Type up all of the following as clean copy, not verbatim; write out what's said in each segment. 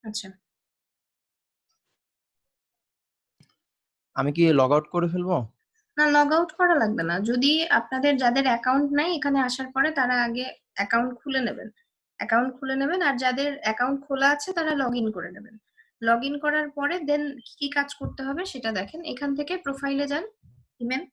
আচ্ছা, আমি কি লগ আউট করে ফেলবো? না লগ আউট করা লাগবে না। যদি আপনাদের যাদের অ্যাকাউন্ট নাই এখানে আসার পরে তারা আগে অ্যাকাউন্ট খুলে নেবেন। অ্যাকাউন্ট খুলে নেবেন, আর যাদের অ্যাকাউন্ট খোলা আছে তারা লগ ইন করে নেবেন। লগ ইন করার পরে দেন কি কাজ করতে হবে সেটা দেখেন। এখান থেকে প্রোফাইলে যান, ইমেল।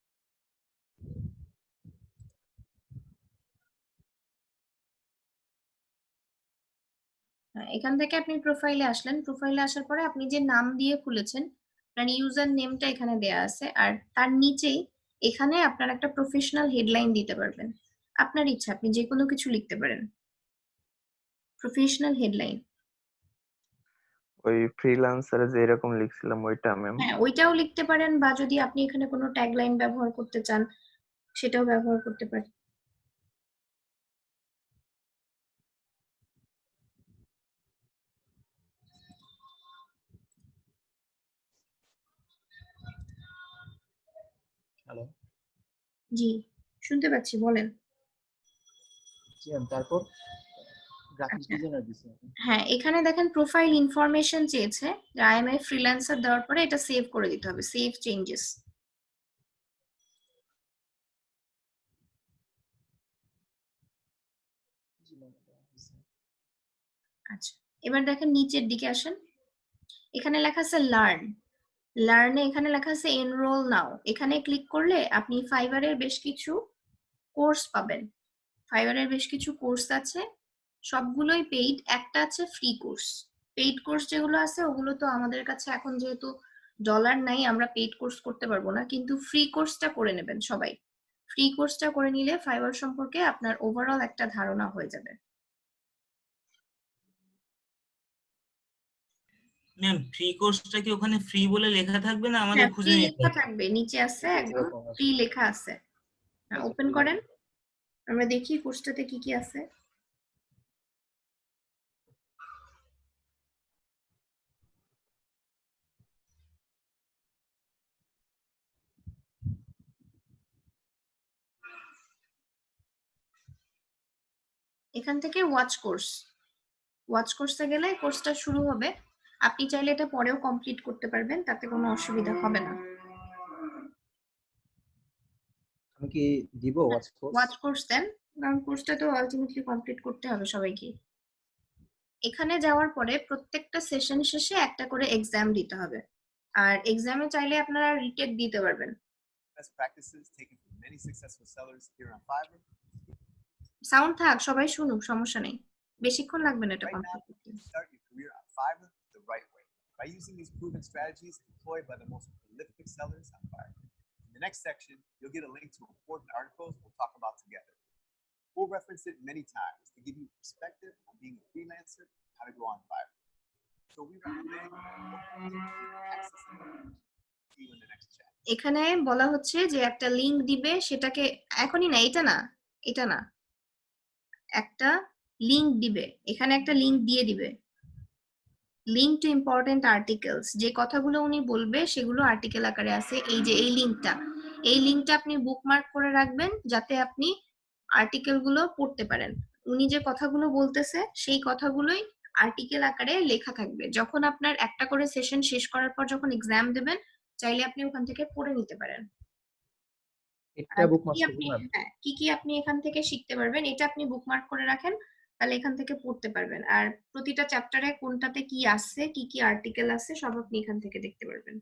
এখান থেকে আপনি প্রোফাইলে আসলেন। প্রোফাইলে আসার পরে আপনি যে নাম দিয়ে খুলেছেন আপনার ইউজার নেমটা এখানে দেয়া আছে, আর তার নিচেই এখানে আপনার একটা প্রফেশনাল হেডলাইন দিতে পারবেন। আপনার ইচ্ছা, আপনি যে কোনো কিছু লিখতে পারেন। প্রফেশনাল হেডলাইন, ওই ফ্রিল্যান্সারে যে এরকম লিখছিলাম ওইটা ম্যাম? হ্যাঁ ওইটাও লিখতে পারেন, বা যদি আপনি এখানে কোনো ট্যাগলাইন ব্যবহার করতে চান সেটাও ব্যবহার করতে পারেন। হ্যালো। জি, শুনতে পাচ্ছি, বলেন। জি তারপর গ্রাফিক্স আচ্ছা, ডিজাইনার দিছি। হ্যাঁ এখানে দেখেন প্রোফাইল ইনফরমেশন চেয়েছে, আই এম এ ফ্রিল্যান্সার দেওয়ার পরে এটা সেভ করে দিতে হবে, সেভ চেঞ্জেস। আচ্ছা, এবার দেখেন নিচের দিকে আসেন, এখানে লেখা আছে লার্ন। লার্নে এখানে লেখা আছে এনরোল নাও। এখানে ক্লিক করলে আপনি ফাইবারের বেশ কিছু কোর্স পাবেন। ফাইবারের বেশ কিছু কোর্স আছে, সবগুলোই পেইড, একটা আছে ফ্রি কোর্স। পেইড কোর্স যেগুলো আছে ওগুলো তো আমাদের কাছে এখন যেহেতু ডলার নাই আমরা পেইড কোর্স করতে পারবো না, কিন্তু ফ্রি কোর্সটা করে নেবেন সবাই। ফ্রি কোর্সটা করে নিলে ফাইবার সম্পর্কে আপনার ওভারঅল একটা ধারণা হয়ে যাবে। ম্যাম ফ্রি কোর্সটা কি ওখানে ফ্রি বলে লেখা থাকবে না আমাদের হ্যাঁ খুঁজে ফ্রি নিতে লেখা হবে? থাকবে, নিচে আছে একদম এরকম আছে। ফ্রি লেখা আছে। ওপেন করেন, আমরা দেখি কোর্সটাতে কি কি আছে। এখান থেকে ওয়াচ কোর্স, ওয়াচ কোর্সে গেলে কোর্সটা শুরু হবে। আপনি চাইলে এটা পরেও কমপ্লিট করতে পারবেন, তাতে কোনো অসুবিধা হবে না। আমি কি দিব ওয়াচ কোর্স? ওয়াচ কোর্স দেন, কারণ কোর্সটা তো আলটিমেটলি কমপ্লিট করতে হবে সবাইকে। এখানে যাওয়ার পরে প্রত্যেকটা সেশন শেষে একটা করে এক্সাম দিতে হবে, আর এক্সামে চাইলে আপনারা রিটেক দিতে পারবেন। Best practices taken from many successful sellers here on Fiverr. Sound থাক, সবাই শুনুক, সমস্যা নেই, বেশিক্ষণ লাগবে না এটা Right now, কমপ্লিট করতে। start your career on Fiverr the right way by using these proven strategies employed by the most prolific sellers on Fiverr. In the next section, you'll get a link to important articles we'll talk about together. We'll reference it many times to give you perspective on being a freelancer and how to go on Fiverr. So we recommend accessing it. See you in the next chat. এখানে বলা হচ্ছে যে একটা link দিবে, সেটাকে এখনই না, এটা না, এটা না, একটা লিংক দিবে, এখানে একটা লিংক দিয়ে দিবে, লিংক টু ইম্পর্টেন্ট আর্টিকেলস। যে কথাগুলো উনি বলবে সেগুলো আর্টিকেল আকারে আছে, এই যে এই লিংকটা, এই লিংকটা আপনি বুকমার্ক করে রাখবেন যাতে আপনি আর্টিকেল গুলো পড়তে পারেন। উনি যে কথাগুলো বলতেছে সেই কথাগুলোই আর্টিকেল আকারে লেখা থাকবে। যখন আপনার একটা করে সেশন শেষ করার পর যখন এক্সাম দেবেন, চাইলে আপনি ওখান থেকে পড়ে নিতে পারেন। এটা বুকমার্ক করব না? হ্যাঁ, কি কি আপনি এখান থেকে শিখতে পারবেন এটা আপনি বুকমার্ক করে রাখেন, তাহলে এখান থেকে পড়তে পারবেন। আর প্রতিটা চ্যাপ্টারে কোনটাতে কি আছে, কি কি আর্টিকেল আছে, সব আপনি এখান থেকে দেখতে পারবেন।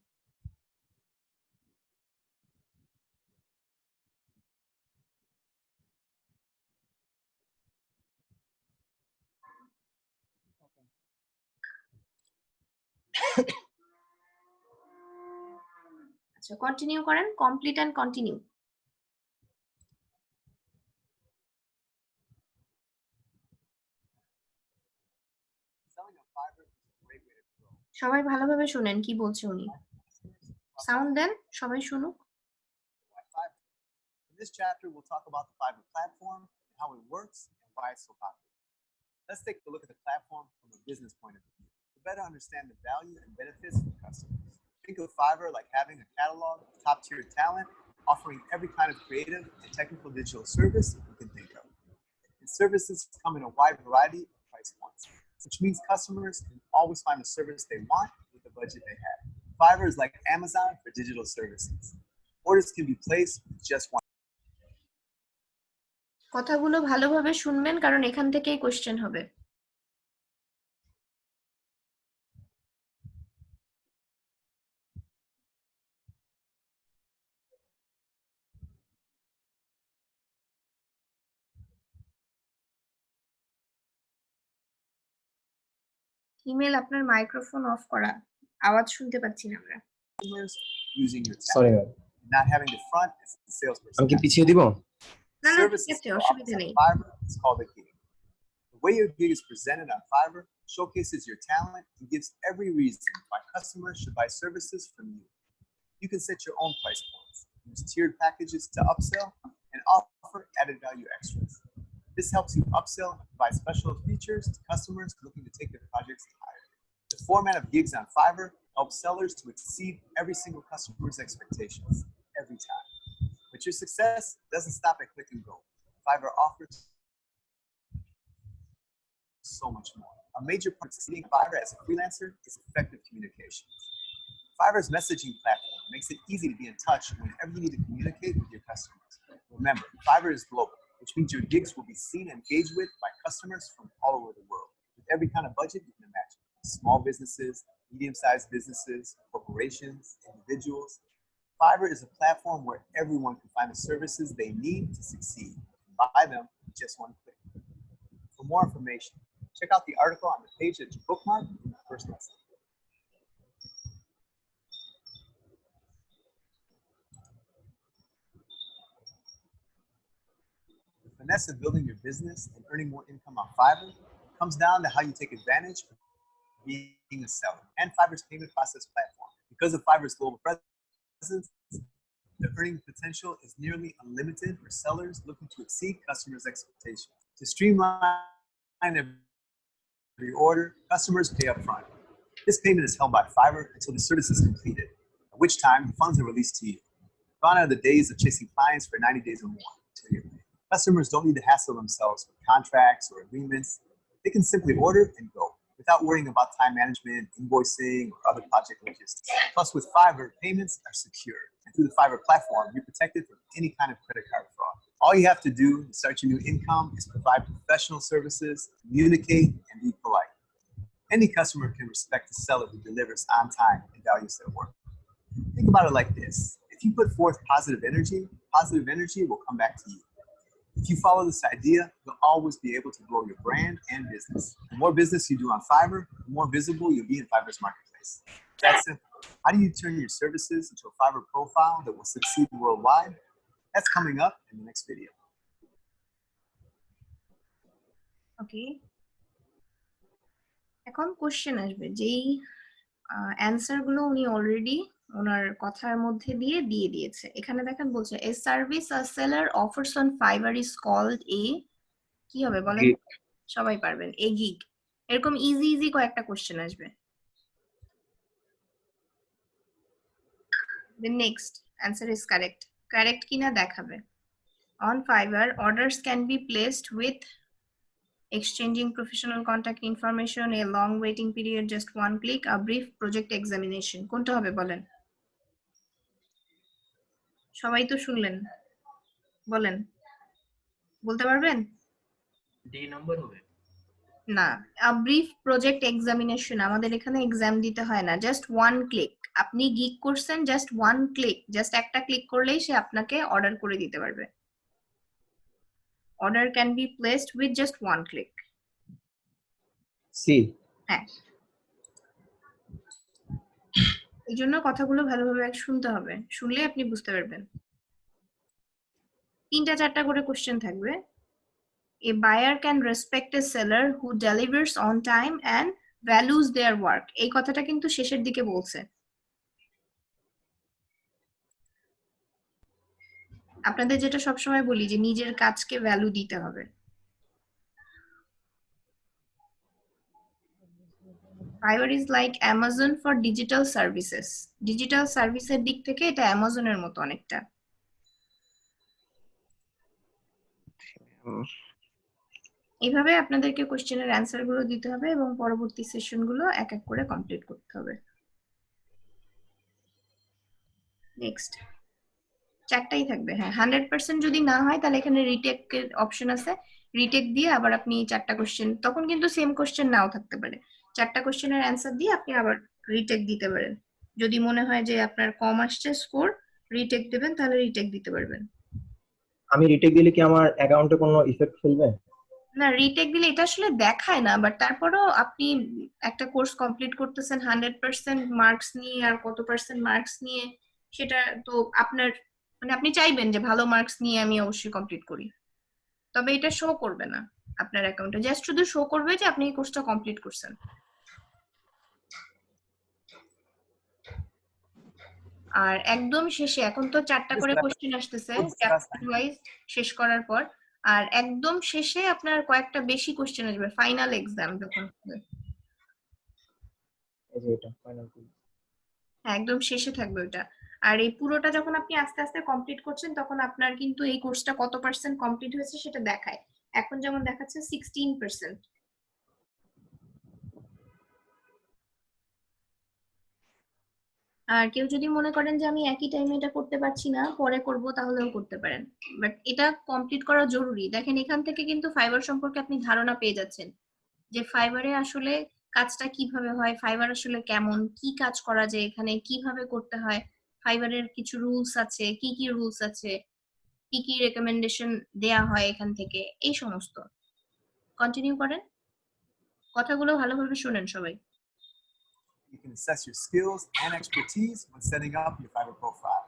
আচ্ছা, কন্টিনিউ করেন, complete and continue. Selling on Fiverr is a great way to grow. সবাই ভালোভাবে শুনেন কি বলছে উনি, সাউন্ড দেন, সবাই শুনুক। Why Fiverr? In this chapter, we'll talk about the Fiverr platform and how it works and why it's so popular. Let's take a look at the platform from a business point of view to better understand the value and benefits for customers. Think of Fiverr like having a catalog of top-tier talent, offering every kind of creative and technical digital service you can think of. And services come in a wide variety of price points. which means customers can always find the service they want with the budget they have. Fiverr is like Amazon for digital services. Orders can be placed with just one. কথাগুলো ভালোভাবে শুনবেন কারণ এখান থেকেই question হবে। Email আপনার microphone of করা, আওয়াজ শুনতে পাচ্ছি না আমরা। Customers using your sorry talent, ma'am, not having the front as the salesperson. আমি কি পিছিয়ে দিব? না না ঠিক Services আছে, for অসুবিধা offers নেই। on Fiverr is called a gig. The way your gig is presented on Fiverr showcases your talent and gives every reason why customers should buy services from you. You can set your own price points, use tiered packages to upsell, and offer added value extras. This helps you upsell and provide special features to customers looking to take their projects higher. The format of gigs on Fiverr helps sellers to exceed every single customer's expectations every time. But your success doesn't stop at click and go. Fiverr offers so much more. A major part of succeeding Fiverr as a freelancer is effective communication. Fiverr's messaging platform makes it easy to be in touch whenever you need to communicate with your customers. Remember, Fiverr is global, which means your gigs will be seen and engaged with by customers from all over the world, with every kind of budget you can imagine. Small businesses, medium-sized businesses, corporations, individuals. Fiverr is a platform where everyone can find the services they need to succeed and buy them with just one click. For more information, check out the article on the page that you bookmarked in the first lesson. The finesse of building your business and earning more income on Fiverr comes down to how you take advantage of being a seller and Fiverr's payment process platform. Because of Fiverr's global presence, the earning potential is nearly unlimited for sellers looking to exceed customers' expectations. To streamline every order, customers pay up front. This payment is held by Fiverr until the service is completed, at which time the funds are released to you. Gone are the days of chasing clients for 90 days or more until you're paid. Customers don't need to hassle themselves with contracts or agreements. They can simply order and go without worrying about time management, invoicing, or other project logistics. Plus, with Fiverr, payments are secure. And through the Fiverr platform, you're protected from any kind of credit card fraud. All you have to do to start your new income is provide professional services, communicate, and be polite. Any customer can respect the seller who delivers on time and values their work. Think about it like this. If you put forth positive energy will come back to you. If you follow this idea, you'll always be able to grow your brand and business. The more business you do on Fiverr, the more visible you'll be in Fiverr's marketplace. That's simple. How do you turn your services into a Fiverr profile that will succeed worldwide? That's coming up in the next video. ওকে, এখন question আসবে, যেই answer গুলো উনি already ওনার কথার মধ্যে দিয়ে দিয়েছে। এখানে দেখেন বলছে a service a seller offers on Fiverr is called a, কি হবে বলেন? সবাই পারবেন, এ গিগ। এরকম ইজি কয়েকটা কোশ্চেন আসবে। The next answer is correct. Correct কিনা দেখাবে। On Fiverr, orders can be placed with exchanging professional contact information, a long waiting period, just one click, a brief project examination. কোনটা হবে বলেন? সবাই তো শুনলেন, বলেন, বলতে পারবেন? ডি নাম্বার হবে না, a brief project examination, আমাদের এখানে এক্সাম দিতে হয় না, জাস্ট ওয়ান ক্লিক। আপনি গিগ করছেন, জাস্ট ওয়ান ক্লিক, জাস্ট একটা ক্লিক করলেই সে আপনাকে অর্ডার করে দিতে পারবে। Order can be placed with just one click. C. হ্যাঁ, এই জন্য কথাগুলো ভালোভাবে শুনতে হবে, শুনলে আপনি বুঝতে পারবেন। 3-4টা করে কোশ্চেন থাকবে। A buyer can respect a seller who delivers on time and values their work. এই কথাটা কিন্তু শেষের দিকে বলছে। আপনাদের যেটা সবসময় বলি যে নিজের কাজকে ভ্যালু দিতে হবে। Fiverr is like Amazon for digital services. Digital সার্ভিসের দিক থেকে এটা অ্যামাজনের মতো অনেকটা। এইভাবে আপনাদেরকে কোশ্চেনের অ্যান্সার গুলো দিতে হবে এবং পরবর্তী সেশন গুলো এক এক করে কমপ্লিট করতে হবে। নেক্সট, চারটাই থাকবে। হ্যাঁ, 100% যদি না হয় তাহলে এখানে রিটেকের অপশন আছে, রিটেক দিয়ে আবার আপনি চারটা কোশ্চেন, তখন কিন্তু সেম কোশ্চেন নাও থাকতে পারে, চারটা কোশ্চেনের অ্যান্সার দিয়ে আপনি আবার রিটেক দিতে পারেন। যদি মনে হয় যে আপনার কম আসছে স্কোর, রিটেক দেবেন, তাহলে রিটেক দিতে পারবেন। আমি রিটেক দিলে কি আমার অ্যাকাউন্টে কোনো ইফেক্ট ফেলবে? না, রিটেক দিলে এটা আসলে দেখায় না, বাট তারপরেও আপনি একটা কোর্স কমপ্লিট করতেছেন 100% মার্কস নিয়ে, আর কত পার্সেন্ট মার্কস নিয়ে সেটা তো আপনার, মানে আপনি চাইবেন যে ভালো মার্কস নিয়ে আমি অবশ্যই কমপ্লিট করি, তবে এটা শো করবে না আপনার অ্যাকাউন্টে, জাস্ট শুধু শো করবে যে আপনি এই কোর্সটা কমপ্লিট করছেন। আর একদম শেষে, এখন তো চারটা করে কোশ্চেন আসতেছে চ্যাপ্টার ওয়াইজ শেষ করার পর, আর একদম শেষে আপনার কয়েকটা বেশি কোশ্চেন আসবে ফাইনাল এক্সাম যখন হবে। এই যে এটা ফাইনাল। হ্যাঁ, একদম শেষে থাকবে ওটা। আর এই পুরোটা যখন আপনি আস্তে আস্তে কমপ্লিট করছেন, তখন আপনার কিন্তু এই কোর্সটা কত পার্সেন্ট কমপ্লিট হয়েছে সেটা দেখায়। এখন যেমন দেখাচ্ছে 16%। আর কেউ যদি মনে করেন যে আমি একই টাইমে এটা করতে পারছি না, পরে করব, তাহলেও করতে পারেন, বাট এটা কমপ্লিট করা জরুরি। দেখেন, এখান থেকে কিন্তু ফাইবার সম্পর্কে আপনি ধারণা পেয়ে যাচ্ছেন যে ফাইবারে আসলে কাজটা কিভাবে হয়, ফাইবার আসলে কেমন, কি কাজ করা যায়, এখানে কিভাবে করতে হয়, ফাইবারের কিছু রুলস আছে, কি কি রুলস আছে, কি কি রেকমেন্ডেশন দেয়া হয় এখান থেকে, এই সমস্ত। কন্টিনিউ করেন, কথাগুলো ভালোভাবে শুনেন সবাই। You can assess your skills and expertise when setting up your Fiverr profile,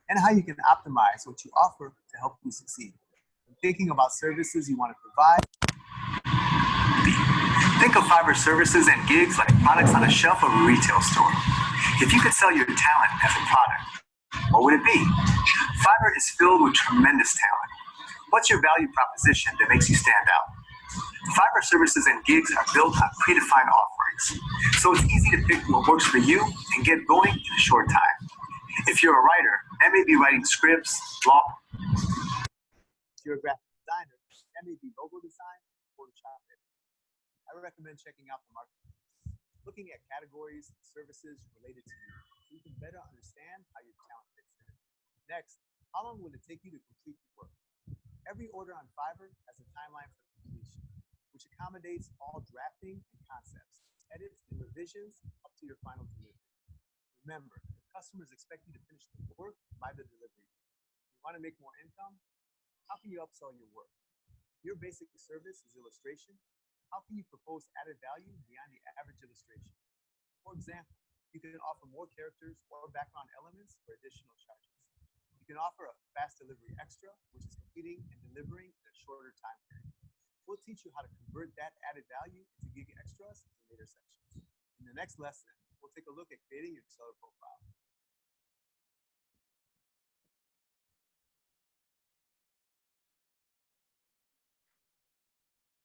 and how you can optimize what you offer to help you succeed. When thinking about services you want to provide, think of Fiverr services and gigs like products on a shelf of a retail store. If you could sell your talent as a product, what would it be? Fiverr is filled with tremendous talent. What's your value proposition that makes you stand out? Fiverr services and gigs are built on predefined offerings, so it's easy to pick what works for you and get going in a short time. If you're a writer, that may be writing scripts, blog. If you're a graphic designer, that may be logo design, Photoshop. I recommend checking out the marketplace, looking at categories and services related to you, so you can better understand how your talent fits in. Next, how long will it take you to complete the work? Every order on Fiverr has a timeline for completion, which accommodates all drafting and concepts, edits and revisions up to your final delivery. Remember, if customers expect you to finish the work by the delivery date. You want to make more income? How can you upsell your work? If your basic service is illustration, how can you propose added value beyond the average illustration? For example, you can offer more characters or background elements for additional charges. You can offer a fast delivery extra, which is completing and delivering in a shorter time period. We'll teach you how to convert that added value into gig extras in later sections. In the next lesson, we'll take a look at creating your seller profile.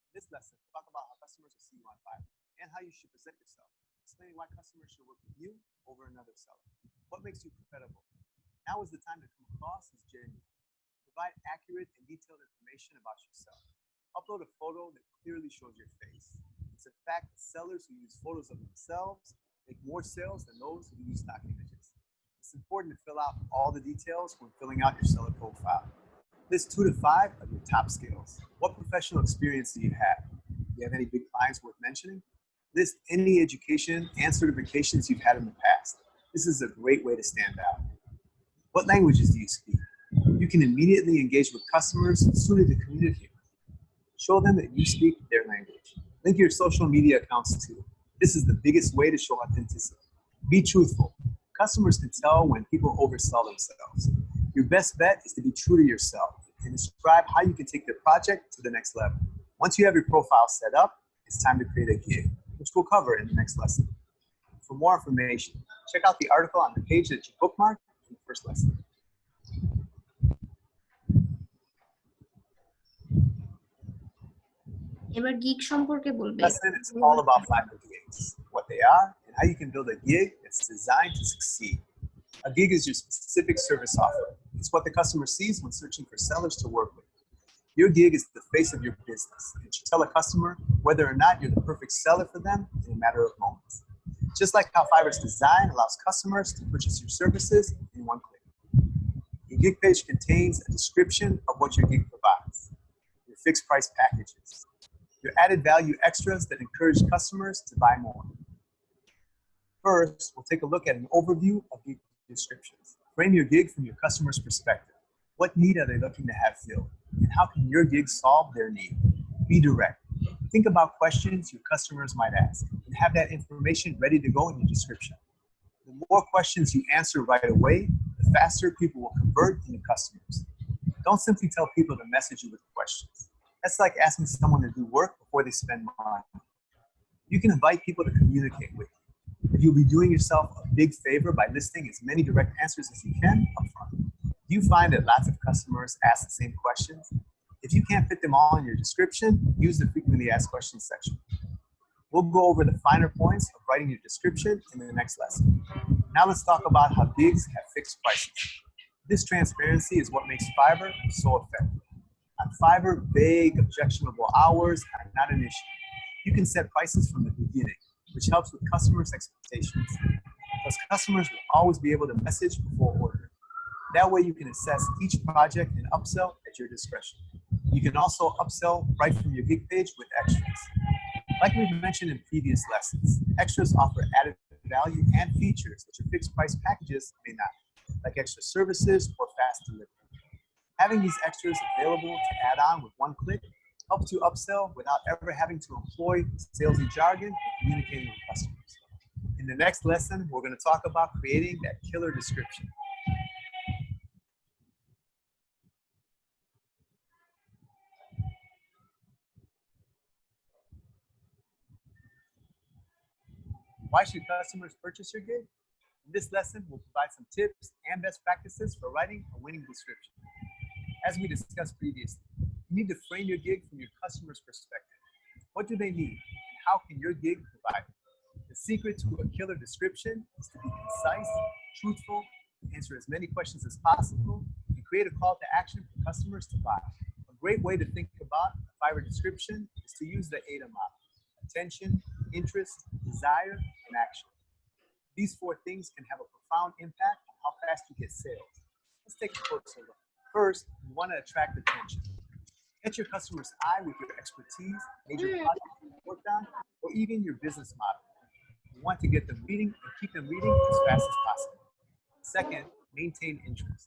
In this lesson, we'll talk about how customers will see you on Fiverr and how you should present yourself, explaining why customers should work with you over another seller. What makes you credible? Now is the time to come across as genuine. Provide accurate and detailed information about yourself. Upload a photo that clearly shows your face. It's a fact that sellers who use photos of themselves make more sales than those who use stock images. It's important to fill out all the details when filling out your seller profile. List 2 to 5 of your top skills. What professional experience do you have? Do you have any big clients worth mentioning? List any education and certifications you've had in the past. This is a great way to stand out. What languages do you speak? You can immediately engage with customers suited to communicate. Show them that you speak their language. Link your social media accounts too. This is the biggest way to show authenticity. Be truthful. Customers can tell when people oversell themselves. Your best bet is to be true to yourself and describe how you can take the project to the next level. Once you have your profile set up, it's time to create a gig, which we'll cover in the next lesson. For more information, check out the article on the page that you bookmarked in the first lesson. এবার gig সম্পর্কে বলবে। Lesson is all about Fiverr gigs, what they are, and how you can build a gig that's designed to succeed. A gig is your specific service offer. It's what the customer sees when searching for sellers to work with. Your gig is the face of your business. It should tell a customer whether or not you're the perfect seller for them in a matter of moments. Just like how Fiverr's design allows customers to purchase your services in one click. Your gig page contains a description of what your gig provides, your fixed price packages, your added value extras that encourage customers to buy more. First, we'll take a look at an overview of gig descriptions. Frame your gig from your customer's perspective. What need are they looking to have filled? And how can your gig solve their need? Be direct. Think about questions your customers might ask and have that information ready to go in your description. The more questions you answer right away, the faster people will convert into customers. Don't simply tell people to message you with questions. That's like asking someone to do work before they spend money. You can invite people to communicate with you. You'll be doing yourself a big favor by listing as many direct answers as you can upfront. You find that lots of customers ask the same questions. If you can't fit them all in your description, use the frequently asked questions section. We'll go over the finer points of writing your description in the next lesson. Now let's talk about how gigs have fixed prices. This transparency is what makes Fiverr so effective. On Fiverr, vague, objectionable hours are not an issue. You can set prices from the beginning, which helps with customers' expectations. Plus, customers will always be able to message before ordering. That way you can assess each project and upsell at your discretion. You can also upsell right from your gig page with extras. Like we've mentioned in previous lessons, extras offer added value and features that your fixed price packages may not, like extra services or fast delivery. Having these extras available to add on with one click helps you upsell without ever having to employ salesy jargon or communicating with customers. In the next lesson, we're going to talk about creating that killer description. Why should customers purchase your gig? In this lesson, we'll provide some tips and best practices for writing a winning description. As we discussed previously, you need to frame your gig from your customer's perspective. What do they need, and how can your gig provide it? The secret to a killer description is to be concise, truthful, answer as many questions as possible, and create a call to action for customers to buy. A great way to think about a Fiverr description is to use the AIDA model: attention, interest, desire, and action. These four things can have a profound impact on how fast you get sales. Let's take a closer look. First, you want to attract attention. Catch your customer's eye with your expertise, major projects you worked on, or even your business model. You want to get them reading and keep them reading as fast as possible. Second, maintain interest.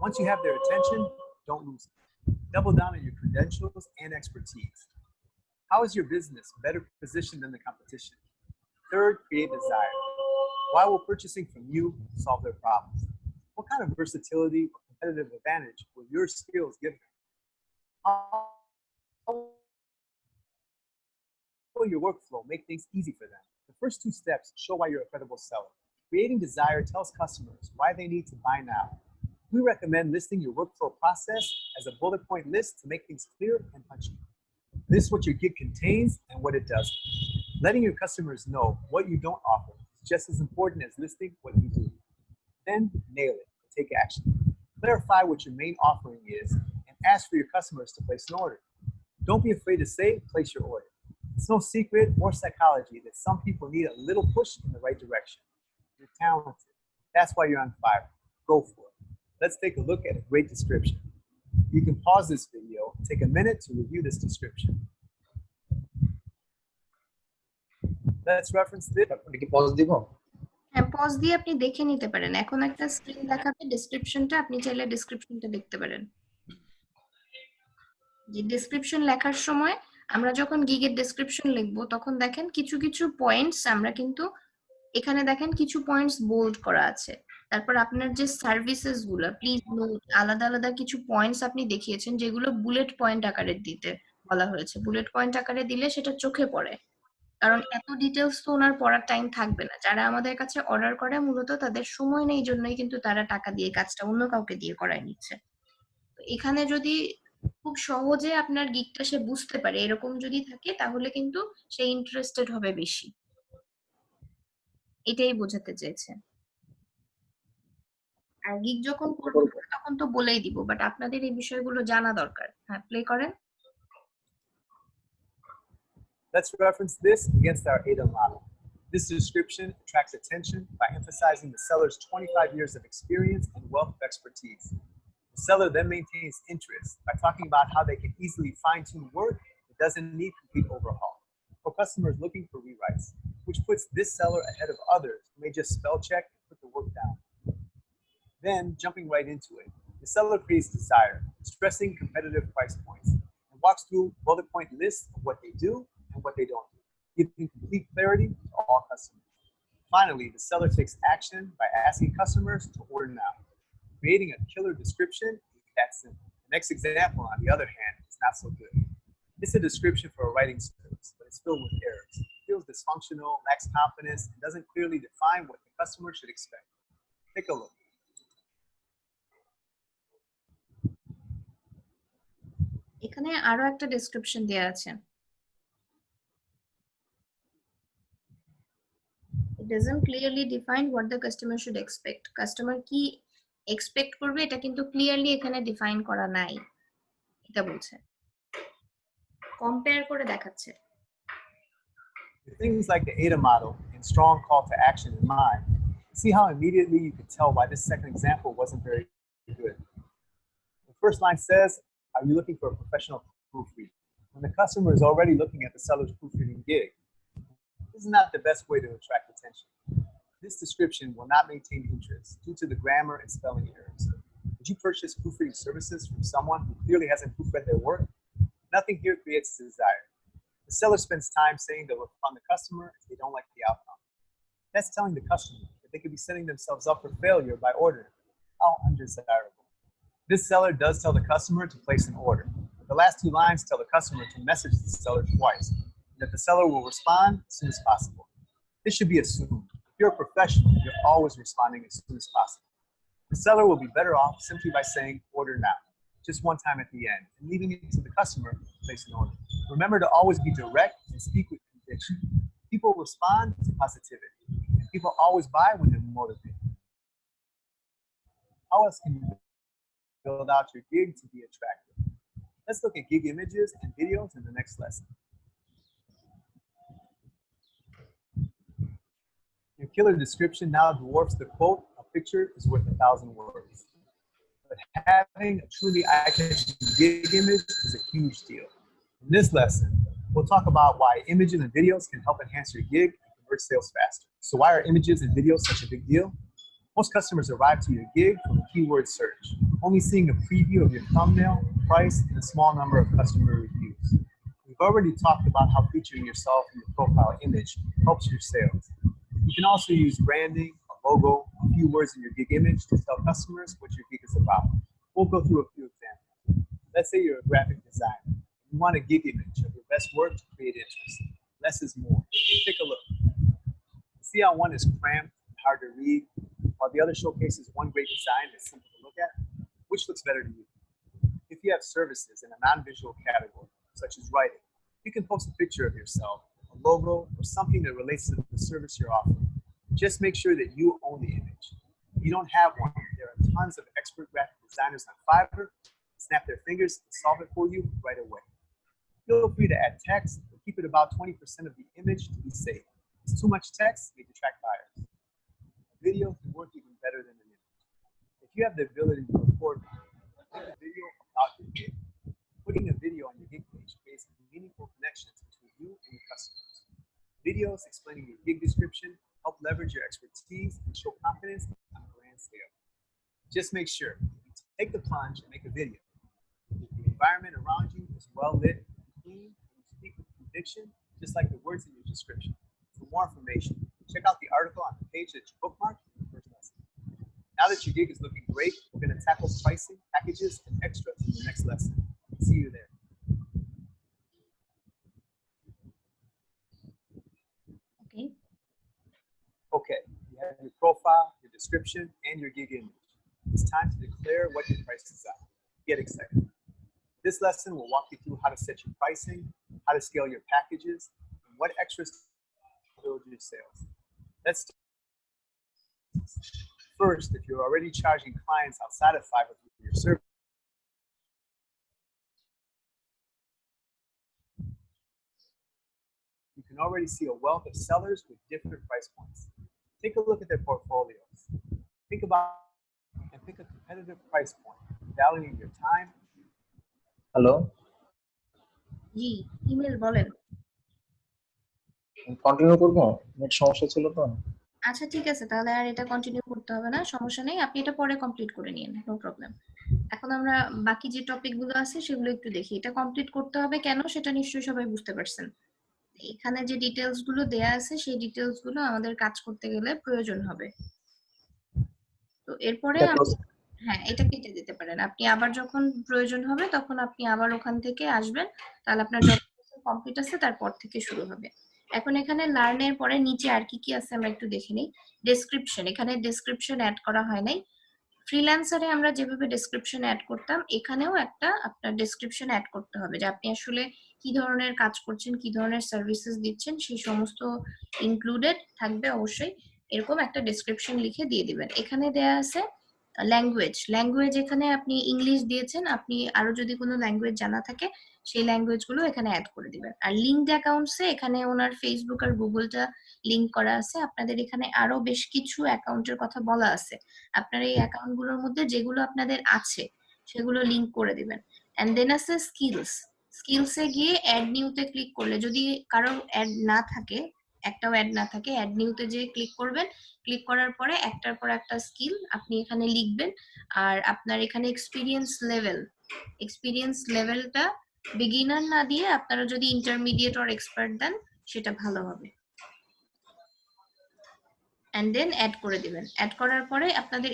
Once you have their attention, don't lose it. Double down on your credentials and expertise. How is your business better positioned than the competition? Third, create desire. Why will purchasing from you solve their problems? What kind of versatility or competitive advantage will your skills give them? How will your workflow make things easy for them? The first two steps show why you're a credible seller. Creating desire tells customers why they need to buy now. We recommend listing your workflow process as a bullet point list to make things clear and punchy. List what your gig contains and what it doesn't. Letting your customers know what you don't offer is just as important as listing what you do. Then nail it and take action. Clarify what your main offering is and ask for your customers to place an order. Don't be afraid to say, place your order. It's no secret or psychology that some people need a little push in the right direction. You're talented. That's why you're on Fiverr. Go for it. Let's take a look at a great description. You can pause this video, take a minute to review this description. Let's reference this. আপনি কি pause দিব? হ্যাঁ, pause দিয়ে আপনি দেখে নিতে পারেন। এখন একটা স্ক্রিন দেখাবে, ডেসক্রিপশনটা আপনি চাইলে ডেসক্রিপশনটা দেখতে পারেন। যে ডেসক্রিপশন লেখার সময় আমরা যখন গিগের ডেসক্রিপশন লিখবো তখন দেখেন কিছু কিছু পয়েন্টস আমরা কিন্তু এখানে দেখেন কিছু পয়েন্টস বোল্ড করা আছে। তারপর আপনার যে সার্ভিসেস গুলো, প্লিজ নোট, আলাদা আলাদা কিছু পয়েন্টস আপনি দেখিয়েছেন যেগুলো বুলেট পয়েন্ট আকারে দিতে বলা হয়েছে। বুলেট পয়েন্ট আকারে দিলে সেটা চোখে পড়ে, কারণ এত ডিটেলস তো ওনার পড়ার টাইম থাকবে না। যারা আমাদের কাছে অর্ডার করে মূলত তাদের সময় নেই, জন্যই কিন্তু তারা টাকা দিয়ে কাজটা অন্য কাউকে দিয়ে করায় নিচ্ছে। তো এখানে যদি খুব সহজে আপনার গিগটা সে বুঝতে পারে এরকম যদি থাকে, তাহলে কিন্তু সে ইন্টারেস্টেড হবে বেশি। এটাই বোঝাতে চেয়েছে। আর গিগ যখন করবে তখন তখন তো বলেই দিব, বাট আপনাদের এই বিষয়গুলো জানা দরকার। হ্যাঁ, প্লে করেন। Let's reference this against our ADA model. This description attracts attention by emphasizing the seller's 25 years of experience and wealth of expertise. The seller then maintains interest by talking about how they can easily fine-tune work that doesn't need complete overhaul, for customers looking for rewrites, which puts this seller ahead of others who may just spell check and put the work down. Then, jumping right into it, the seller creates desire, stressing competitive price points, and walks through bullet point lists of what they do and what they don't do, giving complete clarity to all customers. Finally, the seller takes action by asking customers to order now. Creating a killer description is that simple. The next example, on the other hand, is not so good. It's a description for a writing service, but it's filled with errors. It feels dysfunctional, lacks confidence, and doesn't clearly define what the customer should expect. Take a look. এখানে আরো একটা description দেয়া আছে। It doesn't clearly define what the customer should expect. Customer কি expect করবে এটা কিন্তু clearly এখানে ডিফাইন করা নাই, এটা বলছে। কম্পেয়ার করে দেখাচ্ছে। With things like the ADA model and strong call to action in mind, see how immediately you could tell why this second example wasn't very good. The first line says, are you looking for a professional proofreader? When the customer is already looking at the seller's proofreading gig, this is not the best way to attract attention. This description will not maintain interest due to the grammar and spelling errors. Would you purchase proofreading services from someone who clearly hasn't proofread their work? Nothing here creates desire. The seller spends time saying they'll refund the customer if they don't like the outcome. That's telling the customer that they could be setting themselves up for failure by ordering. How undesirable. This seller does tell the customer to place an order, but the last two lines tell the customer to message the seller twice, and that the seller will respond as soon as possible. This should be assumed. If you're a professional, you're always responding as soon as possible. The seller will be better off simply by saying order now, just one time at the end, and leaving it to the customer to place an order. Remember to always be direct and speak with conviction. People respond to positivity, and people always buy when they're motivated. How else can you build out your gig to be attractive? Let's look at gig images and videos in the next lesson. Your killer description now dwarfs the quote, a picture is worth 1,000 words. But having a truly eye-catching gig image is a huge deal. In this lesson, we'll talk about why images and videos can help enhance your gig and convert sales faster. So why are images and videos such a big deal? Most customers arrive to your gig from a keyword search, only seeing a preview of your thumbnail, price, and a small number of customer reviews. We've already talked about how featuring yourself in your profile image helps your sales. You can also use branding, a logo, a few words in your gig image to tell customers what your gig is about. We'll go through a few examples. Let's say you're a graphic designer. You want a gig image of your best work to create interest. Less is more. Take a look. See how one is cramped and hard to read, while the other showcases one great design that's simple to look at? Which looks better to you? If you have services in a non-visual category, such as writing, you can post a picture of yourself, a logo, or something that relates to the service you're offering. Just make sure that you own the image. If you don't have one, there are tons of expert graphic designers on Fiverr who snap their fingers and solve it for you right away. Feel free to add text, but keep it about 20% of the image to be safe. It's too much text may detract buyers. A video can work even better than an image. If you have the ability to record, make a video about your gig. Putting a video on your gig page creates meaningful connections between you and your customers. Videos explaining your gig description help leverage your expertise and show confidence on a grand scale. Just make sure you take the plunge and make a video. If the environment around you is well lit, clean, and you speak with conviction, just like the words in your description. For more information, check out the article on the page that you bookmarked in the first lesson. Now that your gig is looking great, we're going to tackle pricing, packages, and extras in the next lesson. See you there. Okay. Okay, you have your profile, your description, and your gig image. It's time to declare what your prices are. Get excited. This lesson will walk you through how to set your pricing, how to scale your packages, and what extras to build your sales. Let's start. first, if you're already charging clients outside of Fiverr for your service, you can already see a wealth of sellers with different price points. Take a look at their portfolios. Think about and pick a competitive price point, valuing your time. Hello, G, email বলেন। Continue করবো? Net সমস্যা ছিল তো। আচ্ছা ঠিক আছে, তাহলে আর এটা কন্টিনিউ করতে হবে না, সমস্যা নেই, আপনি এটা পরে কমপ্লিট করে নিন, নো প্রবলেম। এখন আমরা বাকি যে টপিক গুলো আছে সেগুলো একটু দেখি। এটা কমপ্লিট করতে হবে কেন সেটা নিশ্চয়ই সবাই বুঝতে পারছেন। এখানে যে ডিটেলস গুলো দেয়া আছে সেই ডিটেলস গুলো আমাদের কাজ করতে গেলে প্রয়োজন হবে। তো এরপরে হ্যাঁ, এটা কেটে দিতে পারেন। আপনি আবার যখন প্রয়োজন হবে তখন আপনি আবার ওখান থেকে আসবেন, তাহলে আপনার যত কমপ্লিট আছে তারপর থেকে শুরু হবে। এখন এখানে লার্নের পরে নিচে আর কি কি আছে আমরা একটু দেখে নিই। ডেসক্রিপশন, এখানে ডেসক্রিপশন অ্যাড করা হয় নাই। ফ্রিল্যান্সারে আমরা যেভাবে ডেসক্রিপশন অ্যাড করতাম, এখানেও একটা আপনার ডেসক্রিপশন অ্যাড করতে হবে যে আপনি আসলে কি ধরনের কাজ করছেন, কি ধরনের সার্ভিসেস দিচ্ছেন, সেই সমস্ত ইনক্লুডেড থাকবে অবশ্যই। এরকম একটা ডেসক্রিপশন লিখে দিয়ে দিবেন। এখানে দেয়া আছে ল্যাঙ্গুয়েজ, এখানে আপনি ইংলিশ দিয়েছেন, আপনি আরো যদি কোনো ল্যাঙ্গুয়েজ জানা থাকে সেই ল্যাঙ্গুয়েজ গুলো এখানে অ্যাড করে দিবেন। আর লিঙ্কড অ্যাকাউন্টসে এখানে ওনার ফেসবুক আর গুগলটা লিংক করা আছে। আপনাদের এখানে আরো বেশ কিছু অ্যাকাউন্টের কথা বলা আছে, আপনার এই অ্যাকাউন্ট গুলোর মধ্যে যেগুলো আপনাদের আছে সেগুলো লিংক করে দিবেন। এন্ড দেন আছে স্কিলসে গিয়ে অ্যাড নিউতে ক্লিক করলে, যদি কারো অ্যাড না থাকে, একটাও অ্যাড না থাকে, অ্যাড নিউতে যে ক্লিক করবেন, ক্লিক করার পরে একটার পর একটা স্কিল আপনি এখানে লিখবেন। আর আপনার এখানে এক্সপিরিয়েন্স লেভেলটা বিগিনার না দিয়ে আপনারা যদি ইন্টারমিডিয়েট অর এক্সপার্ট দেন সেটা ভালো হবে। এন্ড দেন অ্যাড করে দিবেন। অ্যাড করার পরে আপনাদের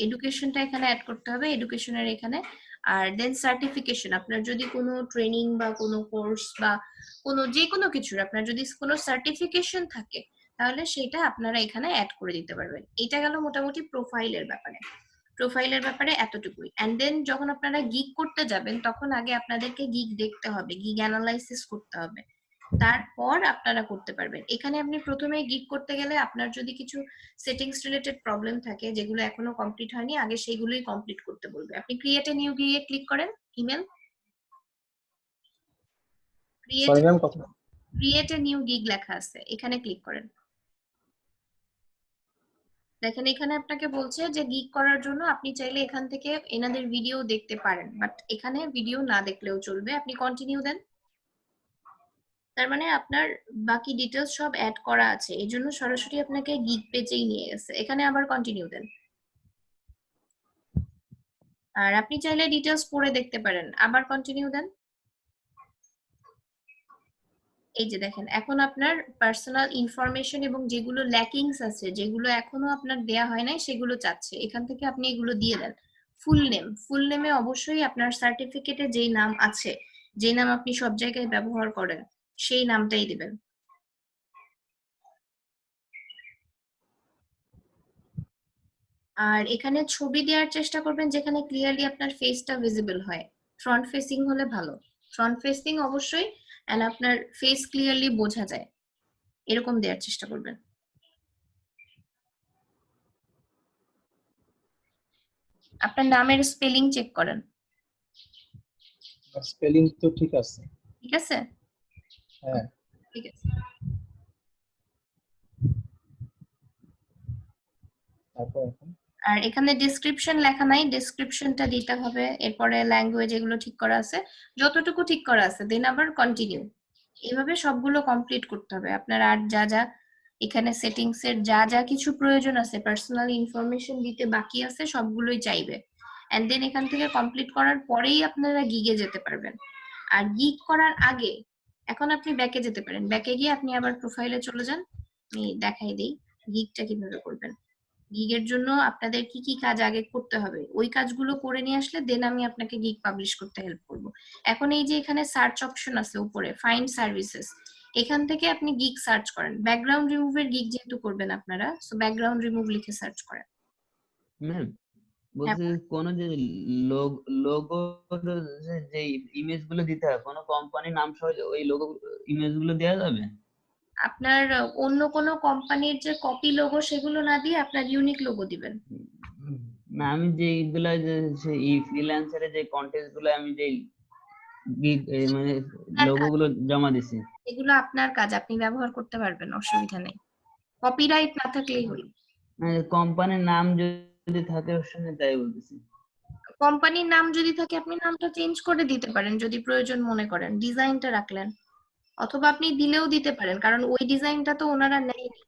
এডুকেশনটা এখানে অ্যাড করতে হবে, এডুকেশনের এখানে। আর দেন সার্টিফিকেশন, আপনার যদি কোনো ট্রেনিং বা কোনো কোর্স বা কোনো যে কোনো কিছুর আপনার যদি কোনো সার্টিফিকেশন থাকে তাহলে সেটা আপনারা এখানে অ্যাড করে দিতে পারবেন। এটা গেল মোটামুটি প্রোফাইলের ব্যাপারে এতটুকুই। এন্ড দেন যখন আপনারা গিগ করতে যাবেন তখন আগে আপনাদেরকে গিগ দেখতে হবে, গিগ অ্যানালাইসিস করতে হবে, তারপর আপনারা করতে পারবেন। এখানে আপনি প্রথমে গিগ করতে গেলে আপনার যদি কিছু সেটিংস রিলেটেড প্রবলেম থাকে যেগুলো এখনো কমপ্লিট হয়নি, আগে সেইগুলোই কমপ্লিট করতে বলবে। আপনি ক্রিয়েট এ নিউ গিগে ক্লিক করেন, email create a new gig লেখা আছে, এখানে ক্লিক করেন। দেখেন এখানে আপনাকে বলছে যে গিগ করার জন্য আপনি চাইলে এখান থেকে এনাদের ভিডিও দেখতে পারেন, বাট এখানে ভিডিও না দেখলেও চলবে। আপনি কন্টিনিউ দেন। তার মানে আপনার বাকি ডিটেলস সব অ্যাড করা আছে, এই জন্য সরাসরি আপনাকে গিগ পেজেই নিয়ে গেছে। এখানে আবার কন্টিনিউ দেন। আর আপনি চাইলে ডিটেলস পড়ে দেখতে পারেন, আবার কন্টিনিউ দেন। এই যে দেখেন এখন আপনার পার্সোনাল ইনফরমেশন এবং যেগুলো ল্যাকিংস আছে, যেগুলো এখনো আপনার দেয়া হয় নাই সেগুলো চাচ্ছে, এখান থেকে আপনি এগুলো দিয়ে দেন। ফুল নেমে অবশ্যই আপনার সার্টিফিকেটে যেই নাম আছে, যে নাম আপনি সব জায়গায় ব্যবহার করেন সেই নামটাই দিবেন। আর এখানে ছবি দেওয়ার চেষ্টা করবেন যেখানে ক্লিয়ারলি আপনার ফেসটা ভিজিবল হয়। ফ্রন্ট ফেসিং হলে ভালো, ফ্রন্ট ফেসিং অবশ্যই, এন্ড আপনার ফেস ক্লিয়ারলি বোঝা যায় এরকম দেওয়ার চেষ্টা করবেন। আপনার নামের স্পেলিং চেক করেন। স্পেলিং তো ঠিক আছে। ঠিক আছে, হ্যাঁ ঠিক আছে। তারপর এখন আর এখানে ডেসক্রিপশন লেখা নাই, ডেসক্রিপশনটা দিতে হবে। এরপরে ল্যাঙ্গুয়েজ এগুলো ঠিক করা আছে, যতটুকু ঠিক করা আছে দেন আবার কন্টিনিউ। এইভাবে সবগুলো কমপ্লিট করতে হবে আপনার। আর যা যা এখানে সেটিংস এর যা যা কিছু প্রয়োজন আছে, পার্সোনাল ইনফরমেশন দিতে বাকি আছে, সবগুলোই চাইবে। এন্ড দেন এখান থেকে কমপ্লিট করার পরেই আপনারা গিগে যেতে পারবেন। আর গিগ করার আগে এখন আপনি ব্যাকে যেতে পারেন, ব্যাকে গিয়ে আপনি আবার প্রোফাইলে চলে যান। আমি দেখাই দিই গিগটা কিভাবে করবেন। গিগের জন্য আপনাদের কি কি কাজ আগে করতে হবে ওই কাজগুলো করে নিয়ে আসলে দেন আমি আপনাকে গিগ পাবলিশ করতে হেল্প করব। এখন এই যে এখানে সার্চ অপশন আছে উপরে, ফাইন্ড সার্ভিসেস, এখান থেকে আপনি গিগ সার্চ করেন। ব্যাকগ্রাউন্ড রিমুভের গিগ যেহেতু করবেন আপনারা, সো ব্যাকগ্রাউন্ড রিমুভ লিখে সার্চ করেন। ম্যাম বলছি কোন যে লোগোর যে ইমেজ গুলো দিতে হয়, কোন কোম্পানির নাম সহ ওই লোগো ইমেজ গুলো দেওয়া যাবে? আপনার অন্য কোনো কোম্পানির যে কপি লোগো সেগুলো না দিয়ে আপনার ইউনিক লোগো দিবেন। না, আমি যেগুলা যে এই ফ্রিল্যান্সারে যে কন্টেস্ট গুলো আমি যে মানে আপনার লোগো কাজ, গুলো জমা দিছি, এগুলো আপনার কাজ, আপনি ব্যবহার করতে পারবেন, অসুবিধা নেই, কপিরাইট না থাকলেই হলো। কোম্পানির নাম যদি থাকে ওর সঙ্গে তাই বলতেছি। কোম্পানির নাম যদি থাকে আপনি নামটা চেঞ্জ করে দিতে পারেন যদি প্রয়োজন মনে করেন, ডিজাইনটা রাখলেন, অথবা আপনি দিলেও দিতে পারেন, কারণ ওই ডিজাইনটা তো ওনারা নেয়নি।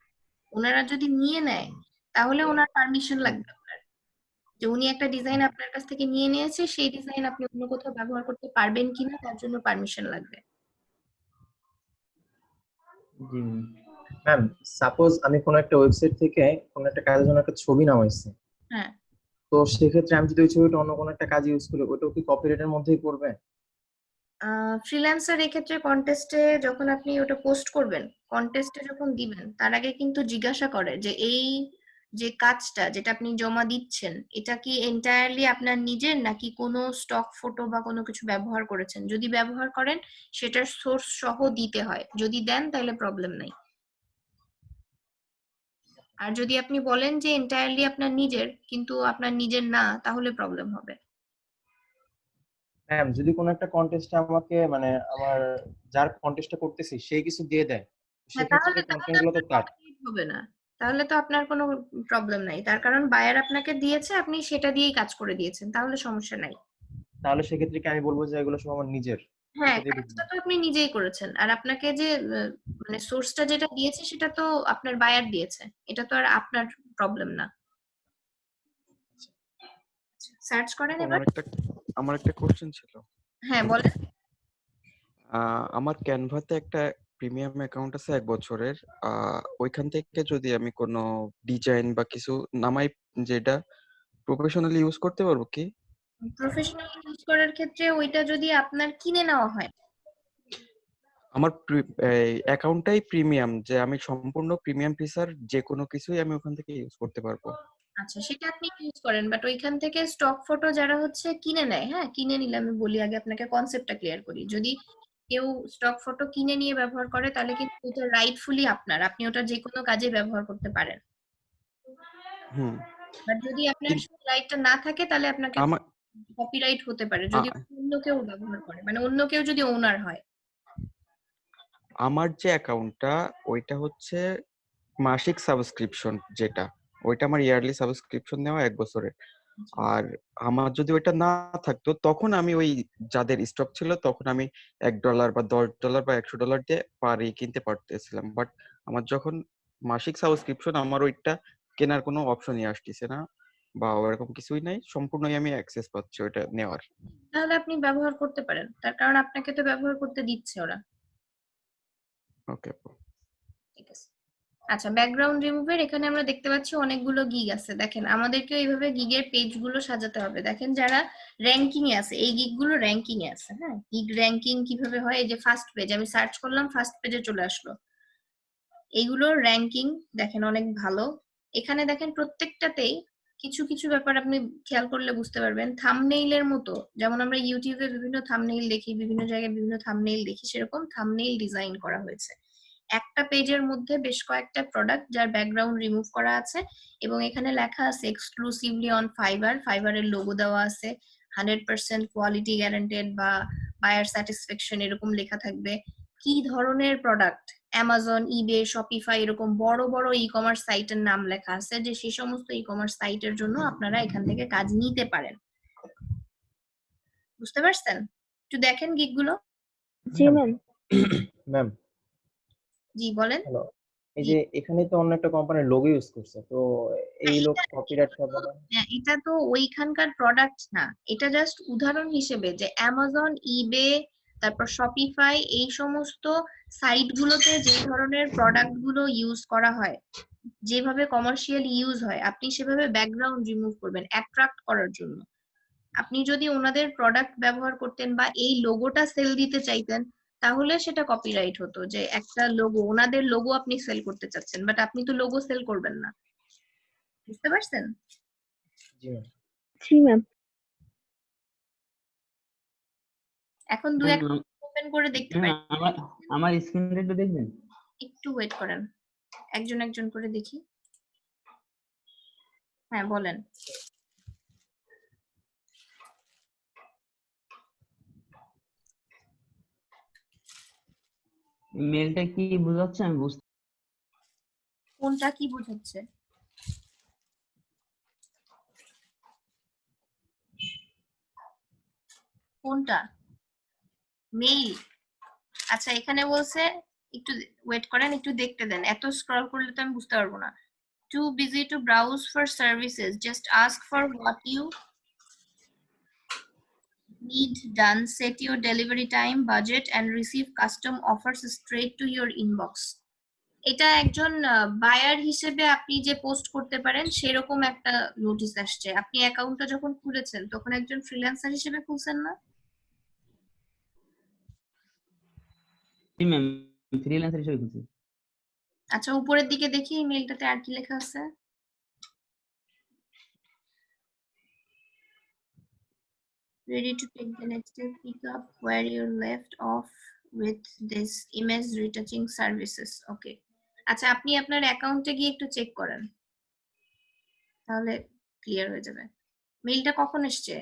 ওনারা যদি নিয়ে নেয় তাহলে ওনার পারমিশন লাগবে আপনার, যে উনি একটা ডিজাইন আপনার কাছ থেকে নিয়ে নিয়েছে, সেই ডিজাইন আপনি অন্য কোথাও ব্যবহার করতে পারবেন কিনা তার জন্য পারমিশন লাগবে। জি ম্যাম। ম্যাম সাপোজ আমি কোনো একটা ওয়েবসাইট থেকে কোনো একটা কাজের জন্য একটা ছবি নামাইছি, হ্যাঁ, তো সেক্ষেত্রে আমি যদি ওই ছবিটা অন্য কোনো একটা কাজে ইউজ করি, ওটাও কি কপিরাইটের মধ্যেই পড়বে? ফ্রিল্যান্সার এক্ষেত্রে কন্টেস্টে যখন আপনি ওটা পোস্ট করবেন, কন্টেস্টে যখন দিবেন তার আগে কিন্তু জিজ্ঞাসা করে যে এই যে কাজটা যেটা আপনি জমা দিচ্ছেন এটা কি এন্টায়ারলি আপনার নিজের নাকি কোনো স্টক ফটো বা কোনো কিছু ব্যবহার করেছেন। যদি ব্যবহার করেন সেটার সোর্স সহ দিতে হয়, যদি দেন তাহলে প্রবলেম নাই। আর যদি আপনি বলেন যে এন্টায়ারলি আপনার নিজের কিন্তু আপনার নিজের না, তাহলে প্রবলেম হবে। ম্যাম যদি কোনো একটা কন্টেস্টে আমাকে মানে আমার যার কন্টেস্টটা করতেছি সেই কিছু দিয়ে দেয়, হ্যাঁ, সেক্ষেত্রে কন্টেন্ট গুলো তো আপনার তার। copyright হবে না, তাহলে তো আপনার কোনো প্রবলেম নাই, তার কারণ বায়ার আপনাকে দিয়েছে, আপনি সেটা দিয়েই কাজ করে দিয়েছেন, তাহলে সমস্যা নাই। তাহলে সেক্ষেত্রে কি আমি বলবো যে এগুলো সব আমার নিজের? হ্যাঁ, এটা দিয়ে কাজটা বুঝলাম। তো আপনি নিজেই করেছেন, আর আপনাকে যে মানে সোর্সটা যেটা দিয়েছে সেটা তো আপনার বায়ার দিয়েছে, এটা তো আর আপনার প্রবলেম না। সার্চ করেন এবার। আমার একটা কোশ্চেন ছিল। হ্যাঁ, বলেন। আমার ক্যানভাতে একটা প্রিমিয়াম অ্যাকাউন্ট আছে 1 বছরের। ওইখান থেকে যদি আমি কোনো ডিজাইন বা কিছু নামাই, যেটা প্রফেশনালি ইউজ করতে পারবো কি? প্রফেশনাল ইউজ করার ক্ষেত্রে ওইটা যদি আপনার কিনে নেওয়া হয়, আমার অ্যাকাউন্টটাই প্রিমিয়াম, যে আমি সম্পূর্ণ প্রিমিয়াম ফিচার যে কোনো কিছুই আমি ওখান থেকে ইউজ করতে পারবো। আচ্ছা সেটা আপনি ইউজ করেন, বাট ওইখান থেকে স্টক ফটো যারা হচ্ছে কিনে নেয়, হ্যাঁ কিনে নিলে, আমি বলি আগে আপনাকে কনসেপ্টটা ক্লিয়ার করি, যদি কেউ স্টক ফটো কিনে নিয়ে ব্যবহার করে তাহলে কিন্তু ওটা রাইটফুলি আপনার, আপনি ওটা যে কোনো কাজে ব্যবহার করতে পারেন। হুম। বাট যদি আপনার কিন্তু সেই রাইটটা না থাকে তাহলে আপনাকে আমার কপিরাইট হতে পারে যদি আ- অন্য কেউ ব্যবহার করে, মানে অন্য কেউ যদি ওনার হয়। আমার যে অ্যাকাউন্টটা ওইটা হচ্ছে মাসিক সাবস্ক্রিপশন, যেটা ওইটা আমার ইয়ারলি সাবস্ক্রিপশন নেওয়া 1 বছরের। আর আমার যদি ওইটা না থাকতো তখন আমি ওই যাদের স্টক ছিল তখন আমি $1 বা $10 বা $100 দিয়ে পারি কিনতে পারতেছিলাম। বাট আমার যখন মাসিক সাবস্ক্রিপশন, আমার ওইটা কেনার কোনো অপশনই আসতেছে না বা ওরকম কিছুই নাই, সম্পূর্ণই আমি অ্যাক্সেস পাচ্ছি ওইটা নেওয়ার। তাহলে আপনি ব্যবহার করতে পারেন, তার কারণ আপনাকে তো ব্যবহার করতে দিচ্ছে ওরা। ওকে। ঠিক আছে। আচ্ছা, ব্যাকগ্রাউন্ড রিমুভের এখানে আমরা দেখতে পাচ্ছি অনেকগুলো গিগ আছে, দেখেন আমাদেরকে এইভাবে গিগের পেজ গুলো সাজাতে হবে। দেখেন যারা র্যাঙ্কিং এ আছে, এই গিগ গুলো র্যাঙ্কিং এ আছে, হ্যাঁ গিগ র্যাঙ্কিং কিভাবে হয়, এই যে ফার্স্ট পেজ, আমি সার্চ করলাম ফার্স্ট পেজে চলে আসলো, এইগুলোর র্যাঙ্কিং দেখেন অনেক ভালো। এখানে দেখেন প্রত্যেকটাতেই কিছু কিছু ব্যাপার আপনি খেয়াল করলে বুঝতে পারবেন, থাম্বনেইলের মতো, যেমন আমরা ইউটিউবে বিভিন্ন থাম্বনেইল দেখি, বিভিন্ন জায়গায় বিভিন্ন থাম্বনেইল দেখি, সেরকম থাম্বনেইল ডিজাইন করা হয়েছে। একটা পেজের মধ্যে বেশ কয়েকটা প্রোডাক্ট যার ব্যাকগ্রাউন্ড রিমুভ করা আছে, এবং এখানে লেখা আছে এক্সক্লুসিভলি অন ফাইবার, ফাইবারের লোগো দেওয়া আছে, 100% কোয়ালিটি গ্যারান্টেড বা বায়ার স্যাটিসফ্যাকশন এরকম লেখা থাকবে। কি ধরনের প্রোডাক্ট, অ্যামাজন, ইবে, শপিফাই এরকম বড় বড় ই কমার্স সাইটের নাম লেখা আছে, যে সেই সমস্ত ই কমার্স সাইটের জন্য আপনারা এখান থেকে কাজ নিতে পারেন। বুঝতে পারছেন? একটু দেখেন গিগ গুলো। জি ম্যাম। ম্যাম জি বলেন। হ্যালো, এই জি। যে এখানে তো অন্য একটা কোম্পানির লোগো ইউজ করছে, তো এই লোক কপিরাইট হবে না? হ্যাঁ, এটা তো ওইখানকার প্রোডাক্ট না, এটা জাস্ট উদাহরণ হিসেবে যে অ্যামাজন, ইবে, তারপর শপিফাই এই সমস্ত সাইট গুলোতে যে ধরনের প্রোডাক্ট গুলো ইউজ করা হয়, যেভাবে কমার্শিয়াল ইউজ হয়, আপনি সেভাবে ব্যাকগ্রাউন্ড রিমুভ করবেন অ্যাট্রাক্ট করার জন্য। আপনি যদি ওনাদের প্রোডাক্ট ব্যবহার করতেন বা এই লোগোটা সেল দিতে চাইতেন তাহলে সেটা কপিরাইট হতো, যে একটা লোগো, ওনাদের লোগো আপনি সেল করতে চাচ্ছেন, বাট আপনি তো লোগো সেল করবেন না। বুঝতে পারছেন? জি ম্যাম। জি ম্যাম। এখন দু ম্যাম, একটা ওপেন করে দেখতে পারি। আমার স্ক্রিনটা একটু দেখবেন? একটু ওয়েট করেন, একজন একজন করে দেখি। হ্যাঁ বলেন। মেলটা কি বোঝাচ্ছে আমি বুঝতে কোনটা কি বোঝাচ্ছে? কোনটা? মেইল? আচ্ছা এখানে বলছে, একটু ওয়েট করেন, একটু দেখতে দেন, এত স্ক্রল করলে তো আমি বুঝতে পারবো না। Too busy to browse for services, just ask for what you need done, set your delivery time, budget and receive custom offers straight to your inbox. এটা একজন বায়ার হিসেবে আপনি যে পোস্ট করতে পারেন সেরকম একটা নোটিশ আসছে। আপনি অ্যাকাউন্টটা যখন খুলেছেন তখন একজন ফ্রিল্যান্সার হিসেবে খুলছেন না? পারি ম্যাম, ফ্রিল্যান্সার হিসেবে খুঁজছি। আচ্ছা উপরের দিকে দেখি ইমেলটাতে আর কি লেখা আছে। Ready to take the next step, pick up where you left off with this image retouching services. Okay. আচ্ছা আপনি আপনার অ্যাকাউন্টে গিয়ে একটু চেক করেন, তাহলে ক্লিয়ার হয়ে যাবে। মেইলটা কখন এসছে?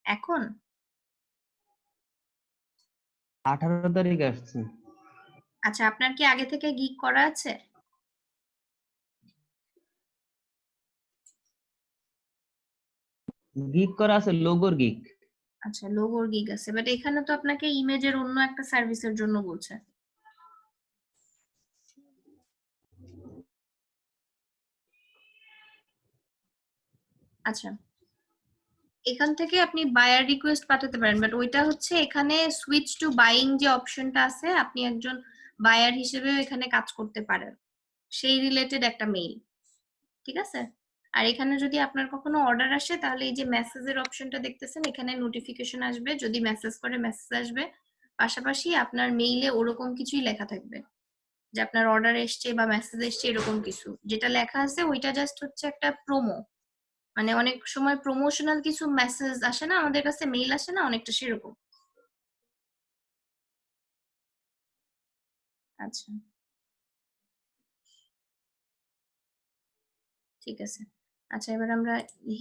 এখন? 18 তারিখে আসছে। আচ্ছা আপনার কি আগে থেকে গিগ করা আছে? গিগ করা আছে, লোগোর গিগ। আচ্ছা লোগোর গিগ আছে, বাট এখানে তো আপনাকে ইমেজের অন্য একটা সার্ভিসের জন্য বলছে। আচ্ছা এখান থেকে আপনি বায়ার রিকোয়েস্ট পাঠাতে পারেন, বাট ওইটা হচ্ছে এখানে সুইচ টু বাইং যে অপশনটা আছে, আপনি একজন বায়ার হিসেবে এখানে কাজ করতে পারেন, সেই রিলেটেড একটা মেইল, ঠিক আছে? আর এখানে যদি আপনার কখনো অর্ডার আসে তাহলে এই যে মেসেজের অপশনটা দেখতেছেন, এখানে নোটিফিকেশন আসবে, যদি মেসেজ করে মেসেজ আসবে, পাশাপাশি আপনার মেইলে ওরকম কিছুই লেখা থাকবে যে আপনার অর্ডার এসছে বা মেসেজ এসছে, এরকম কিছু যেটা লেখা আছে ওইটা জাস্ট হচ্ছে একটা প্রোমো, মানে অনেক সময় প্রমোশনাল কিছু মেসেজ আসে না আমাদের কাছে, মেইল আসে না, অনেকটা সেরকম। আচ্ছা ঠিক আছে। আচ্ছা এবার আমরা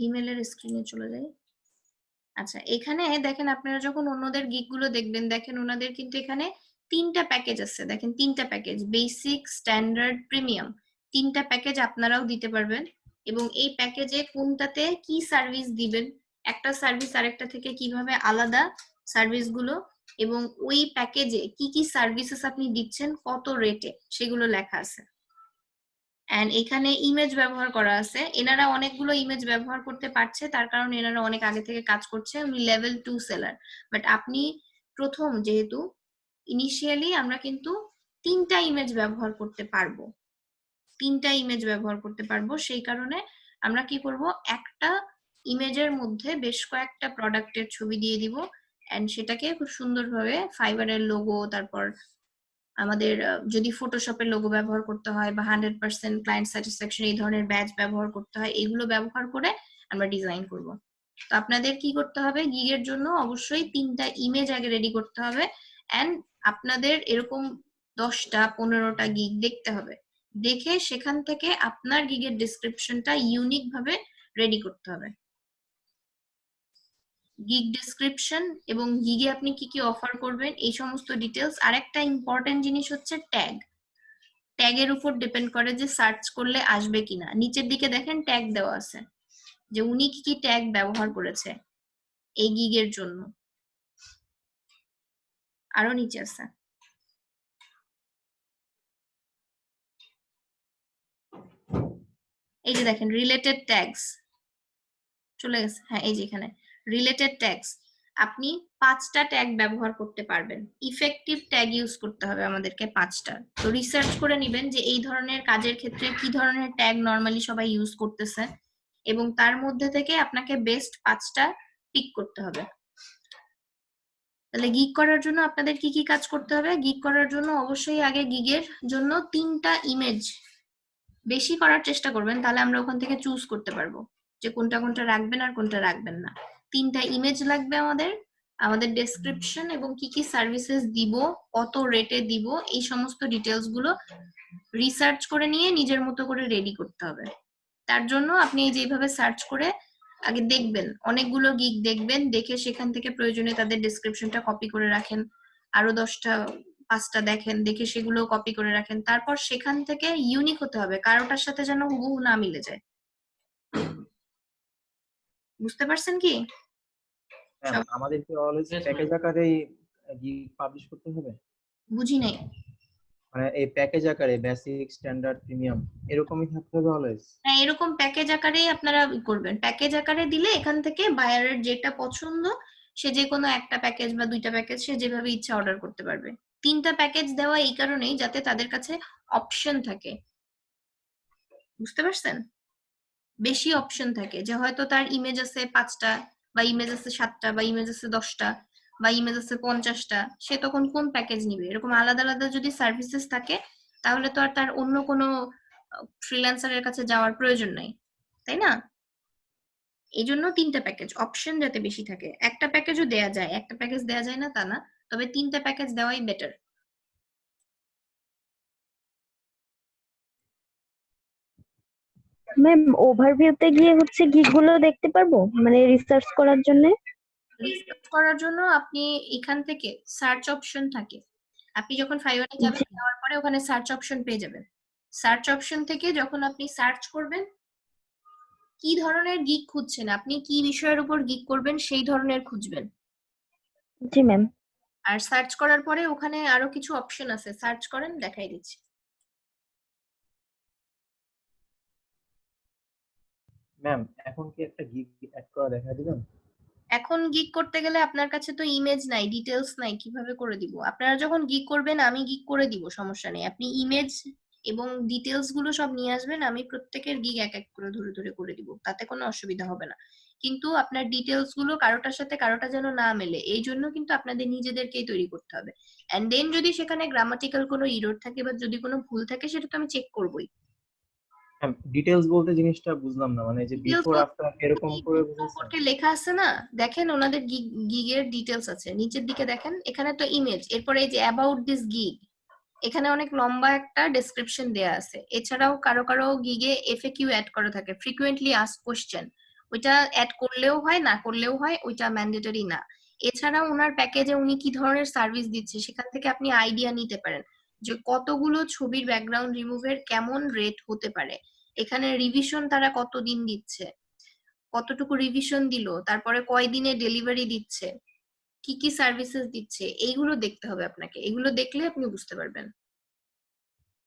ইমেলের স্ক্রিনে চলে যাই। আচ্ছা এখানে দেখেন, আপনারা যখন অন্যদের গিগ গুলো দেখবেন, দেখেন ওনাদের কিন্তু এখানে 3টা প্যাকেজ আছে, দেখেন 3টা প্যাকেজ, বেসিক, স্ট্যান্ডার্ড, প্রিমিয়াম, 3টা প্যাকেজ আপনারাও দিতে পারবেন। এবং এই প্যাকেজে কোনটাতে কি সার্ভিস দিবেন, একটা সার্ভিস আরেকটা থেকে কিভাবে আলাদা সার্ভিস গুলো, এবং ওই প্যাকেজে কি কি সার্ভিসেস আপনি দিচ্ছেন কত রেটে, সেগুলো লেখা আছে। এন্ড এখানে ইমেজ ব্যবহার করা আছে, এনারা অনেকগুলো ইমেজ ব্যবহার করতে পারছে, তার কারণ এনারা অনেক আগে থেকে কাজ করছে, উনি লেভেল 2 সেলার। বাট আপনি প্রথম, যেহেতু ইনিশিয়ালি আমরা কিন্তু 3টা ইমেজ ব্যবহার করতে পারবো, 3টা ইমেজ ব্যবহার করতে পারবো, সেই কারণে আমরা কি করব, একটা ইমেজের মধ্যে বেশ কয়েকটা প্রোডাক্টের ছবি দিয়ে দিব, এন্ড সেটাকে খুব সুন্দরভাবে ফাইবারের লোগো, তারপর আমাদের যদি ফটোশপের লোগো ব্যবহার করতে হয় বা 100% ক্লায়েন্ট স্যাটিসফ্যাকশন এই ধরনের ব্যাচ ব্যবহার করতে হয়, এগুলো ব্যবহার করে আমরা ডিজাইন করব। তো আপনাদের কি করতে হবে, গিগের জন্য অবশ্যই 3টা ইমেজ আগে রেডি করতে হবে, এন্ড আপনাদের এরকম 10টা 15টা গিগ দেখতে হবে, দেখে সেখান থেকে আপনার গিগের ডেসক্রিপশনটা ইউনিক ভাবে রেডি করতে হবে। গিগ ডেসক্রিপশন এবং গিগে আপনি কি কি অফার করবেন এই সমস্ত ডিটেলস। আরেকটা ইম্পর্টেন্ট জিনিস হচ্ছে ট্যাগ। ট্যাগের উপর ডিপেন্ড করে যে সার্চ করলে আসবে কিনা। নিচের দিকে দেখেন ট্যাগ দেওয়া আছে যে উনি কি কি ট্যাগ ব্যবহার করেছে এই গিগের জন্য, আরো নিচে আছে। এই যে দেখেন রিলেটেড ট্যাগস চলে গেছে, হ্যাঁ এই যে এখানে রিলেটেড ট্যাগস, আপনি 5টা ট্যাগ ব্যবহার করতে পারবেন। ইফেক্টিভ ট্যাগ ইউজ করতে হবে আমাদেরকে 5টা। তো রিসার্চ করে নেবেন যে এই ধরনের কাজের ক্ষেত্রে কি ধরনের ট্যাগ নরমালি সবাই ইউজ করতেছে, এবং তার মধ্যে থেকে আপনাকে বেস্ট 5টা পিক করতে হবে। তাহলে গিগ করার জন্য আপনাদের কি কি কাজ করতে হবে, গিগ করার জন্য অবশ্যই আগে গিগের জন্য 3টা ইমেজ বেশি করার চেষ্টা করবেন, তাহলে আমরা ওখান থেকে চুজ করতে পারবো যে কোনটা কোনটা রাখবেন আর কোনটা রাখবেন না। 3টা ইমেজ লাগবে আমাদের, আমাদের ডেসক্রিপশন এবং কি কি সার্ভিসেস দিব, কত রেটে দিব, এই সমস্ত ডিটেলস গুলো রিসার্চ করে নিয়ে নিজের মতো করে রেডি করতে হবে। তার জন্য আপনি এই যেভাবে সার্চ করে আগে দেখবেন, অনেকগুলো গিগ দেখবেন, দেখে সেখান থেকে প্রয়োজনে তাদের ডেসক্রিপশনটা কপি করে রাখেন, আরো 10টা 5টা দেখেন, দেখে সেগুলো কপি করে রাখেন। তারপর সেখান থেকে ইউনিক হতে হবে, কারোটার সাথে যেন হুবহু না মিলে যায়। বুঝতে পারছেন কি? ম্যাম আমাদের কি অলওয়েজ Yes, প্যাকেজ ma'am. আকারে গিগ পাবলিশ করতে হবে? বুঝি নাই। মানে এই প্যাকেজ আকারে বেসিক, স্ট্যান্ডার্ড, প্রিমিয়াম এরকমই থাকতে হবে অলওয়েজ? হ্যাঁ, এরকম প্যাকেজ আকারেই আপনারা করবেন। প্যাকেজ আকারে দিলে এখান থেকে বায়ারের যেটা পছন্দ সে যে কোনো একটা প্যাকেজ বা 2টা প্যাকেজ সে যেভাবে ইচ্ছা অর্ডার করতে পারবে। 3টা প্যাকেজ দেওয়া এই কারণেই যাতে তাদের কাছে অপশন থাকে। বুঝতে পারছেন? বেশি অপশন থাকে, যে হয়তো তার ইমেজ আছে 5টা বা ইমেজ আছে 7টা বা ইমেজ আছে 10টা বা ইমেজ আছে 50টা, সে তখন কোন প্যাকেজ নিবে? এরকম আলাদা আলাদা যদি সার্ভিসেস থাকে তাহলে তো আর তার অন্য কোনো ফ্রিল্যান্সারের কাছে যাওয়ার প্রয়োজন নাই, তাই না? এই জন্য 3টা প্যাকেজ, অপশন যাতে বেশি থাকে। একটা প্যাকেজও দেয়া যায়, একটা প্যাকেজ দেয়া যায় না তা না, তবে 3টা প্যাকেজ দেওয়াই বেটার। ম্যাম ওভারভিউতে গিয়ে হচ্ছে গিগ গুলো দেখতে পারবো, মানে রিসার্চ করার জন্য? রিসার্চ করার জন্য আপনি এখান থেকে সার্চ অপশন থাকে, আপনি যখন ফাইবারে যাবেন যাওয়ার পরে ওখানে সার্চ অপশন পেয়ে যাবেন। সার্চ অপশন থেকে যখন আপনি সার্চ করবেন কি ধরনের গিগ খুঁজছেন, আপনি কি বিষয়ের উপর গিগ করবেন সেই ধরনের খুঁজবেন। জি ম্যাম। আর সার্চ করার পরে ওখানে আরো কিছু অপশন আছে, সার্চ করেন, দেখাই দিচ্ছি। ম্যাম এখন কি একটা গিগ অ্যাড করা দেখা দিবেন? এখন গিগ করতে গেলে আপনার কাছে তো ইমেজ নাই, ডিটেলস নাই, কিভাবে করে দিব? আপনারা যখন গিগ করবেন আমি গিগ করে দিব, সমস্যা নেই। আপনি ইমেজ এবং ডিটেলস গুলো সব নিয়ে আসবেন, আমি প্রত্যেকের গিগ এক এক করে ধরে ধরে করে দিব, তাতে কোনো অসুবিধা হবে না। কিন্তু আপনার ডিটেলস গুলো কারোটার সাথে কারোটা যেন না মেলে, এই জন্য কিন্তু আপনাদের নিজেদেরকেই তৈরি করতে হবে। এন্ড দেন যদি সেখানে গ্রামাটিক্যাল কোনো ইরর থাকে বা যদি কোনো ভুল থাকে সেটা তো আমি চেক করবই। ম্যাম ডিটেইলস বলতে জিনিসটা বুঝলাম না, মানে এই যে ডিটেলস বিফোর আফটার এরকম করে বুঝেছেন? সম্পর্কে লেখা আছে না, দেখেন ওনাদের গিগের ডিটেলস আছে নিচের দিকে দেখেন, এখানে তো ইমেজ, এরপরে এই যে অ্যাবাউট দিস গিগ, এখানে অনেক লম্বা একটা ডেসক্রিপশন দেয়া আছে। এছাড়াও কারো কারো গিগে এফএকিউ অ্যাড করা থাকে, ফ্রিকুয়েন্টলি আস্কড কোশ্চেন, ওইটা অ্যাড করলেও হয় না করলেও হয়, ওইটা ম্যান্ডেটরি না। এছাড়াও ওনার প্যাকেজে উনি কি ধরনের সার্ভিস দিচ্ছে সেখান থেকে আপনি আইডিয়া নিতে পারেন যে কতগুলো ছবির ব্যাকগ্রাউন্ড রিমুভের কেমন রেট হতে পারে, এখানে রিভিশন তারা কতদিন দিচ্ছে, কতটুকু রিভিশন দিল, তারপরে কয়দিনে ডেলিভারি দিচ্ছে, কি কি সার্ভিসেস দিচ্ছে, এইগুলো দেখতে হবে আপনাকে। এগুলো দেখলে আপনি বুঝতে পারবেন।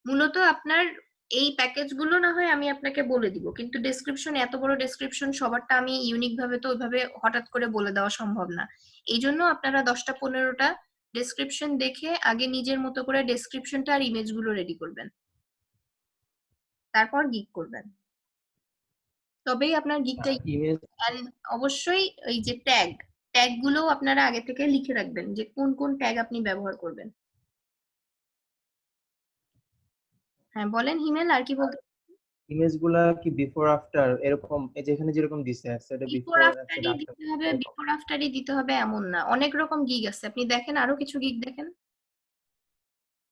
মূলত আপনার এই প্যাকেজগুলো না হয় আমি আপনাকে বলে দিব, কিন্তু ডেসক্রিপশন, এত বড় ডেসক্রিপশন সবারটা আমি ইউনিক ভাবে তো ওইভাবে হঠাৎ করে বলে দেওয়া সম্ভব না। এই জন্য আপনারা 10টা 15টা ডেসক্রিপশন দেখে আগে নিজের মতো করে ডেসক্রিপশনটা আর ইমেজগুলো রেডি করবেন, তারপর গিগ করবেন, তবেই আপনার গিগটা। ইমেজ অবশ্যই এই যে ট্যাগ গুলো আপনারা আগে থেকে লিখে রাখবেন যে কোন কোন ট্যাগ আপনি ব্যবহার করবেন। হ্যাঁ বলেন হিমেল, আর কি বলতে? ইমেজ গুলা কি বিফোর আফটার এরকম, এই যে এখানে যেরকম দিছে এক সাইডে বিফোর বিফোর এক আফটারই সাইডে দিতে হবে, আফটার, বিফোর আফটারই দিতে হবে এমন না, অনেক রকম গিগ আছে, আপনি দেখেন আরো কিছু গিগ দেখেন।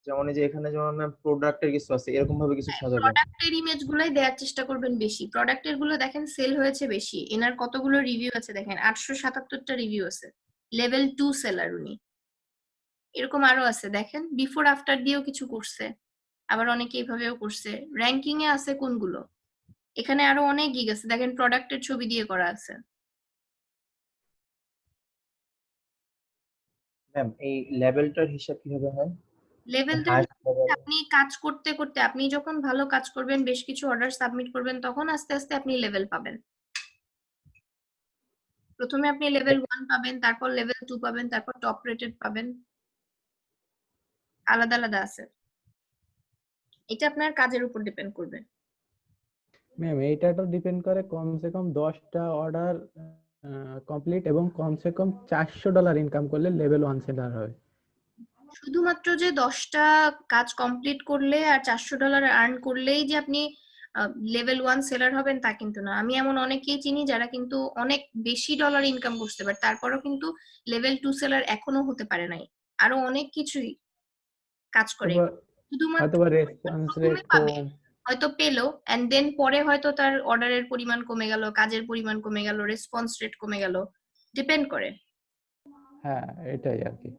যেমন এই যে এখানে যেমন ম্যাম প্রোডাক্টের কিছু আছে এরকম ভাবে কিছু সাজাবেন। প্রোডাক্টের ইমেজ গুলাই দেওয়ার চেষ্টা করবেন বেশি, প্রোডাক্টের গুলো দেখেন সেল হয়েছে বেশি, এনার কতগুলো রিভিউ আছে দেখেন, 877টা রিভিউ আছে, লেভেল 2 সেলার উনি। এরকম আরো আছে দেখেন, বিফোর আফটার দিয়েও কিছু করছে, আবার অনেকে এইভাবেও করছে। র্যাঙ্কিং এ আছে কোনগুলো, এখানে আরো অনেক গিগ আছে দেখেন, প্রোডাক্টের ছবি দিয়ে করা আছে। ম্যাম এই লেভেলটার হিসাব কিভাবে হয়? লেভেলটা হাইস্ট লেভেল? আপনি কাজ করতে করতে, আপনি যখন ভালো কাজ করবেন, বেশ কিছু অর্ডার সাবমিট করবেন, তখন আস্তে আস্তে আপনি লেভেল পাবেন। প্রথমে আপনি লেভেল 1 পাবেন, তারপর লেভেল 2 পাবেন, তারপর টপ রেটেড পাবেন, আলাদা আলাদা আছে। এটা আপনার কাজের উপর ডিপেন্ড করবে। ম্যাম এইটা তো ডিপেন্ড করে কমসে কম 10টা অর্ডার কমপ্লিট এবং কমসে কম $400 ইনকাম করলে লেভেল 1 সেলার হয়। শুধুমাত্র যে 10টা কাজ কমপ্লিট করলে আর $400 আর্ন করলেই যে আপনি লেভেল 1 সেলার হবেন তা কিন্তু না। আমি এমন অনেকেই চিনি যারা কিন্তু অনেক বেশি ডলার ইনকাম করতে পারে, তারপরেও কিন্তু লেভেল 2 সেলার এখনো হতে পারে নাই। আরো অনেক কিছুই কাজ করে, শুধুমাত্র হয়তো বা রেসপন্স রেট প্রথমে পাবে, কম। হয়তো পেলো এন্ড দেন পরে হয়তো তার অর্ডারের পরিমাণ কমে গেল, কাজের পরিমাণ কমে গেল, রেসপন্স রেট কমে গেল, ডিপেন্ড করে। হ্যাঁ, এটাই আর কি।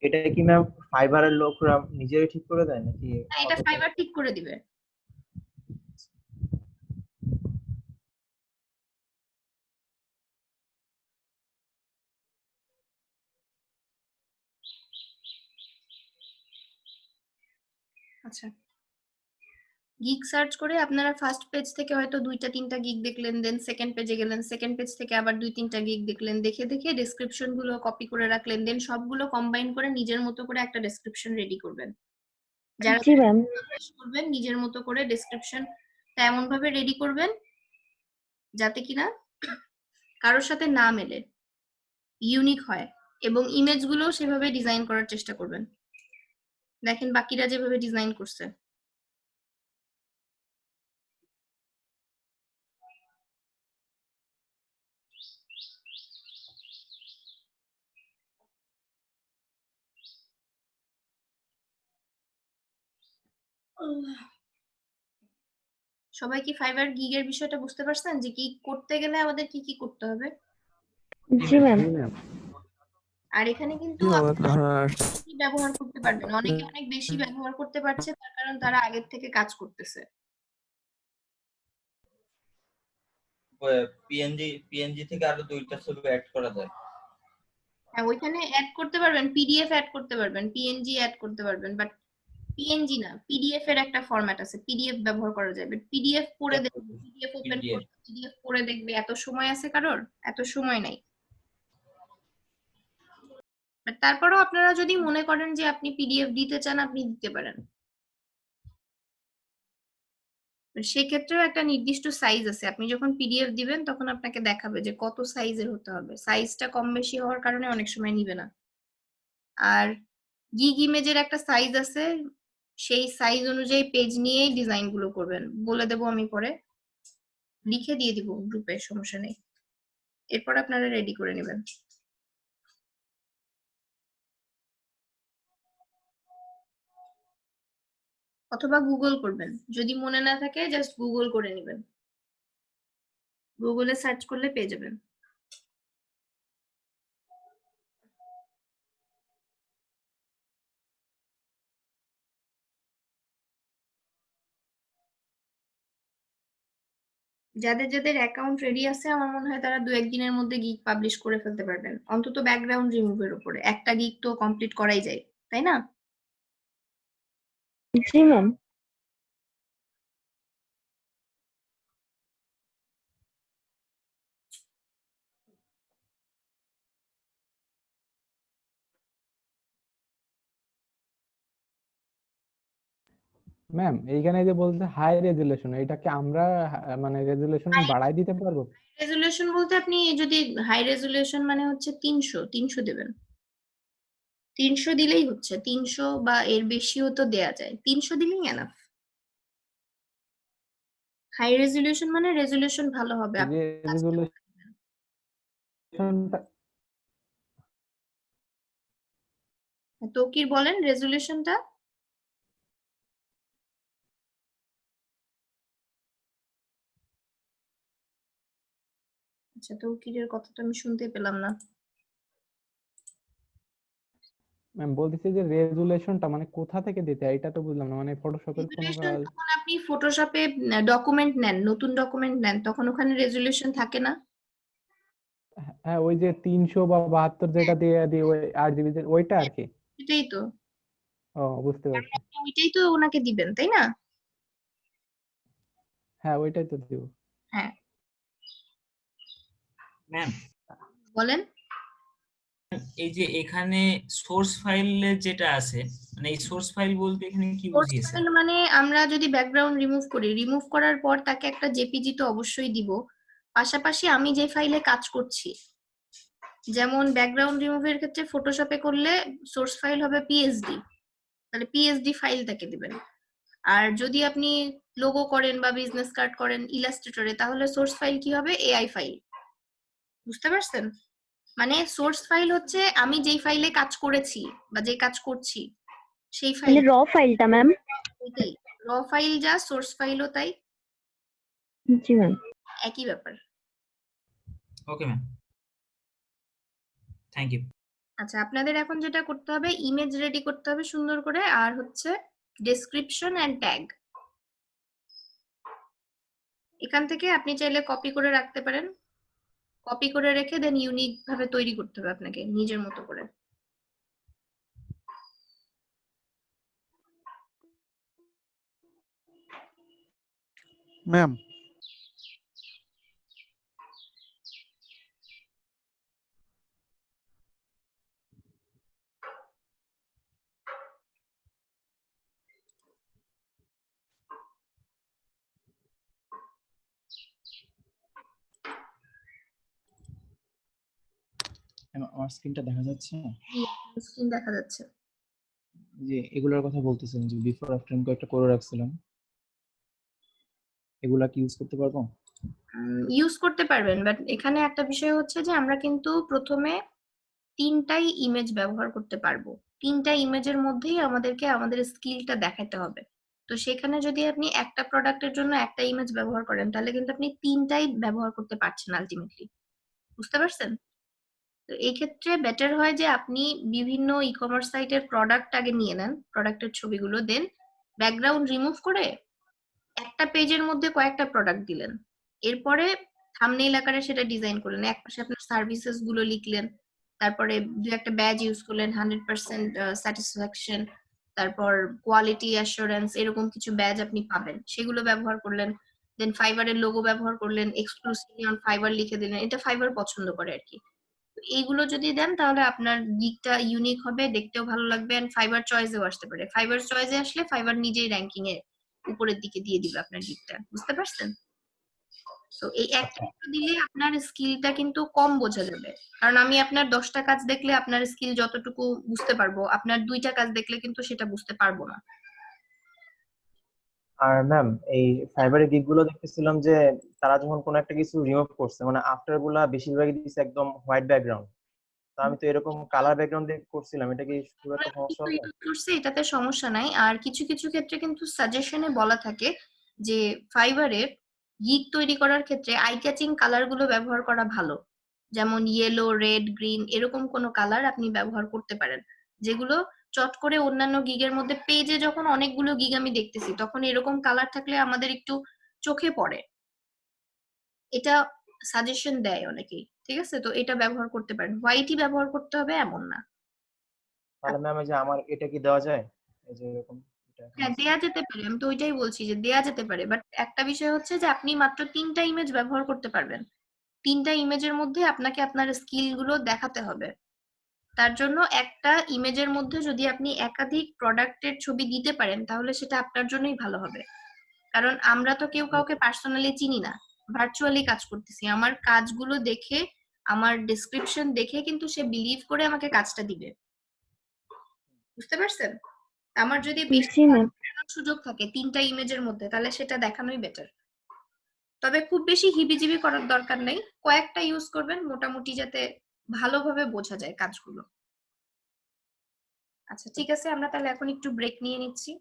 এটা কি ম্যাম ফাইবারের লোকরা নিজেরাই ঠিক করে দেয় নাকি? হ্যাঁ, এটা ফাইবার ঠিক করে দিবে। আচ্ছা, গিগ সার্চ করে আপনারা ফার্স্ট পেজ থেকে হয়তো 2টা 3টা গিগ দেখলেন, দেন সেকেন্ড পেজে গেলেন, সেকেন্ড পেজ থেকে আবার 2-3টা গিগ দেখলেন, দেখে দেখে ডেসক্রিপশন গুলো কপি করে রাখলেন, দেন সবগুলো কম্বাইন করে নিজের মতো করে একটা ডেসক্রিপশন রেডি করবেন। যারা জি ম্যাম। করবেন নিজের মতো করে ডেসক্রিপশন এমন ভাবে রেডি করবেন যাতে কিনা কারোর সাথে না মেলে, ইউনিক হয়, এবং ইমেজ গুলো সেভাবে ডিজাইন করার চেষ্টা করবেন। দেখেন বাকিরা যেভাবে ডিজাইন করছে। সবাই কি ফাইবার গিগের বিষয়টা বুঝতে পারছেন যে গিগ করতে গেলে আমাদের কি কি করতে হবে? জি ম্যাম। জি ম্যাম। আর এখানে কিন্তু আপনি ব্যবহার করতে পারবেন, অনেকে অনেক বেশি ব্যবহার করতে পারছে, তার কারণ তারা আগের থেকে কাজ করতেছে। পিএনজি থেকে আরো 2টা ছবি অ্যাড করা যায়। হ্যাঁ, ওইখানে অ্যাড করতে পারবেন, পিডিএফ অ্যাড করতে পারবেন, পিএনজি অ্যাড করতে পারবেন, বাট পিএনজি না, পিডিএফ এর একটা ফরম্যাট আছে, পিডিএফ ব্যবহার করা যাবে। পিডিএফ পড়ে দেখবে, পিডিএফ ওপেন PDF করবে, পিডিএফ পড়ে দেখবে, এত সময় আছে কারোর? এত সময় নাই। বাট তারপরেও আপনারা যদি মনে করেন যে আপনি পিডিএফ দিতে চান, আপনি দিতে পারেন। সেক্ষেত্রেও একটা নির্দিষ্ট সাইজ আছে, আপনি যখন পিডিএফ দিবেন তখন আপনাকে দেখাবে যে কত সাইজের হতে হবে। সাইজটা কম বেশি হওয়ার কারণে অনেক সময় নিবে না। আর গিগ ইমেজের একটা সাইজ আছে, সেই সাইজ অনুযায়ী পেজ নিয়েই ডিজাইন গুলো করবেন। বলে দেবো আমি পরে, লিখে দিয়ে দিব গ্রুপে, সমস্যা নেই। এরপর আপনারা রেডি করে নেবেন। অথবা গুগল করবেন, যদি মনে না থাকে জাস্ট গুগল করে নেবেন, গুগলে সার্চ করলে পেয়ে যাবেন। যাদের যাদের অ্যাকাউন্ট রেডি আছে আমার মনে হয় তারা 2-1 দিনের মধ্যে গিগ পাবলিশ করে ফেলতে পারবেন, অন্তত ব্যাকগ্রাউন্ড রিমুভের উপরে। একটা গিগ তো কমপ্লিট করাই যায়, তাই না? জি ম্যাম। ম্যাম, এইখানে যে বলতে হাই রেজুলেশন, এটা কি আমরা মানে রেজুলেশন বাড়াই দিতে পারবো? রেজুলেশন বলতে আপনি যদি হাই রেজুলেশন মানে হচ্ছে 300 দেবেন, 300 দিলেই হচ্ছে। 300 বা এর বেশিও তো দেয়া যায়, 300 দিলেই এনাফ। হাই রেজুলেশন মানে রেজুলেশন ভালো হবে, এই আপনি যে রেজুলেশনটা তৌকির বলেন রেজুলেশনটা। আচ্ছা, তৌকিরের কথা তো আমি শুনতে পেলাম না। ম্যাম বলতেছি যে রেজুলেশনটা মানে কোথা থেকে দিতে হয় এটা তো বুঝলাম না, মানে ফটোশপের কোনো রেজুলেশন কাজ? যখন আপনি ফটোশপে ডকুমেন্ট নেন, নতুন ডকুমেন্ট নেন, তখন ওখানে রেজুলেশন থাকে না? হ্যাঁ, ওই যে 300 বা 72 যেটা দিয়ে দিয়ে ওই আরজিবি ওইটা আর কি। এটাই তো, ও, বুঝতে পারছি। আপনি ওইটাই তো ওনাকে দিবেন, তাই না? হ্যাঁ, ওইটাই তো দিব। হ্যাঁ, ম্যাম বলেন। এই যে এখানে সোর্স ফাইল যেটা আছে, মানে এই সোর্স ফাইল বলতে এখানে কি সোর্স বুঝিয়েছে? ফাইল মানে আমরা যদি ব্যাকগ্রাউন্ড রিমুভ করি, রিমুভ করার পর তাকে একটা জেপিজি তো অবশ্যই দিব, পাশাপাশি আমি যে ফাইলে কাজ করছি, যেমন ব্যাকগ্রাউন্ড রিমুভের ক্ষেত্রে ফটোশপে করলে সোর্স ফাইল হবে পিএসডি, তাহলে পিএসডি ফাইলটাকে দিবেন। আর যদি আপনি লোগো করেন বা বিজনেস কার্ড করেন ইলাস্ট্রেটরে, তাহলে সোর্স ফাইল কি হবে? AI file. বুঝতে পারছেন? মানে সোর্স ফাইল হচ্ছে আমি যেই ফাইলে কাজ করেছি বা যে কাজ করছি সেই মানে ফাইল, র ফাইলটা ম্যাম? ওইটাই র ফাইল, যা সোর্স ফাইলও তাই, জি ম্যাম। একই ব্যাপার। Okay ma'am, thank you. আচ্ছা, আপনাদের এখন যেটা করতে হবে, ইমেজ রেডি করতে হবে সুন্দর করে, আর হচ্ছে ডেসক্রিপশন এন্ড ট্যাগ। এখান থেকে আপনি চাইলে কপি করে রাখতে পারেন, কপি করে রেখে দেন ইউনিক ভাবে তৈরি করতে হবে আপনাকে নিজের মতো করে। ম্যাম আমার স্ক্রিনটা দেখা যাচ্ছে? স্ক্রিন দেখা যাচ্ছে। যে এগুলোর কথা বলতেছেন যে বিফোর আফটার আমি কয়েকটা করে রাখছিলাম, এগুলা কি ইউজ করতে পারবো? ইউজ করতে পারবেন, বাট এখানে একটা বিষয় হচ্ছে যে আমরা কিন্তু প্রথমে 3টাই ইমেজ ব্যবহার করতে পারবো। 3টা ইমেজের মধ্যেই আমাদেরকে আমাদের স্কিলটা দেখাতে হবে। তো সেখানে যদি আপনি একটা প্রোডাক্টের জন্য একটা ইমেজ ব্যবহার করেন, তাহলে কিন্তু আপনি 3টাই ব্যবহার করতে পারছেন আলটিমেটলি। বুঝতে পারছেন? তো এই ক্ষেত্রে বেটার হয় যে আপনি বিভিন্ন ই কমার্স সাইটের প্রোডাক্ট আগে নিয়ে নেন, প্রোডাক্টের ছবিগুলো, দেন ব্যাকগ্রাউন্ড রিমুভ করে একটা পেজের মধ্যে কয়েকটা প্রোডাক্ট দিলেন, এরপরে থাম্বনেইল আকারে সেটা ডিজাইন করলেন, একপাশে আপনার সার্ভিসেস গুলো লিখলেন, তারপরে দু একটা ব্যাজ ইউজ করলেন, 100% স্যাটিসফ্যাকশন, তারপর কোয়ালিটি অ্যাসুরেন্স, এরকম কিছু ব্যাজ আপনি পাবেন, সেগুলো ব্যবহার করলেন। দেন ফাইবারের লোগো ব্যবহার করলেন, এক্সক্লুসিভলি অন ফাইবার লিখে দিলেন, এটা ফাইবার পছন্দ করে আর কি। তো এইগুলো যদি দেন তাহলে আপনার গিগটা ইউনিক হবে, দেখতেও ভালো লাগবে, এন্ড ফাইবার চয়েসেও আসতে পারে। ফাইবার চয়েসে আসলে ফাইবার নিজেই র্যাঙ্কিং এ উপরের দিকে দিয়ে দিবে আপনার গিগটা। বুঝতে পারছেন? তো এই একটা দিলে আপনার স্কিলটা কিন্তু কম বোঝা যাবে, কারণ আমি আপনার 10টা কাজ দেখলে আপনার স্কিল যতটুকু বুঝতে পারবো, আপনার 2টা কাজ দেখলে কিন্তু সেটা বুঝতে পারবো না। আর ম্যাম এই ফাইবারের গিগ গুলো দেখতেছিলাম যে তারা যখন কোনো একটা কিছু রিমুভ করছে, মানে আফটার গুলা বেশিরভাগই দিচ্ছে একদম হোয়াইট ব্যাকগ্রাউন্ড, তো আমি তো এরকম কালার ব্যাকগ্রাউন্ড দিয়ে করছিলাম, এটা কি খুব একটা সমস্যা হবে? করছে এটাতে সমস্যা নাই। আর কিছু কিছু ক্ষেত্রে কিন্তু সাজেশনে বলা থাকে যে ফাইবারে গিগ তৈরি করার ক্ষেত্রে আই ক্যাচিং কালার গুলো ব্যবহার করা ভালো, যেমন ইয়েলো, রেড, গ্রিন, এরকম কোনো কালার আপনি ব্যবহার করতে পারেন, যেগুলো চট করে অন্যান্য গিগের মধ্যে, পেজে যখন অনেকগুলো গিগ আমি দেখতেছি তখন এরকম কালার থাকলে আমাদের একটু চোখে পড়ে, এটা সাজেশন দেয় অনেকেই। ঠিক আছে, তো এটা ব্যবহার করতে পারেন, হোয়াইটই ব্যবহার করতে হবে এমন না। তাহলে ম্যাম এই যে আমার এটা কি দেওয়া যায়, এই যে এরকম এটা এখন হ্যাঁ, আছে। দেয়া যেতে পারে, আমি তো ওইটাই বলছি যে দেয়া যেতে পারে, বাট একটা বিষয় হচ্ছে যে আপনি মাত্র 3টা ইমেজ ব্যবহার করতে পারবেন। 3টা ইমেজের মধ্যে আপনাকে আপনার স্কিল গুলো দেখাতে হবে। তার জন্য একটা ইমেজের মধ্যে যদি আপনি একাধিক প্রোডাক্টের ছবি দিতে পারেন তাহলে সেটা আপনার জন্যই ভালো হবে, কারণ আমরা তো কেউ কাউকে পার্সোনালি চিনি না, ভার্চুয়ালি কাজ করতেছি, আমার কাজগুলো দেখে, আমার ডেসক্রিপশন দেখে কিন্তু সে বিলিভ করে আমাকে কাজটা দিবে। বুঝতে পারছেন? আমার যদি বেশি জি ম্যাম। দেখানোর সুযোগ থাকে 3টা ইমেজের মধ্যে, তাহলে সেটা দেখানোই বেটার। তবে খুব বেশি হিবিজিবি করার দরকার নেই, কয়েকটা ইউজ করবেন মোটামুটি, যাতে ভালোভাবে বোঝা যায় কাজগুলো। আচ্ছা ঠিক আছে, আমরা তাহলে এখন একটু ব্রেক নিয়ে নিচ্ছি।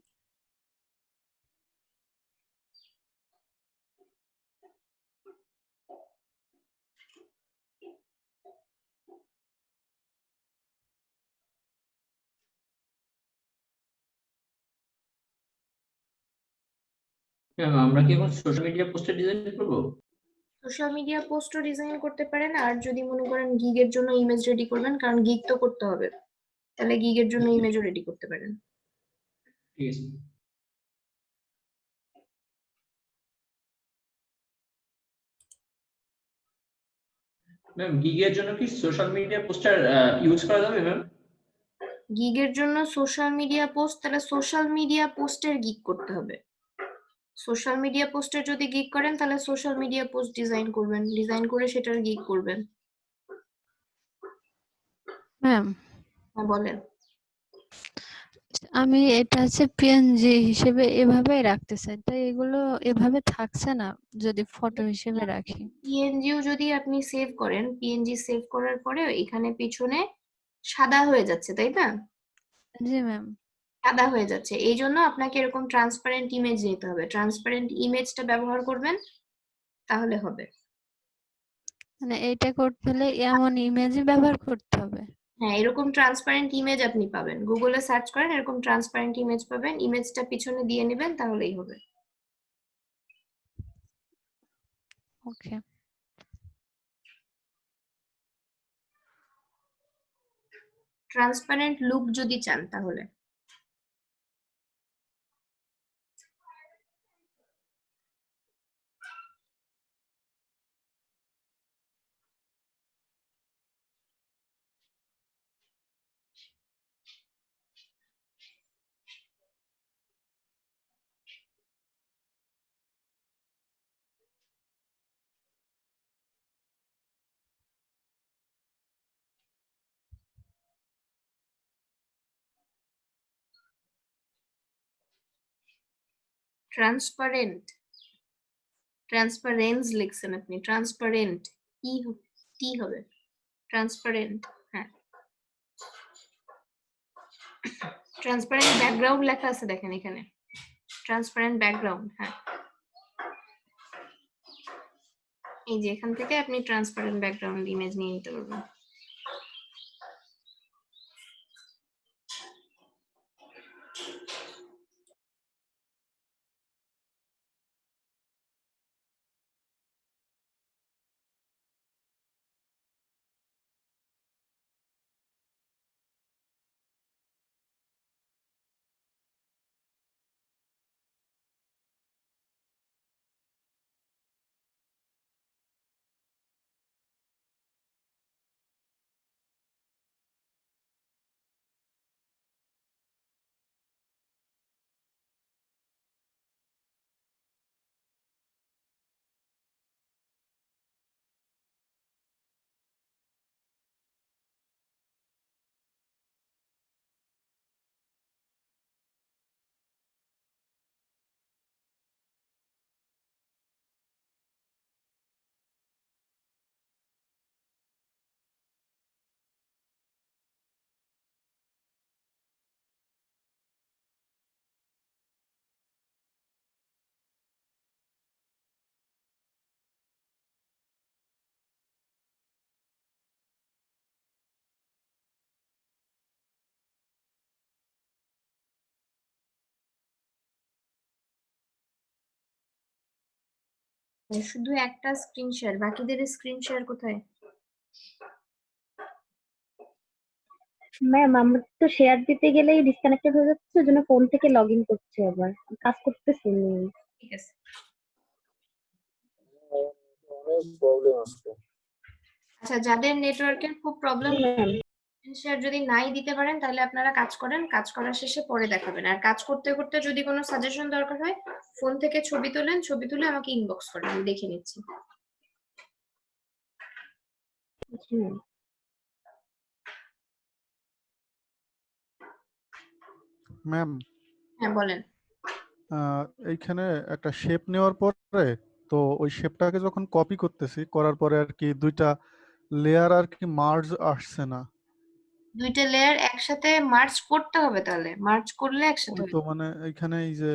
ম্যাম আমরা কি এখন সোশ্যাল মিডিয়া পোস্টার ডিজাইন করব? সোশ্যাল মিডিয়া পোস্টও ডিজাইন করতে পারেন, আর যদি মনে করেন গিগের জন্য ইমেজ রেডি করবেন, কারণ গিগ তো করতে হবে, তাহলে গিগের জন্য ইমেজও রেডি করতে পারেন। ঠিক আছে। ম্যাম গিগের জন্য কি সোশ্যাল মিডিয়া পোস্টার ইউজ করা যাবে ম্যাম? গিগের জন্য সোশ্যাল মিডিয়া পোস্ট, তাহলে সোশ্যাল মিডিয়া পোস্টের গিগ করতে হবে। সোশ্যাল মিডিয়া পোস্টের যদি গিগ করেন তাহলে সোশ্যাল মিডিয়া পোস্ট ডিজাইন করবেন, ডিজাইন করে সেটার গিগ করবেন। ম্যাম হ্যাঁ বলেন। আমি এটা হচ্ছে পিএনজি হিসেবে এভাবেই রাখতে চাই, তাই এগুলো এভাবে থাকছে না যদি ফটো হিসেবে রাখি। পিএনজিও যদি আপনি সেভ করেন, পিএনজি সেভ করার পরে এখানে পিছনে সাদা হয়ে যাচ্ছে, তাই না? জি ম্যাম। সাদা হয়ে যাচ্ছে, এই জন্য আপনাকে এরকম ট্রান্সপারেন্ট ইমেজ নিতে হবে। ট্রান্সপারেন্ট ইমেজটা ব্যবহার করবেন, তাহলে হবে। মানে এইটা করতে হলে এমন ইমেজই ব্যবহার করতে হবে? হ্যাঁ, এরকম ট্রান্সপারেন্ট ইমেজ আপনি পাবেন, গুগলে সার্চ করেন, এরকম ট্রান্সপারেন্ট ইমেজ পাবেন, ইমেজটা পিছনে দিয়ে নেবেন, তাহলেই হবে। ওকে। ট্রান্সপারেন্ট লুক যদি চান তাহলে ট্রান্সপারেন্ট, ট্রান্সপারেন্স লিখছেন আপনি, ট্রান্সপারেন্ট টি হবে, ট্রান্সপারেন্ট। হ্যাঁ, ট্রান্সপারেন্ট ব্যাকগ্রাউন্ড লেখা আছে দেখেন এখানে, ট্রান্সপারেন্ট ব্যাকগ্রাউন্ড। হ্যাঁ, এই যে এখান থেকে আপনি ট্রান্সপারেন্ট ব্যাকগ্রাউন্ড ইমেজ নিয়ে নিতে পারবেন। শুধু একটা স্ক্রিন শেয়ার, বাকিদের স্ক্রিন শেয়ার কোথায়? ম্যাম আমরা তো শেয়ার দিতে গেলেই ডিসকানেক্টেড হয়ে যাচ্ছে, ওই জন্য ফোন থেকে লগ ইন করছে, আবার কাজ করতেছি। ঠিক আছে। আচ্ছা, যাদের নেটওয়ার্কের খুব প্রবলেম, শেয়ার যদি নাই দিতে পারেন তাহলে আপনারা কাজ করেন, কাজ করার শেষে পরে দেখাবেন। আর কাজ করতে করতে যদি কোনো সাজেশন দরকার হয়, ফোন থেকে ছবি তোলেন, ছবি তুলে আমাকে ইনবক্স করেন, আমি দেখে নিচ্ছি। ম্যাম, হ্যাঁ বলেন। এইখানে একটা শেপ নেওয়ার পরে তো ওই শেপটাকে যখন কপি করতেছি, করার পরে আর কি দুইটা লেয়ার আর কি মার্জ আসছে না। দুইটা লেয়ার একসাথে মার্জ করতে হবে, তাহলে মার্জ করলে একসাথে ওই হবে। তো মানে এইখানে এই যে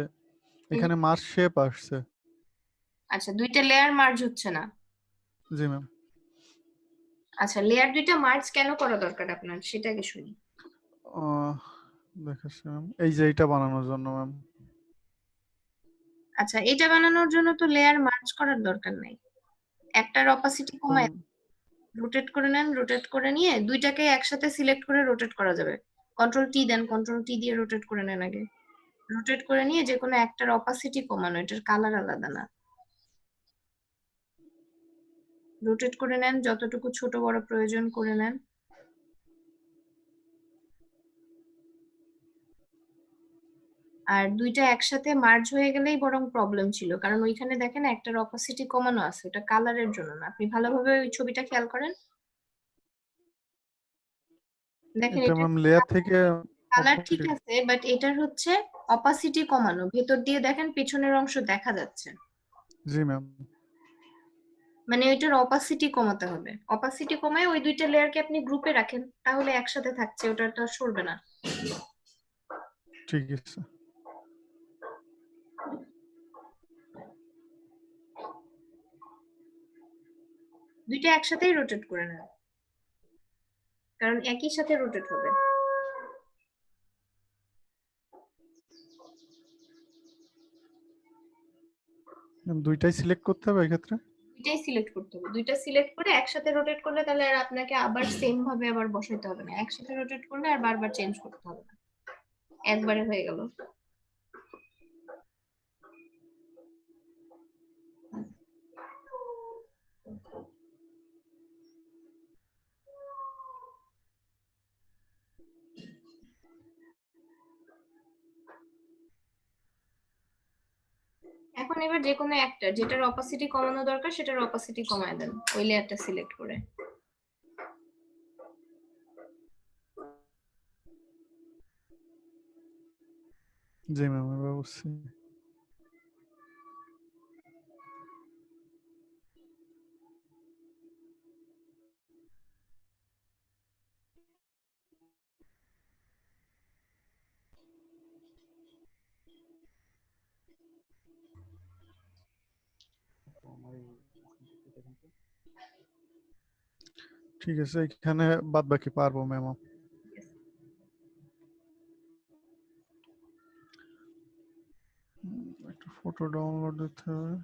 এখানে মার্জ শেপ আসছে। আচ্ছা, দুইটা লেয়ার মার্জ হচ্ছে না। জি ম্যাম। আচ্ছা, লেয়ার দুইটা মার্জ কেন করা দরকার আপনার, সেটা আগে শুনি। দেখাচ্ছি ম্যাম, এই যে এইটা বানানোর জন্য ম্যাম। আচ্ছা, এটা বানানোর জন্য তো লেয়ার মার্জ করার দরকার নাই। একটার অপাসিটি কমায় রোটেট করে নেন, রোটেট করে নিয়ে দুইটাকে একসাথে সিলেক্ট করে রোটেট করা যাবে। কন্ট্রোল টি দেন, কন্ট্রোল টি দিয়ে রোটেট করে নেন আগে। রোটেট করে নিয়ে যে কোনো একটার অপাসিটি কমানো, এটার কালার আলাদা না। রোটেট করে নেন, যতটুকু ছোট বড় প্রয়োজন করে নেন। আর দুইটা একসাথে মার্জ হয়ে গেলেই বরং প্রবলেম ছিল, কারণ ওইখানে দেখেন একটার অপাসিটি কমানো আছে, ওটা কালারের জন্য না। আপনি ভালোভাবে ওই ছবিটা খেয়াল করেন, দেখেন এটা এটা ম্যাম লেয়ার থেকে কালার ঠিক Opacity- আছে, বাট এটার হচ্ছে অপাসিটি কমানো। ভেতর দিয়ে দেখেন পেছনের অংশ দেখা যাচ্ছে, জি ম্যাম। মানে ওইটার অপাসিটি কমাতে হবে। অপাসিটি কমায় ওই দুইটা লেয়ারকে আপনি গ্রুপে রাখেন, তাহলে একসাথে থাকছে, ওটা তো আর সরবে না। ঠিক আছে। দুইটা একসাথেই রোটেট করে নেন, কারণ একই সাথে রোটেট হবে। ম্যাম দুইটাই সিলেক্ট করতে হবে এক্ষেত্রে? দুইটাই সিলেক্ট করতে হবে। দুইটা সিলেক্ট করে একসাথে রোটেট করলে তাহলে আর আপনাকে আবার সেম ভাবে আবার বসাইতে হবে না। একসাথে রোটেট করলে আর বারবার চেঞ্জ করতে হবে না, একবারে হয়ে গেল। এখন এবার যে কোনো একটা যেটার অপাসিটি কমানো দরকার সেটার অপাসিটি কমায় দেন ওই লেয়ারটা সিলেক্ট করে। জি ম্যাম, এবার বুঝছি। ঠিক আছে, এখানে বাদ বাকি পারবো ম্যাম। একটা ফটো ডাউনলোড দিতে হবে।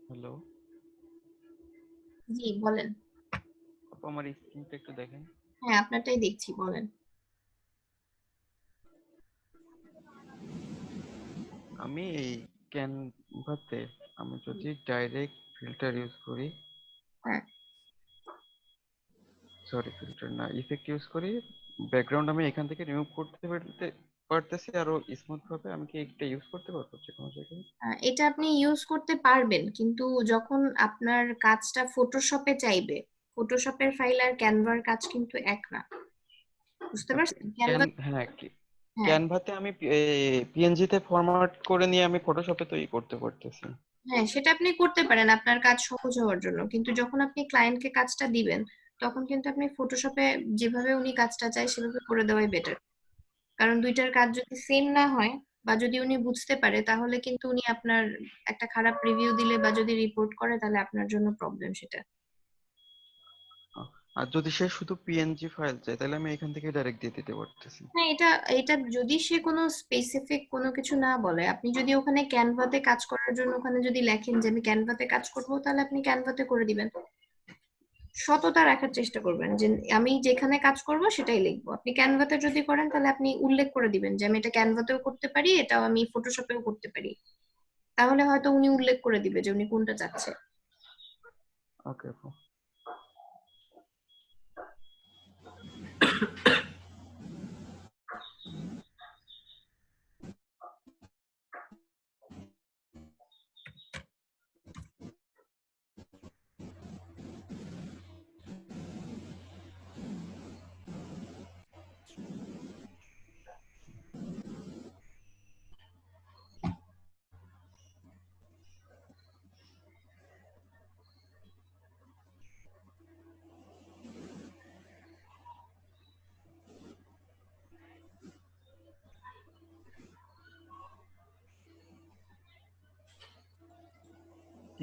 হ্যালো জি বলেন। আপু, আমার স্ক্রিনটা একটু দেখেন। হ্যাঁ আপনারটাই দেখছি, বলেন। আমি এই ক্যানভাতে আমি যদি ডাইরেক্ট ফিল্টার ইউজ করি, হ্যাঁ সরি ফিল্টার না, ইফেক্ট ইউজ করি, ব্যাকগ্রাউন্ড আমি এখান থেকে রিমুভ করতে পারতেছি আরো স্মুথ ভাবে, আমি কি এটা ইউজ করতে পারবো যে কোনো জায়গায়? এটা আপনি ইউজ করতে পারবেন, কিন্তু যখন আপনার কাজটা ফটোশপে চাইবে, ফটোশপের ফাইল আর ক্যানভার কাজ কিন্তু এক না, বুঝতে পারছেন? ক্যানভা, হ্যাঁ, হ্যাঁ ক্যানভাতে আমি পিএনজি তে ফরম্যাট করে নিয়ে আমি ফটোশপে তৈরি করতে পারতেছি। হ্যাঁ সেটা আপনি করতে পারেন আপনার কাজ সহজ হওয়ার জন্য, কিন্তু যখন আপনি ক্লায়েন্টকে কাজটা দিবেন তখন কিন্তু আপনি ফটোশপে যেভাবে উনি কাজটা চায় সেভাবে করে দেওয়াই বেটার। কারণ দুইটার কাজ যদি সেম না হয় বা যদি উনি বুঝতে পারে, তাহলে কিন্তু উনি আপনার একটা খারাপ রিভিউ দিলে বা যদি রিপোর্ট করে তাহলে আপনার জন্য প্রবলেম সেটা। আর যদি সে শুধু পিএনজি ফাইল চায় তাহলে আমি এখান থেকে ডাইরেক্ট দিয়ে দিতে পারতেছি। হ্যাঁ এটা এটা যদি সে কোনো স্পেসিফিক কোনো কিছু না বলে, আপনি যদি ওখানে ক্যানভাতে কাজ করার জন্য ওখানে যদি লেখেন যে আমি ক্যানভাতে কাজ করবো, তাহলে আপনি ক্যানভাতে করে দিবেন। সততা রাখার চেষ্টা করবেন যে আমি যেখানে কাজ করব সেটাই লিখবো। আপনি ক্যানভাতে যদি করেন তাহলে আপনি উল্লেখ করে দিবেন যে আমি এটা ক্যানভাতেও করতে পারি, এটাও আমি ফটোশপেও করতে পারি, তাহলে হয়তো উনি উল্লেখ করে দিবে যে উনি কোনটা চাচ্ছে। ওকে আপু।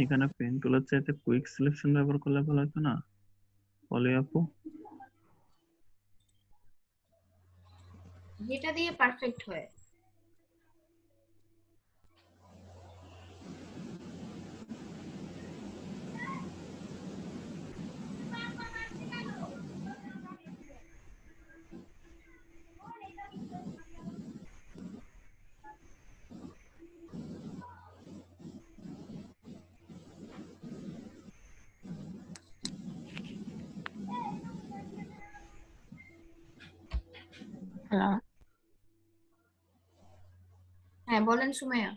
এখানে পেন টুলের চাইতে কুইক সিলেকশন ব্যবহার করলে ভালো হতো না বলে আপু? যেটা দিয়ে পারফেক্ট হয়। হ্যালো হ্যাঁ বলেন সুমাইয়া।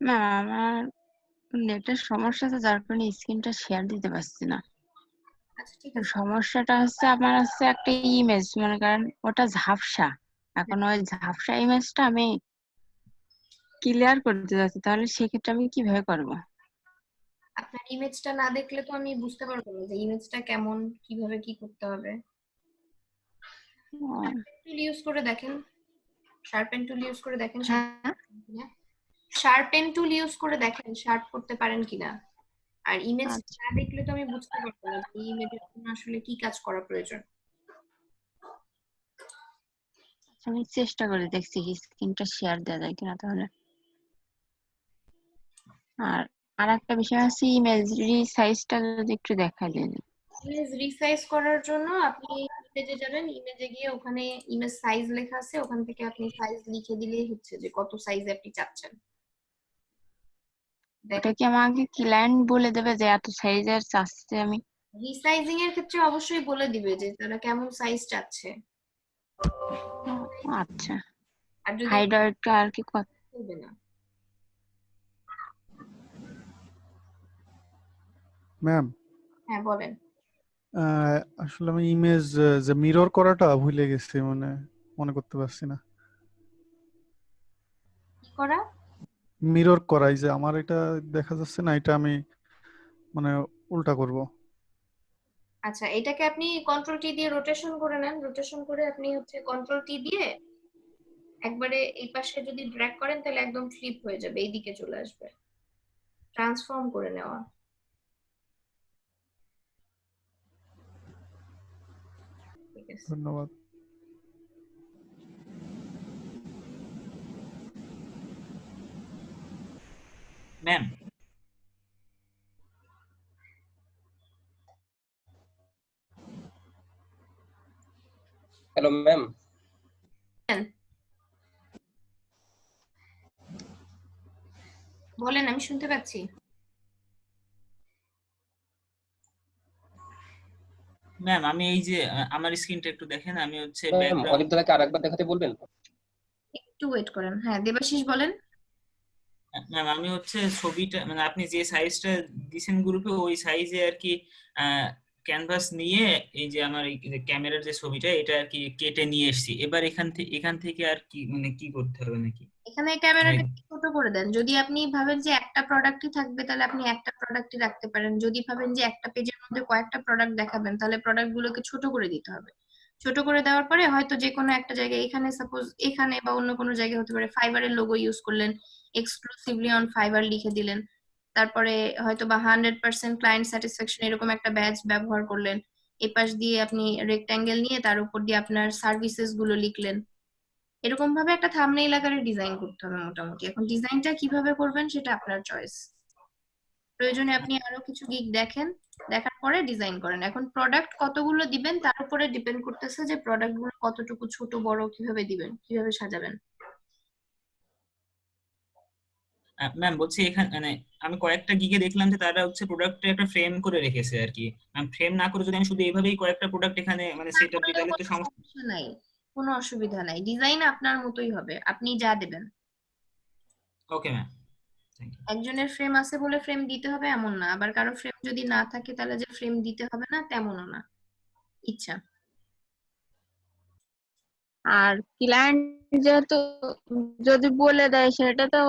ম্যাম আমার নেটের সমস্যা আছে, যার কারণে স্ক্রিনটা শেয়ার দিতে পারছি না। আচ্ছা ঠিক তো আছে। সমস্যাটা হচ্ছে আমার হচ্ছে একটা ইমেজ, মনে করেন ওটা ঝাপসা। এখন ওই ঝাপসা ইমেজটা আমি ক্লিয়ার করতে যাচ্ছি, তাহলে সেক্ষেত্রে আমি কিভাবে করবো? আপনার ইমেজটা না দেখলে তো আমি বুঝতে পারবো না যে ইমেজটা কেমন, কিভাবে কি করতে হবে। টুল ইউজ করে দেখেন, শার্পেন টুল ইউজ করে দেখেন। শার্পেন টুল ইউজ করে দেখেন শার্প করতে পারেন কিনা। আর ইমেজ না দেখলে তো আমি বুঝতে পারবো না যে এই ইমেজের জন্য আসলে কি কাজ করা প্রয়োজন। আমি চেষ্টা করে দেখছি স্ক্রিনটা শেয়ার দেওয়া যায় কিনা তাহলে। আর আরেকটা বিষয় আছে, ইমেজ রিসাইজটা যদি একটু দেখা যায়। ইমেজ রিসাইজ করার জন্য আপনি ইমেজে যাবেন, ইমেজে গিয়ে ওখানে ইমেজ সাইজ লেখা আছে, ওখান থেকে আপনি সাইজ লিখে দিলেই হচ্ছে যে কত সাইজে আপনি চাচ্ছেন। এটা কি আমাকে ক্লায়েন্ট বলে দেবে যে এত সাইজের চাচ্ছে আমি? রিসাইজিং এর ক্ষেত্রে অবশ্যই বলে দিবে যে তারা কেমন সাইজ চাচ্ছে। আচ্ছা, আর যদি হাইড আর কি করবে না। ম্যাম হ্যাঁ বলেন। আসলে আমি ইমেজ যে মিরর করাটা ভুলে গেছি, মনে করতে পারছি না। কি করা? মিরর করাই যে আমার এটা দেখা যাচ্ছে না, এটা আমি উল্টা করব। আচ্ছা এটাকে আপনি কন্ট্রোল টি দিয়ে রোটেশন করে নেন, রোটেশন করে আপনি হচ্ছে কন্ট্রোল টি দিয়ে একবারে এই পাশে যদি ড্র্যাগ করেন তাহলে একদম ফ্লিপ হয়ে যাবে, এইদিকে চলে আসবে। ট্রান্সফর্ম করে নেওয়া। ঠিক আছে, ধন্যবাদ। Ma'am hello ma'am. বলেন আমি শুনতে পাচ্ছি। ম্যাম আমি এই যে আমার স্ক্রিনটা একটু দেখেন, আমি হচ্ছে ম্যাম ব্যাকগ্রাউন্ড। অলিভ দাদাকে আরেকবার দেখাতে বলবেন? একটু ওয়েট করেন। হ্যাঁ দেবাশিস বলেন। ম্যাম আমি হচ্ছে ছবিটা মানে আপনি যে সাইজটা দিছেন গ্রুপে ওই সাইজে আর কি ক্যানভাস নিয়ে এই যে আমার এই ক্যামেরার যে ছবিটা এটা আর কি কেটে নিয়ে এসেছি। এবার এখান থেকে আর কি মানে কি করতে হবে নাকি? এখানে ক্যামেরাটা ছোট করে দেন। যদি আপনি ভাবেন যে একটা প্রোডাক্টই থাকবে তাহলে আপনি একটা প্রোডাক্টই রাখতে পারেন। যদি ভাবেন যে একটা পেজের মধ্যে কয়েকটা প্রোডাক্ট দেখাবেন তাহলে প্রোডাক্ট গুলোকে ছোট করে দিতে হবে। ছোট করে দেওয়ার পরে হয়তো যে কোনো একটা জায়গায়, এখানে সাপোজ এখানে বা অন্য কোনো জায়গায় হতে পারে, ফাইবারের লোগো ইউজ করলেন, এক্সক্লুসিভলি অন ফাইবার লিখে দিলেন। তারপরে হয়তো বা 100% ক্লায়েন্ট স্যাটিসফ্যাকশন এরকম একটা ব্যাজ ব্যবহার করলেন। এপাশ দিয়ে আপনি রেক্ট্যাঙ্গেল নিয়ে তার উপর দিয়ে আপনার সার্ভিসেস গুলো লিখলেন। এরকম ভাবে একটা থাম্বনেইল আকারে ডিজাইন করতে হবে মোটামুটি। এখন ডিজাইনটা কিভাবে করবেন সেটা আপনার চয়েস। প্রয়োজনে আপনি আরো কিছু গিগ দেখেন, দেখার পরে ডিজাইন করেন। এখন প্রোডাক্ট কতগুলো দিবেন তার উপরে ডিপেন্ড করতেছে যে প্রোডাক্ট গুলো কতটুকু ছোট বড় কিভাবে দিবেন, কিভাবে সাজাবেন। ম্যাম বলছি এখানে মানে আমি কয়েকটা গিগে দেখলাম যে তারা হচ্ছে প্রোডাক্টে একটা ফ্রেম করে রেখেছে আর কি। ম্যাম ফ্রেম না করে যদি আমি শুধু এইভাবেই কয়েকটা প্রোডাক্ট এখানে মানে সেট আপ দিই তাহলে তো সমস্যা। সমস্যা নাই, কোনো অসুবিধা নাই। ডিজাইন আপনার মতোই হবে, আপনি যা দেবেন। Okay ma'am. একজনের ফ্রেম আছে বলে ফ্রেম দিতে হবে এমন না, আবার কারো ফ্রেম যদি না থাকে তাহলে যে ফ্রেম দিতে হবে না তেমনও না, ইচ্ছা। আর ক্লায়েন্ট যেহেতু যদি বলে দেয় সেটা তো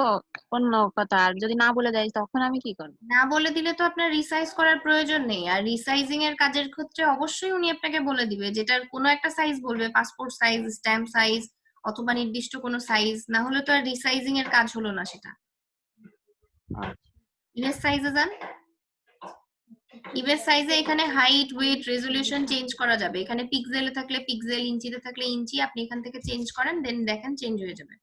অন্য কথা, আর যদি না বলে দেয় তখন আমি কি করব? না বলে দিলে তো আপনার রিসাইজ করার প্রয়োজন নেই। আর রিসাইজিং এর কাজের ক্ষেত্রে অবশ্যই উনি আপনাকে বলে দিবে, যেটার কোনো একটা সাইজ বলবে, পাসপোর্ট সাইজ, স্ট্যাম্প সাইজ অথবা নির্দিষ্ট কোনো সাইজ। না হলে তো আর রিসাইজিং এর কাজ হলো না সেটা। ইমেজ সাইজে যান, ইমেজ সাইজে এখানে হাইট, ওয়েট, রেজোলিউশন চেঞ্জ করা যাবে। এখানে পিক্সেলে থাকলে পিক্সেল, ইঞ্চিতে থাকলে ইঞ্চি, আপনি এখান থেকে চেঞ্জ করেন, দেন দেখেন চেঞ্জ হয়ে যাবে।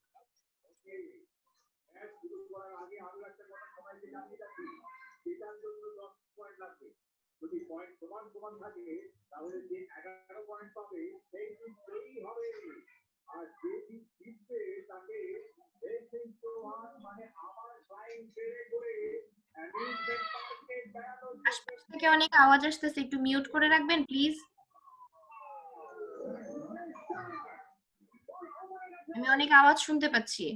যদি পয়েন্ট সমান সমান থাকে তাহলে যে 11 পয়েন্ট পাবে সেই জিততেই হবে, আর যে জিতবে তাকে মানে আমার ক্লায়েন্ট বেড়ে করে অ্যামিউজমেন্ট পার্কে বেড়ানোর আশপাশ থেকে অনেক আওয়াজ আসতেছে, একটু মিউট করে রাখবেন প্লিজ। আমি অনেক আওয়াজ শুনতে পাচ্ছি।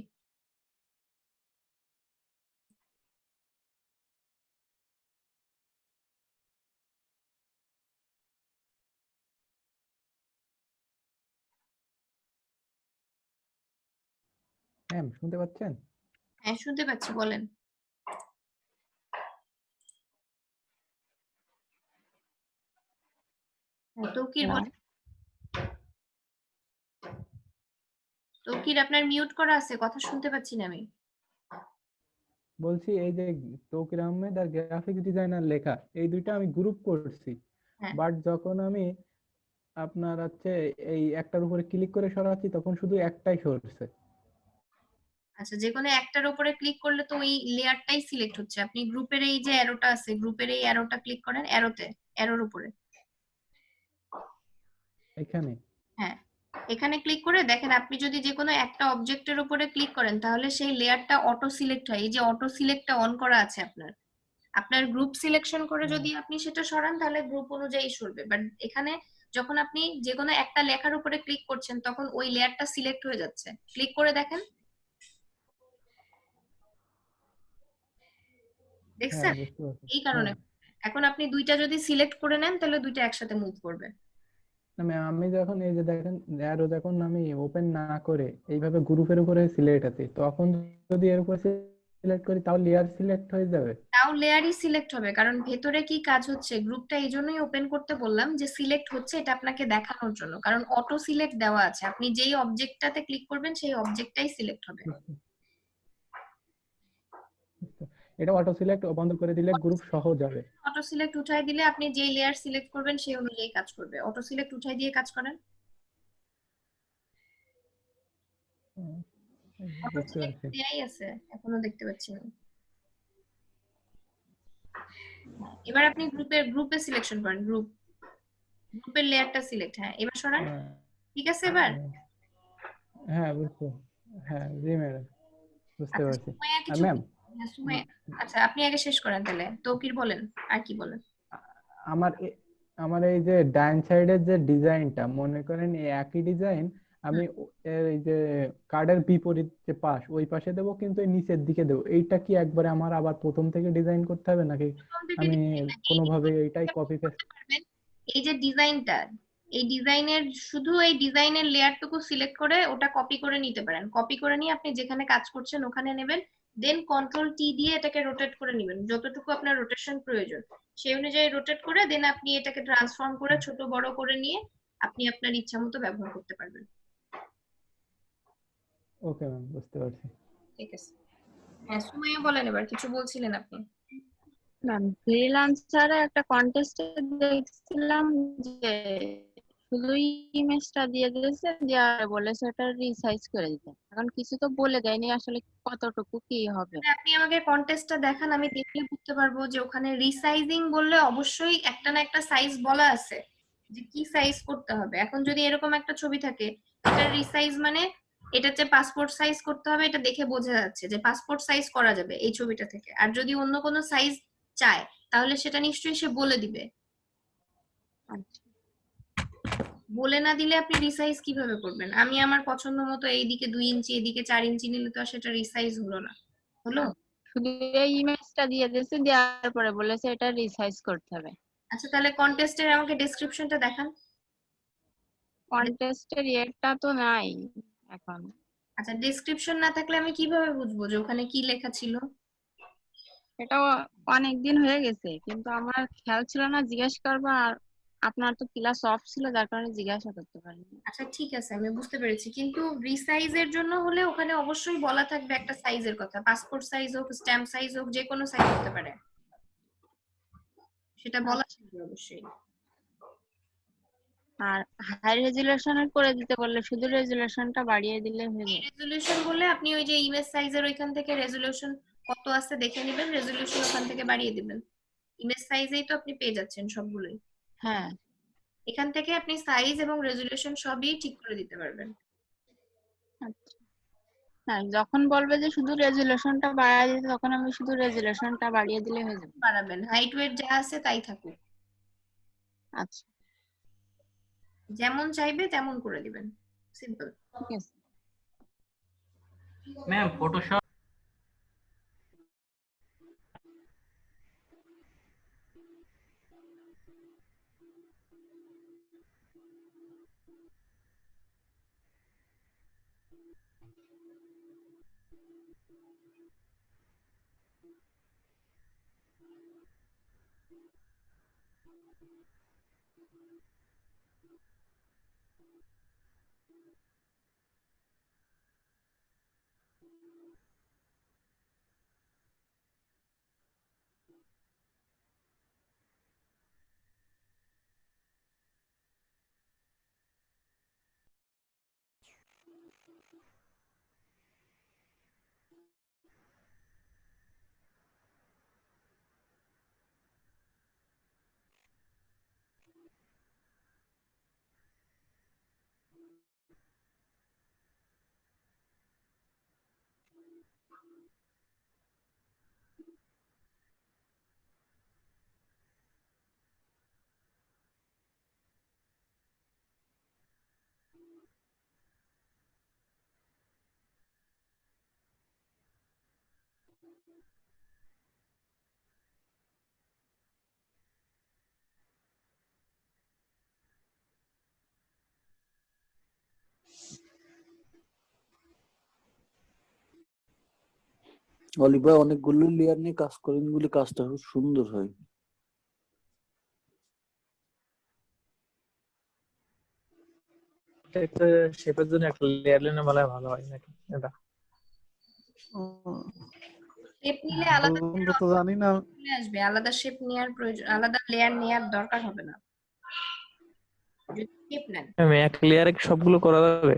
ম্যাম শুনতে পাচ্ছেন? হ্যাঁ শুনতে পাচ্ছি, বলেন। হ্যাঁ, তৌকির হ্যালো। বলেন। তৌকির আপনার মিউট করা আছে, কথা শুনতে পাচ্ছি না আমি। বলছি এই যে তৌকির আহমেদ আর গ্রাফিক্স ডিজাইনার লেখা এই দুইটা আমি গ্রুপ করছি, হ্যাঁ বাট যখন আমি আপনার হচ্ছে এই একটার উপরে ক্লিক করে সরাচ্ছি তখন শুধু একটাই সরছে। আচ্ছা, যে কোনো একটার উপরে ক্লিক করলে তো ওই লেয়ারটাই সিলেক্ট হচ্ছে। আপনি গ্রুপের এই যে অ্যারোটা আছে, গ্রুপের এই অ্যারোটা ক্লিক করেন, অ্যারোর উপরে। এখানে হ্যাঁ, এখানে ক্লিক করে দেখেন, আপনি যদি যে কোনো একটা অবজেক্টের উপরে ক্লিক করেন তাহলে সেই লেয়ারটা অটো সিলেক্ট হয়। এই যে অটো সিলেক্টটা অন করা আছে আপনার, আপনার গ্রুপ সিলেকশন করে যদি আপনি সেটা সরান তাহলে গ্রুপ অনুযায়ী সরবে। বাট এখানে যখন আপনি যে কোনো একটা লেখার উপরে ক্লিক করছেন তখন ওই লেয়ারটা সিলেক্ট হয়ে যাচ্ছে। ক্লিক করে দেখেন, হ্যাঁ দেখছেন? বুঝতে পারছি। এই কারণে হ্যাঁ এখন আপনি দুইটা যদি সিলেক্ট করে নেন তাহলে দুইটা একসাথে মুভ করবে। না ম্যাম, আমি যখন এই যে দেখেন অ্যারো যখন আমি ওপেন না করে এইভাবে গ্রুপের উপরে সিলেক্ট আছে, তখন যদি এর উপরে সিলেক্ট করি তাও লেয়ার সিলেক্ট হয়ে যাবে। তাও লেয়ারই সিলেক্ট হবে, কারণ ভেতরে কি কাজ হচ্ছে, গ্রুপটা এই জন্যই ওপেন করতে বললাম যে সিলেক্ট হচ্ছে এটা আপনাকে দেখানোর জন্য, কারণ অটো সিলেক্ট দেওয়া আছে। আপনি যেই অবজেক্টটাতে ক্লিক করবেন সেই অবজেক্টটাই সিলেক্ট হবে। এটা অটো সিলেক্ট বন্ধ করে দিলে গ্রুপ সহ যাবে। অটো সিলেক্ট উঠাই দিলে আপনি যেই লেয়ার সিলেক্ট করবেন সেই অনুযায়ী কাজ করবে। অটো সিলেক্ট উঠাই দিয়ে কাজ করেন। হুম, অটো বুঝতে সিলেক্ট পারছি। দেয়াই আছে, এখনো দেখতে পাচ্ছি না। এবার আপনি গ্রুপে সিলেকশন করেন, গ্রুপের লেয়ারটা সিলেক্ট। হ্যাঁ এবার সরান, হ্যাঁ ঠিক আছে এবার? হ্যাঁ বুঝতে, হ্যাঁ জি ম্যাডাম বুঝতে আচ্ছা পারছি। সুমাইয়া আর কিছু ম্যাম হ্যাঁ, সুমাইয়া, আচ্ছা আপনি আগে শেষ করেন তাহলে। তৌকির বলেন, আর কি বলেন? আমার আমার এই যে ডান সাইডের যে ডিজাইনটা, মনে করেন এই একই ডিজাইন আমি এই যে কার্ডের বিপরীত যে পাশ ওই পাশে দেবো, কিন্তু এই নিচের দিকে দেবো, এইটা কি একবারে আমার আবার প্রথম থেকে ডিজাইন করতে হবে নাকি প্রথম থেকে আমি ডিজাইন না, কোনোভাবে এইটাই কপি পেস্ট? এই যে ডিজাইনটা, এই ডিজাইনের শুধু এই ডিজাইনের লেয়ারটুকু সিলেক্ট করে ওটা কপি করে নিতে পারেন। কপি করে নিয়ে আপনি যেখানে কাজ করছেন ওখানে নেবেন, দেন কন্ট্রোল টি দিয়ে এটাকে রোটেট করে নেবেন যতটুকু আপনার রোটেশন প্রয়োজন, সেই অনুযায়ী রোটেট করে দেন আপনি এটাকে ট্রান্সফর্ম করে ছোট বড় করে নিয়ে আপনি আপনার ইচ্ছা মতো ব্যবহার করতে পারবেন। ওকে ম্যাম বুঝতে পারছি। ঠিক আছে। হ্যাঁ সুমাইয়া বলেন, এবার কিছু বলছিলেন আপনি। ম্যাম ফ্রিল্যান্সারে একটা কন্টেস্টে দেখছিলাম যে শুধু ইমেজটা দিয়ে দিয়েছে, দিয়ে বলেছে এটা রিসাইজ করে দিতে। এখন কিছু তো বলে দেয়নি আসলে কতটুকু কি হবে। আপনি আমাকে কন্টেস্টটা দেখান, আমি দেখলে বুঝতে পারবো যে ওখানে রিসাইজিং বললে অবশ্যই একটা না একটা সাইজ বলা আছে যে কি সাইজ করতে হবে। এখন যদি এরকম একটা ছবি থাকে, এটা রিসাইজ মানে এটা যে পাসপোর্ট সাইজ করতে হবে এটা দেখে বোঝা যাচ্ছে যে পাসপোর্ট সাইজ করা যাবে এই ছবিটা থেকে। আর যদি অন্য কোনো সাইজ চায় তাহলে সেটা নিশ্চয়ই সে বলে দিবে। বলে না দিলে আপনি রিসাইজ কিভাবে করবেন? আমি আমার পছন্দ মতো এইদিকে 2 ইঞ্চি এদিকে 4 ইঞ্চি নিলে তো আর সেটা রিসাইজ হলো না, হলো? শুধু এই ইমেজটা দিয়ে দিয়েছে, দেওয়ার পরে বলেছে এটা রিসাইজ করতে হবে। আচ্ছা তাহলে কন্টেস্টের আমাকে ডেসক্রিপশনটা দেখান। কন্টেস্টের ইয়েটা তো নাই এখন। আচ্ছা ডেসক্রিপশন না থাকলে আমি কিভাবে বুঝবো যে ওখানে কি লেখা ছিল? এটা অনেকদিন হয়ে গেছে কিন্তু আমার খেয়াল ছিল না জিজ্ঞেস করবো, আর আপনার তো ক্লাস অফ ছিল যার কারণে জিজ্ঞাসা করতে পারিনি। আচ্ছা ঠিক আছে আমি বুঝতে পেরেছি, কিন্তু রিসাইজের জন্য হলে ওখানে অবশ্যই বলা থাকবে একটা সাইজের কথা। পাসপোর্ট সাইজ হোক, স্ট্যাম্প সাইজ হোক, যে কোনো সাইজ হতে পারে, সেটা বলা থাকবে অবশ্যই। আর হাই রেজুলেশনের করে দিতে বললে শুধু রেজুলেশনটা বাড়িয়ে দিলে হয়ে যাবে। রেজোলিউশন বলে আপনি ওই যে ইমেজ সাইজের ওইখান থেকে রেজোলিউশন কত আছে দেখে নেবেন, রেজোলিউশন ওখান থেকে বাড়িয়ে দিবেন। ইমেজ সাইজেই তো আপনি পেয়ে যাচ্ছেন সবগুলোই। হ্যাঁ এখান থেকে আপনি সাইজ এবং রেজোলিউশন সবই ঠিক করে দিতে পারবেন। আচ্ছা। হ্যাঁ যখন বলবে যে শুধু রেজুলেশনটা বাড়িয়ে দিতে তখন আমি শুধু রেজুলেশনটা বাড়িয়ে দিলে হয়ে যাবে। বাড়াবেন, হাইট ওয়েট যা আছে তাই থাকুক, আচ্ছা যেমন চাইবে তেমন করে দিবেন, সিম্পল। ঠিক আছে। ম্যাম ফটোশপ অলিভ ভাই অনেকগুলো লেয়ার নিয়ে কাজ করেন বলে কাজটা খুব সুন্দর হয়। একটা শেপের জন্য একটা লেয়ার লেনে বলা ভালো হয় নাকি এটা? শেপ নিলে আলাদা আমরা তো জানি না। চলে আসবে, আলাদা শেপ নেওয়ার প্রয়োজন, আলাদা লেয়ার নেওয়ার দরকার হবে না যদি শেপ নেন। এক লেয়ারে সবগুলো করা যাবে?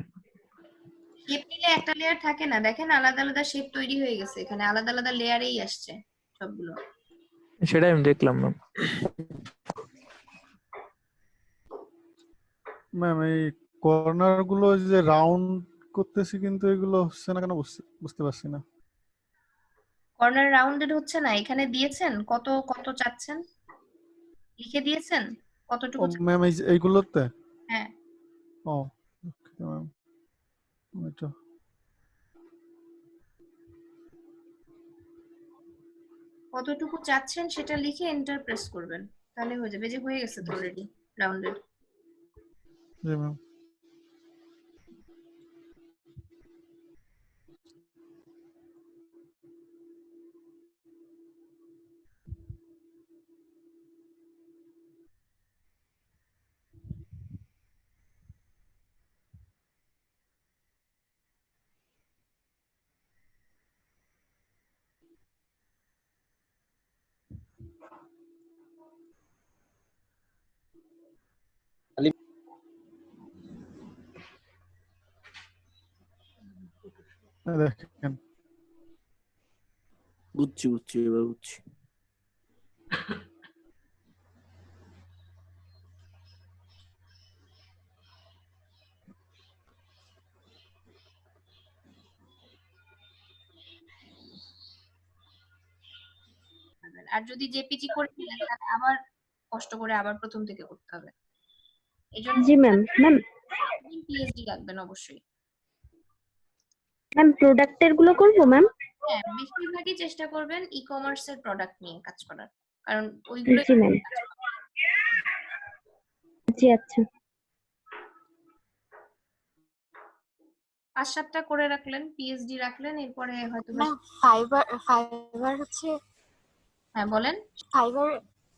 শেপ নিলে একটা লেয়ার থাকে না, দেখেন আলাদা আলাদা শেপ তৈরি হয়ে গেছে, এখানে আলাদা আলাদা লেয়ারেই আসছে সবগুলো। সেটাই আমি দেখলাম না। ম্যাম এই কর্নার গুলো যে রাউন্ড করতেছি কিন্তু এগুলো হচ্ছে না কেন বুঝতে পারছি না। কর্নার রাউন্ডেড হচ্ছে না, এখানে দিয়েছেন কত কত চাচ্ছেন, লিখে দিয়েছেন কতটুকু ম্যাম এইগুলোতে? হ্যাঁ ও ম্যাম এটা কতটুকু চাচ্ছেন সেটা লিখে এন্টার প্রেস করবেন, তাহলে হয়ে যাবে। যে হয়ে গেছে তো অলরেডি রাউন্ডেড। জি ম্যাম। দেখেন বুঝছি এবার বুঝছি। আর যদি জেপিজি করে নিলেন তাহলে আবার কষ্ট করে আবার প্রথম থেকে করতে হবে। এইজন্য জি ম্যাম। ম্যাম পিএইচডি রাখবেন অবশ্যই। ম্যাম প্রোডাক্টের গুলো করবো ম্যাম? হ্যাঁ, বেশিরভাগই চেষ্টা করবেন ই কমার্সের প্রোডাক্ট নিয়ে কাজ করার, কারণ ওইগুলো জি ম্যাম। জি আচ্ছা। 5-7টা করে রাখলেন, পিএইচডি রাখলেন, এরপরে হয়তো ম্যাম ফাইবার হচ্ছে। হ্যাঁ বলেন।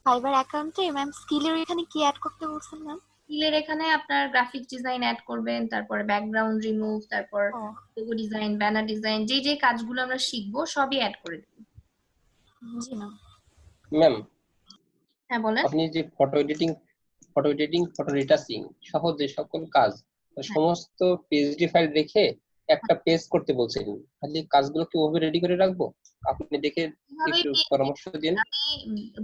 ফাইবার অ্যাকাউন্টে ম্যাম স্কিলের এখানে কি অ্যাড করতে বলছেন ম্যাম? স্কিলের এখানে আপনার গ্রাফিক ডিজাইন অ্যাড করবেন, তারপরে ব্যাকগ্রাউন্ড রিমুভ, তারপর লোগো ডিজাইন, ব্যানার ডিজাইন, যে কাজগুলো আমরা শিখবো সবই অ্যাড করে দিন। জি ম্যাম। ম্যাম হ্যাঁ বলেন। আপনি যে ফটো এডিটিং ফটো রিটাচিং সহ যে সকল কাজ সমস্ত পিএইচডি ফাইল রেখে একটা পেজ করতে বলছেন, খালি কাজগুলো কি ওভাবে রেডি করে রাখবো? আপনি দেখে একটু পরামর্শ দিন। আমি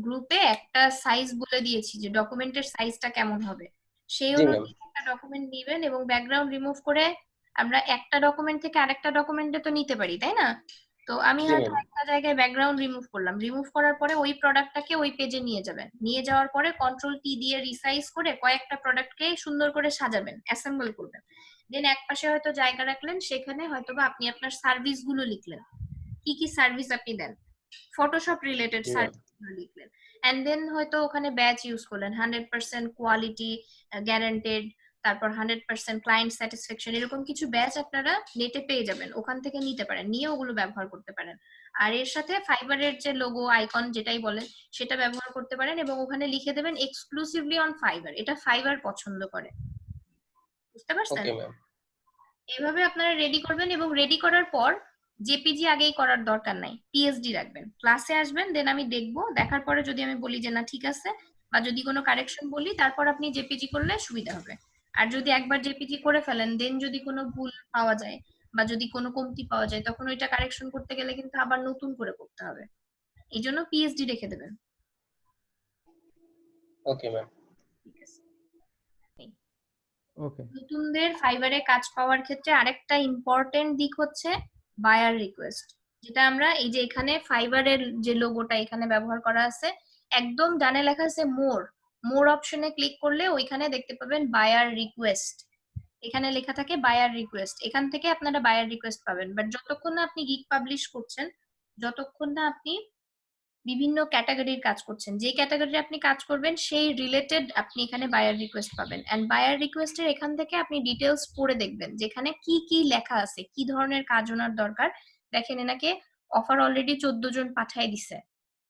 গ্রুপে একটা সাইজ বলে দিয়েছি যে ডকুমেন্টের সাইজটা কেমন হবে, সেই অনুযায়ী একটা ডকুমেন্ট নেবেন এবং ব্যাকগ্রাউন্ড রিমুভ করে আমরা একটা ডকুমেন্ট থেকে আরেকটা ডকুমেন্টে তো নিতে পারি, তাই না? তো আমি হয়তো একটা জায়গায় ব্যাকগ্রাউন্ড রিমুভ করলাম, রিমুভ করার পরে ওই প্রোডাক্টটাকে ওই পেজে নিয়ে যাবেন, নিয়ে যাওয়ার পরে কন্ট্রোল টি দিয়ে রিসাইজ করে কয়েকটা প্রোডাক্টকে সুন্দর করে সাজাবেন, অ্যাসেম্বল করবেন। দেন একপাশে হয়তো জায়গা রাখলেন, সেখানে হয়তোবা আপনি আপনার সার্ভিস গুলো লিখলেন, কি কি সার্ভিস আপনি দেন, ফটোশপ রিলেটেড সার্ভিস লিখলেন, এন্ড দেন হয়তো ওখানে ব্যাচ ইউজ করলেন 100% কোয়ালিটি গ্যারান্টেড, তারপর 100% ক্লায়েন্ট স্যাটিসফ্যাকশন, এরকম কিছু ব্যাচ আপনারা নেটে পেয়ে যাবেন, ওখান থেকে নিতে পারেন, নিয়ে ওগুলো ব্যবহার করতে পারেন। আর এর সাথে ফাইবারের যে লোগো আইকন যেটাই বলেন সেটা ব্যবহার করতে পারেন, এবং ওখানে লিখে দেবেন এক্সক্লুসিভলি অন ফাইবার, এটা ফাইবার পছন্দ করে। বুঝতে পারছেন? Okay ma'am. এভাবে আপনারা রেডি করবেন, এবং রেডি করার পর জেপিজি আগেই করার দরকার নাই, পিএসডি রাখবেন। ক্লাসে আসবেন, দেন আমি দেখবো, দেখার পরে যদি আমি বলি যে না ঠিক আছে, বা যদি কোনো কারেকশন বলি, তারপর আপনি জেপিজি করলে সুবিধা হবে। আর যদি একবার জেপিজি করে ফেলেন, দেন যদি কোনো ভুল পাওয়া যায় বা যদি কোনো কমতি পাওয়া যায়, তখন ওইটা কারেকশন করতে গেলে কিন্তু আবার নতুন করে করতে হবে। এই জন্য পিএসডি রেখে দেবেন। Okay ma'am. ওকে। নতুনদের ফাইবারে কাজ পাওয়ার ক্ষেত্রে আরেকটা ইম্পর্টেন্ট দিক হচ্ছে বায়ার রিকোয়েস্ট, যেটা আমরা এই যে এখানে ফাইবারের যে লোগোটা এখানে ব্যবহার করা আছে, একদম ডানে লেখা আছে মোর অপশনে ক্লিক করলে ওইখানে দেখতে পাবেন বায়ার রিকোয়েস্ট, এখানে লেখা থাকে বায়ার রিকোয়েস্ট, এখান থেকে আপনারা বায়ার রিকোয়েস্ট পাবেন। বাট যতক্ষণ না আপনি গিগ পাবলিশ করছেন, যতক্ষণ না আপনি বিভিন্ন ক্যাটাগরির কাজ করছেন, যে ক্যাটাগরি আপনি কাজ করবেন সেই রিলেটেড আপনি এখানে বায়ার রিকোয়েস্ট পাবেন। এন্ড বায়ার রিকোয়েস্টের এখান থেকে আপনি ডিটেলস পড়ে দেখবেন যেখানে কি কি লেখা আছে, কি ধরনের কাজ ওনার দরকার। দেখেন এনাকে অফার অলরেডি 14 জন পাঠাই দিছে,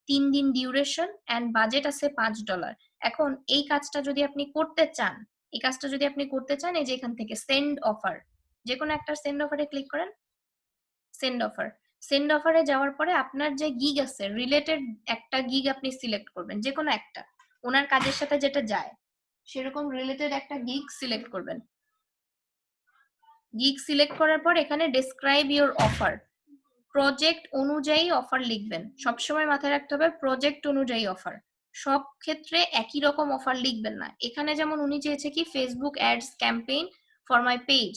3 দিন ডিউরেশন এন্ড বাজেট আছে $5। এখন এই কাজটা যদি আপনি করতে চান, এই কাজটা যদি আপনি করতে চান, এই যে এখান থেকে সেন্ড অফার, যে কোনো একটা সেন্ড অফারে ক্লিক করেন, সেন্ড অফার। সেন্ড অফারে যাওয়ার পরে আপনার যে গিগ আছে রিলেটেড একটা গিগ আপনি সিলেক্ট করবেন, যে কোনো একটা ওনার কাজের সাথে যেটা যায় সেরকম রিলেটেড একটা গিগ সিলেক্ট করবেন। গিগ সিলেক্ট করার পর এখানে ডেসক্রাইব ইওর অফার, প্রজেক্ট অনুযায়ী অফার লিখবেন। সবসময় মাথায় রাখতে হবে প্রজেক্ট অনুযায়ী অফার, সব ক্ষেত্রে একই রকম অফার লিখবেন না। এখানে যেমন উনি চেয়েছে কি Facebook ads campaign for my page,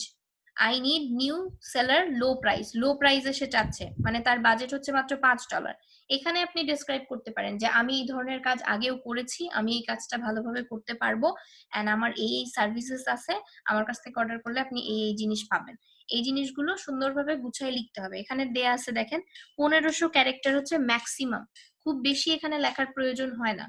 I need new seller low price, low প্রাইসে সে চাচ্ছে, মানে তার বাজেট হচ্ছে মাত্র $5। এখানে আপনি ডেসক্রাইব করতে পারেন যে আমি এই ধরনের কাজ আগেও করেছি, আমি এই কাজটা ভালোভাবে করতে পারবো, এন্ড আমার এই এই সার্ভিসেস আছে, আমার কাছ থেকে অর্ডার করলে আপনি এই এই জিনিস পাবেন। এই জিনিসগুলো সুন্দরভাবে গুছিয়ে লিখতে হবে। এখানে দেয়া আছে দেখেন 1500 ক্যারেক্টার হচ্ছে ম্যাক্সিমাম, খুব বেশি এখানে লেখার প্রয়োজন হয় না,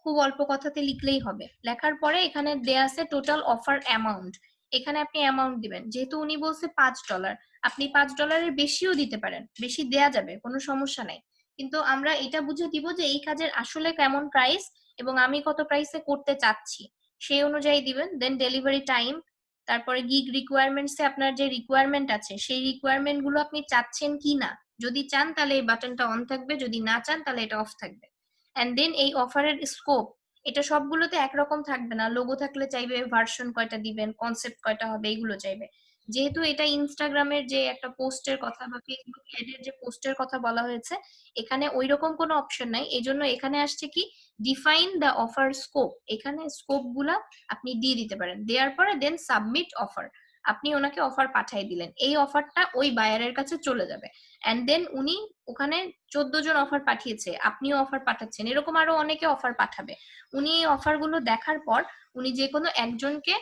খুব অল্প কথাতে লিখলেই হবে। লেখার পরে এখানে দেয়া আছে টোটাল অফার অ্যামাউন্ট, এখানে আপনি অ্যামাউন্ট দিবেন। যেহেতু উনি বলছে $5, আপনি $5 বেশিও দিতে পারেন, বেশি দেয়া যাবে, কোনো সমস্যা নাই। কিন্তু আমরা এটা বুঝে দিব যে এই কাজের আসলে কেমন প্রাইস এবং আমি কত প্রাইসে করতে চাচ্ছি, সেই অনুযায়ী দিবেন। দেন ডেলিভারি টাইম, তারপরে গিগ রিকোয়ারমেন্টসে আপনার যে রিকোয়ারমেন্ট আছে সেই রিকোয়ারমেন্ট গুলো আপনি চাচ্ছেন কি না, যদি চান তাহলে এই বাটনটা অন থাকবে, যদি না চান তাহলে এটা অফ থাকবে। এন্ড দেন এই অফারের স্কোপ, এটা সবগুলোতে একরকম থাকবে না, লোগো থাকলে চাইবে ভার্সন কয়টা দিবেন, কনসেপ্ট কয়টা হবে, এইগুলো চাইবে। যেহেতু এটা ইনস্টাগ্রামের যে একটা পোস্টের কথা বা ফেসবুক এডের যে পোস্টের কথা বলা হয়েছে, এখানে ওইরকম কোনো অপশন নাই, এজন্য এখানে আসছে কি ডিফাইন দ্য অফার স্কোপ, এখানে স্কোপ গুলা আপনি দিয়ে দিতে পারেন। দেওয়ার পরে দেন সাবমিট অফার, আপনি ওনাকে অফার পাঠিয়ে দিলেন, এই অফারটা ওই বায়ারের কাছে চলে যাবে। এন্ড দেন উনি ওখানে 14 জন অফার পাঠিয়েছে, আপনিও অফার পাঠাচ্ছেন, এরকম আরো অনেকে অফার পাঠাবে। উনি এই অফার গুলো দেখার পর উনি যে কোনো একজনকে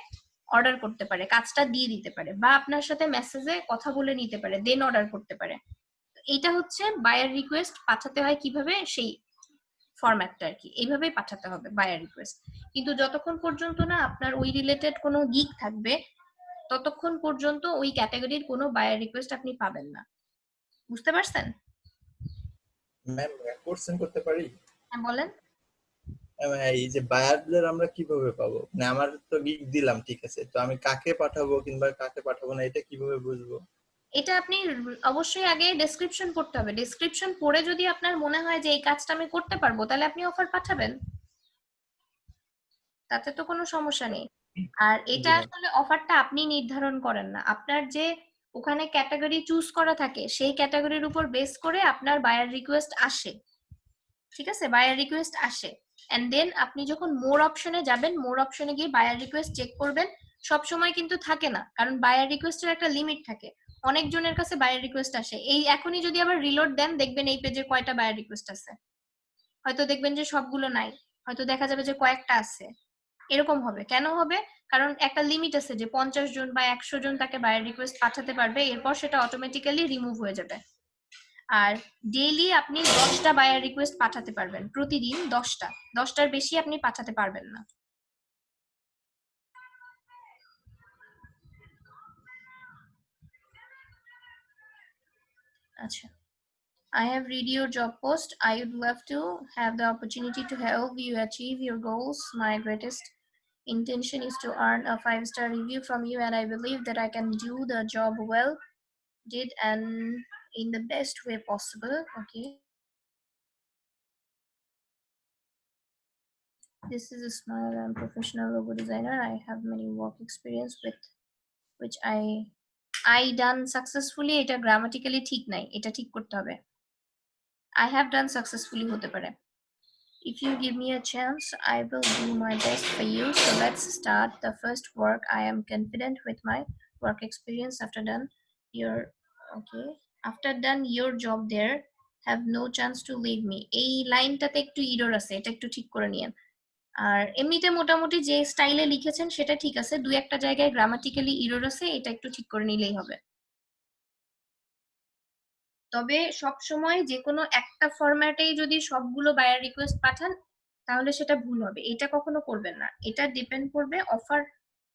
অর্ডার করতে পারে, কাজটা দিয়ে দিতে পারে, বা আপনার সাথে মেসেজে কথা বলে নিতে পারে, দেন অর্ডার করতে পারে। এটা হচ্ছে বায়ার রিকোয়েস্ট পাঠাতে হয় কিভাবে, সেই ফরম্যাটটা আর কি, এইভাবেই পাঠাতে হবে বায়ার রিকোয়েস্ট। কিন্তু যতক্ষণ পর্যন্ত না আপনার ওই রিলেটেড কোনো গিগ থাকবে ততক্ষণ পর্যন্ত ওই ক্যাটাগরির কোনো বায়ার রিকোয়েস্ট আপনি পাবেন না। বুঝতে পারছেন? ম্যাম কোশ্চেন করতে পারি? হ্যাঁ বলেন। এই যে বায়ারদের আমরা কিভাবে পাবো? মানে আমার তো গিগ দিলাম, ঠিক আছে, তো আমি কাকে পাঠাবো কিংবা কাকে পাঠাবো না এটা কিভাবে বুঝবো? এটা আপনি অবশ্যই আগে ডেসক্রিপশন পড়তে হবে, ডেসক্রিপশন পড়ে যদি আপনার মনে হয় যে এই কাজটা আমি করতে পারবো তাহলে আপনি অফার পাঠাবেন, তাতে তো কোনো সমস্যা নেই। আর এটা আসলে অফারটা আপনি নির্ধারণ করেন না, আপনার যে ওখানে ক্যাটাগরি চুজ করা থাকে সেই ক্যাটাগরির উপর বেস করে আপনার বায়ার রিকোয়েস্ট আসে, ঠিক আছে, বায়ার রিকোয়েস্ট আসে। এন্ড দেন আপনি যখন মোর অপশনে যাবেন, মোর অপশনে গিয়ে বায়ার রিকোয়েস্ট চেক করবেন। সব সময় কিন্তু থাকে না, কারণ বায়ার রিকোয়েস্টের একটা লিমিট থাকে, অনেক জনের কাছে বায়ার রিকোয়েস্ট আসে। এই এখনই যদি আবার রিলোড দেন দেখবেন এই পেজে কয়টা বায়ার রিকোয়েস্ট আছে, হয়তো দেখবেন যে সবগুলো নাই, হয়তো দেখা যাবে যে কয়েকটা আছে, এরকম হবে। কেন হবে? কারণ একটা লিমিট আছে যে 50 জন বা 100 জন তাকে বায়ার রিকোয়েস্ট পাঠাতে পারবে, এরপর সেটা অটোমেটিক্যালি রিমুভ হয়ে যাবে। আর ডেইলি আপনি 10টা বায়ার রিকোয়েস্ট পাঠাতে পারবেন, প্রতিদিন 10টার বেশি আপনি পাঠাতে পারবেন না। Acha. I have read your job post. I would love to have the opportunity to help you achieve your goals. My greatest intention is to earn a 5-star review from you, and I believe that I can do the job well, did, and in the best way possible. Okay. This is a small and professional logo designer. I have many work experience with which I done successfully. এটা grammatically ঠিক নাই, এটা ঠিক করতে হবে। I have done successfully হতে পারে। If you give me a chance, I will do my best for you. So let's start the first work. I am confident with my work experience. After done your job there, have no chance to leave me. এই লাইনটাতে একটু error আছে, এটা একটু ঠিক করে নিয়েন। আর এমনিতে মোটামুটি যে স্টাইলে লিখেছেন সেটা ঠিক আছে, দুই একটা জায়গায় গ্রামাটিক্যালি ইরর আছে, এটা একটু ঠিক করে নিলেই হবে। তবে সব সময় যে কোনো একটা ফরম্যাটেই যদি সবগুলো বায়ার রিকোয়েস্ট পাঠান তাহলে সেটা ভুল হবে, এটা কখনো করবেন না। এটা ডিপেন্ড করবে অফার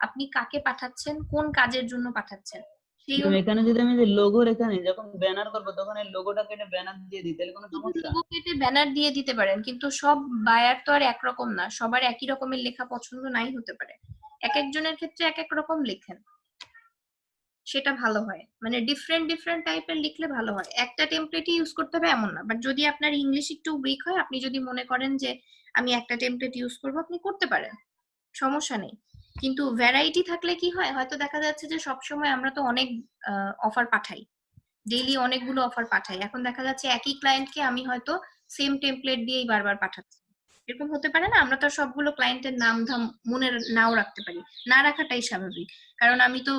আপনি কাকে পাঠাচ্ছেন, কোন কাজের জন্য পাঠাচ্ছেন সেই এখানে যদি আমি যে লোগোর এখানে যখন ব্যানার করব তখন এই লোগোটা কেটে ব্যানার দিয়ে দিই, তাহলে কোনো সমস্যা? লোগো কেটে ব্যানার দিয়ে দিতে পারেন, কিন্তু সব বায়ার তো আর একরকম না, সবার একই রকমের লেখা পছন্দ নাই হতে পারে, এক একজনের ক্ষেত্রে এক এক রকম লেখেন, সেটা ভালো হয়। মানে ডিফারেন্ট টাইপের লিখলে ভালো হয়। একটা টেমপ্লেটই ইউজ করতে হবে এমন না, বাট যদি আপনার ইংলিশ একটু উইক হয়, আপনি যদি মনে করেন যে আমি একটা টেমপ্লেট ইউজ করব, আপনি করতে পারেন, সমস্যা নেই। কিন্তু ভ্যারাইটি থাকলে কি হয়, হয়তো দেখা যাচ্ছে যে সব সময় আমরা তো অনেক অফার পাঠাই, ডেইলি অনেকগুলো অফার পাঠাই, এখন দেখা যাচ্ছে একই ক্লায়েন্টকে আমি হয়তো সেম টেমপ্লেট দিয়েই বারবার পাঠাচ্ছি, এরকম হতে পারে না। আমরা তো সবগুলো ক্লায়েন্টের নাম ধাম মনে নাও রাখতে পারি, না রাখাটাই স্বাভাবিক, কারণ আমি তো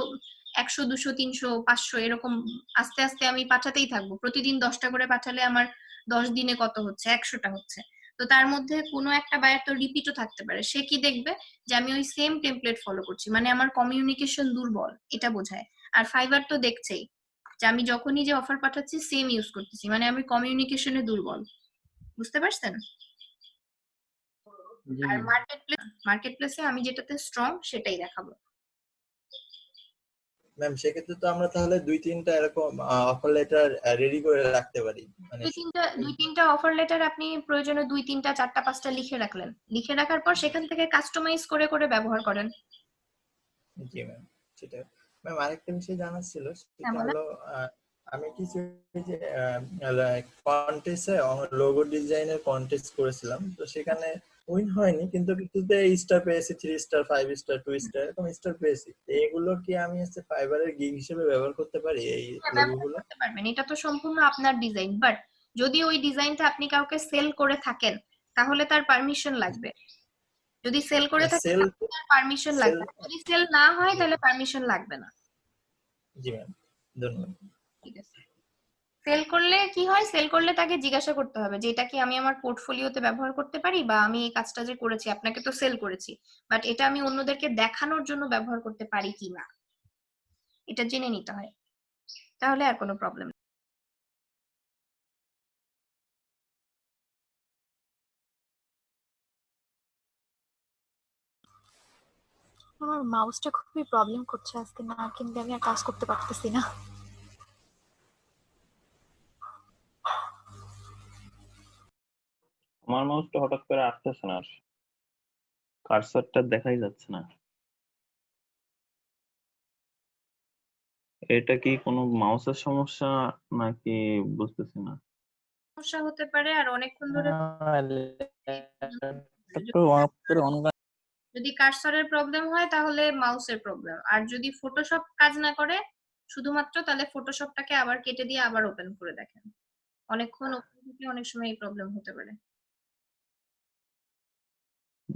100 200 300 500 এরকম আস্তে আস্তে আমি পাঠাতেই থাকবো। প্রতিদিন 10টা করে পাঠালে আমার 10 দিনে কত হচ্ছে, 100টা হচ্ছে। তো তার মধ্যে কোনো একটা বায়ার তো রিপিটও থাকতে পারে, সে কি দেখবে যে আমি ওই সেম টেমপ্লেট ফলো করছি, মানে আমার কমিউনিকেশন দুর্বল, এটা বোঝায়। আর ফাইবার তো দেখছেই যে আমি যখনই যে অফার পাঠাচ্ছি সেম ইউজ করতেছি, মানে আমি কমিউনিকেশনে দুর্বল, বুঝতে পারছেন? আর মার্কেট প্লেসে আমি যেটাতে স্ট্রং সেটাই দেখাবো। ম্যাম সেক্ষেত্রে তো আমরা তাহলে 2-3টা এরকম অফার লেটার রেডি করে রাখতে পারি, মানে দুই তিনটা অফার লেটার আপনি প্রয়োজনে 2 3টা 4টা 5টা লিখে রাখলেন, লিখে রাখার পর সেখান থেকে কাস্টমাইজ করে করে ব্যবহার করেন। জি ম্যাম, সেটা ম্যাম আরেকটা বিষয় জানার ছিল, সেটা হলো আমি কিছু যে কন্টেস্টে লোগো ডিজাইনের কন্টেস্ট করেছিলাম, তো সেখানে উইন হয়নি, কিন্তু কিছুতে স্টার পেয়েছি, 3 স্টার 5 স্টার 2 স্টার এরকম স্টার পেয়েছি। এগুলো কি আমি ফাইবারের গিগ হিসেবে ব্যবহার করতে পারি এই লোগোগুলো? করতে পারবেন, এটা তো সম্পূর্ণ আপনার ডিজাইন, বাট যদি ওই ডিজাইনটা আপনি কাউকে সেল করে থাকেন তাহলে তার পারমিশন লাগবে। যদি সেল করে থাকেন তার পারমিশন লাগবে, যদি সেল না হয় তাহলে পারমিশন লাগবে না। জি ম্যাম, ধন্যবাদ। ঠিক আছে। সেল করলে কি হয়, সেল করলে তাকে জিজ্ঞাসা করতে হবে যে এটা কি আমি আমার পোর্টফোলিওতে ব্যবহার করতে পারি, বা আমি এই কাজটা যে করেছি আপনাকে তো সেল করেছি, বাট এটা আমি অন্যদেরকে দেখানোর জন্য ব্যবহার করতে পারি কিনা এটা জেনে নিতে হয়, তাহলে আর কোনো প্রবলেম নেই। আমার মাউসটা খুবই প্রবলেম করছে আজকে, না কিন্তু আমি আর কাজ করতে পারতেছি না। আমার মাউসটা হঠাৎ করে আসতেছে না, কার্সারটা দেখাই যাচ্ছে না। এটা কি কোনো মাউসের সমস্যা নাকি বুঝতেছি না। সমস্যা হতে পারে, আর অনেকক্ষণ ধরে যদি কার্সরের প্রবলেম হয় তাহলে মাউসের প্রবলেম, আর যদি ফটোশপ কাজ না করে শুধুমাত্র, তাহলে ফটোশপটাকে আবার কেটে দিয়ে আবার ওপেন করে দেখেন, অনেকক্ষণ ওপেন থেকে অনেক সময় এই প্রবলেম হতে পারে।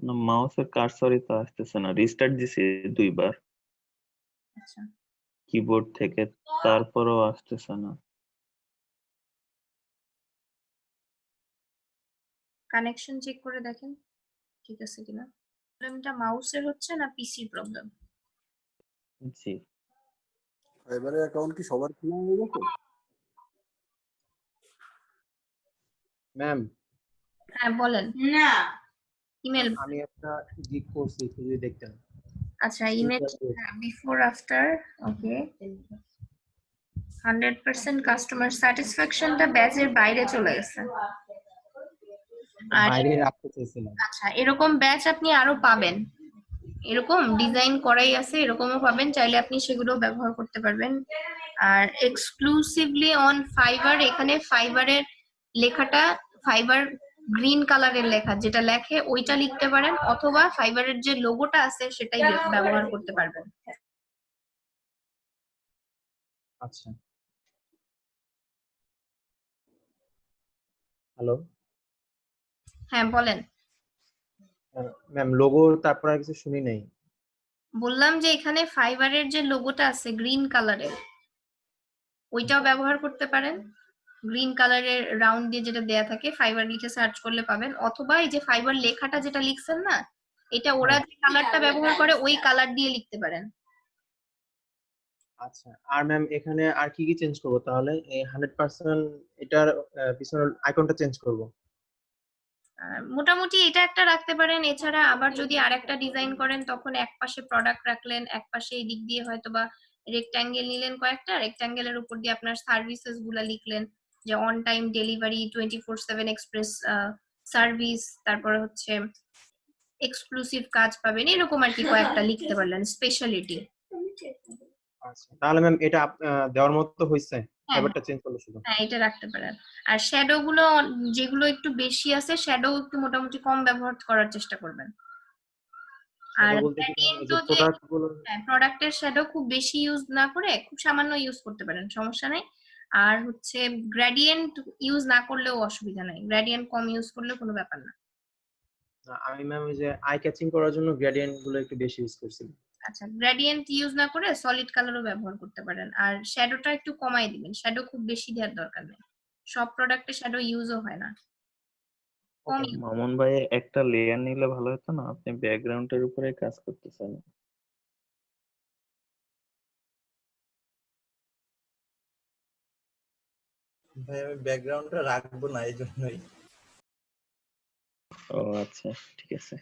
না, মাউসের কার্সরই তো আসতেছে না, রিস্টার্ট দিছি 2 বার আচ্ছা, কিবোর্ড থেকে, তারপরও আসতেছে না। কানেকশন চেক করে দেখেন ঠিক আছে কিনা। প্রবলেমটা মাউসের হচ্ছে না পিসির প্রবলেম? জি। ফাইবারের অ্যাকাউন্ট কি সবার খোলা হয়ে গেছে? ম্যাম হ্যাঁ বলেন। না ইমেল, আমি একটা গিগ করছি, একটু যদি দেখতেন। আচ্ছা ইমেল বিফোর আফটার, ওকে 100% কাস্টমার স্যাটিসফ্যাকশনটা ব্যাচের বাইরে চলে গেছে। আর বাইরে রাখতে চাইছিলাম। আচ্ছা, এরকম ব্যাচ আপনি আরো পাবেন, এরকম ডিজাইন করাই আছে, এরকমও পাবেন, চাইলে আপনি সেগুলো ব্যবহার করতে পারবেন। আর এক্সক্লুসিভলি অন ফাইবার, এখানে ফাইবারের লেখাটা ফাইবার গ্রিন কালারের লেখা, যেটা লেখে ওইটা লিখতে পারেন, অথবা ফাইবারের যে লোগোটা আছে সেটাই ব্যবহার করতে পারবেন। আচ্ছা, হ্যালো হ্যাঁ বলেন। ম্যাম, লোগো তারপর আর কিছু শুনি নাই। বললাম যে এখানে ফাইবারের যে লোগোটা আছে গ্রিন কালারের, ওইটাও ব্যবহার করতে পারেন। গ্রিন কালারের রাউন্ড দিয়ে যেটা দেয়া থাকে, ফাইবার লিখে সার্চ করলে পাবেন, অথবা এই যে ফাইবার লেখাটা যেটা লিখছেন না, এটা ওরা যে কালারটা ব্যবহার করে ওই কালার দিয়ে লিখতে পারেন। আচ্ছা, আর ম্যাম এখানে আর কি কি চেঞ্জ করবো তাহলে? এই 100% এটার পিছনের আইকনটা চেঞ্জ করব। মোটামুটি এটা একটা রাখতে পারেন। এছাড়া আবার যদি আরেকটা ডিজাইন করেন, তখন এক পাশে প্রোডাক্ট রাখলেন, এক পাশে এই দিক দিয়ে হয়তোবা রেক্ট্যাঙ্গেল নিলেন, কয়েকটা রেক্ট্যাঙ্গেলের উপর দিয়ে আপনার সার্ভিসেস গুলা লিখলেন, যে on time delivery, 24/7 express service, তারপরে হচ্ছে এক্সক্লুসিভ কাজ পাবেন, এরকম আর কি কয়েকটা লিখতে পারলেন, স্পেশালিটি। আচ্ছা, তাহলে ম্যাম এটা দেওয়ার মতো হয়েছে, হ্যাঁ ফাইবারটা চেঞ্জ করলে শুধু? হ্যাঁ, এটা রাখতে পারেন। আর শ্যাডো গুলো যেগুলো একটু বেশি আছে, শ্যাডো একটু মোটামুটি কম ব্যবহার করার চেষ্টা করবেন। আর শ্যাডো বলতে কি ম্যাম, এই যে গ্রেডিয়েন্টও যে প্রোডাক্ট গুলো? প্রোডাক্টের শ্যাডো খুব বেশি ইউজ না করে খুব সামান্য ইউজ করতে পারেন, সমস্যা নাই। আর হচ্ছে গ্রেডিয়েন্ট ইউজ না করলেও অসুবিধা নাই, গ্রেডিয়েন্ট কম ইউজ করলে কোনো ব্যাপার না। আমি ম্যাম ওই যে আই ক্যাচিং করার জন্য গ্রেডিয়েন্ট গুলো একটু বেশি ইউজ করছি। আচ্ছা, গ্রেডিয়েন্ট ইউজ না করে সলিড কালারও ব্যবহার করতে পারেন। আর শ্যাডোটা একটু কমাই দিবেন, শ্যাডো খুব বেশি দেওয়ার দরকার নেই, সব প্রোডাক্টে শ্যাডো ইউজও হয় না, কম use। মামুন ভাই একটা লেয়ার নিলে ভালো হতো না? আপনি ব্যাকগ্রাউন্ডের উপরে কাজ করতেছেন। ভাই আমি ব্যাকগ্রাউন্ডটা রাখবো না, এই জন্যই। ও আচ্ছা, ঠিক আছে।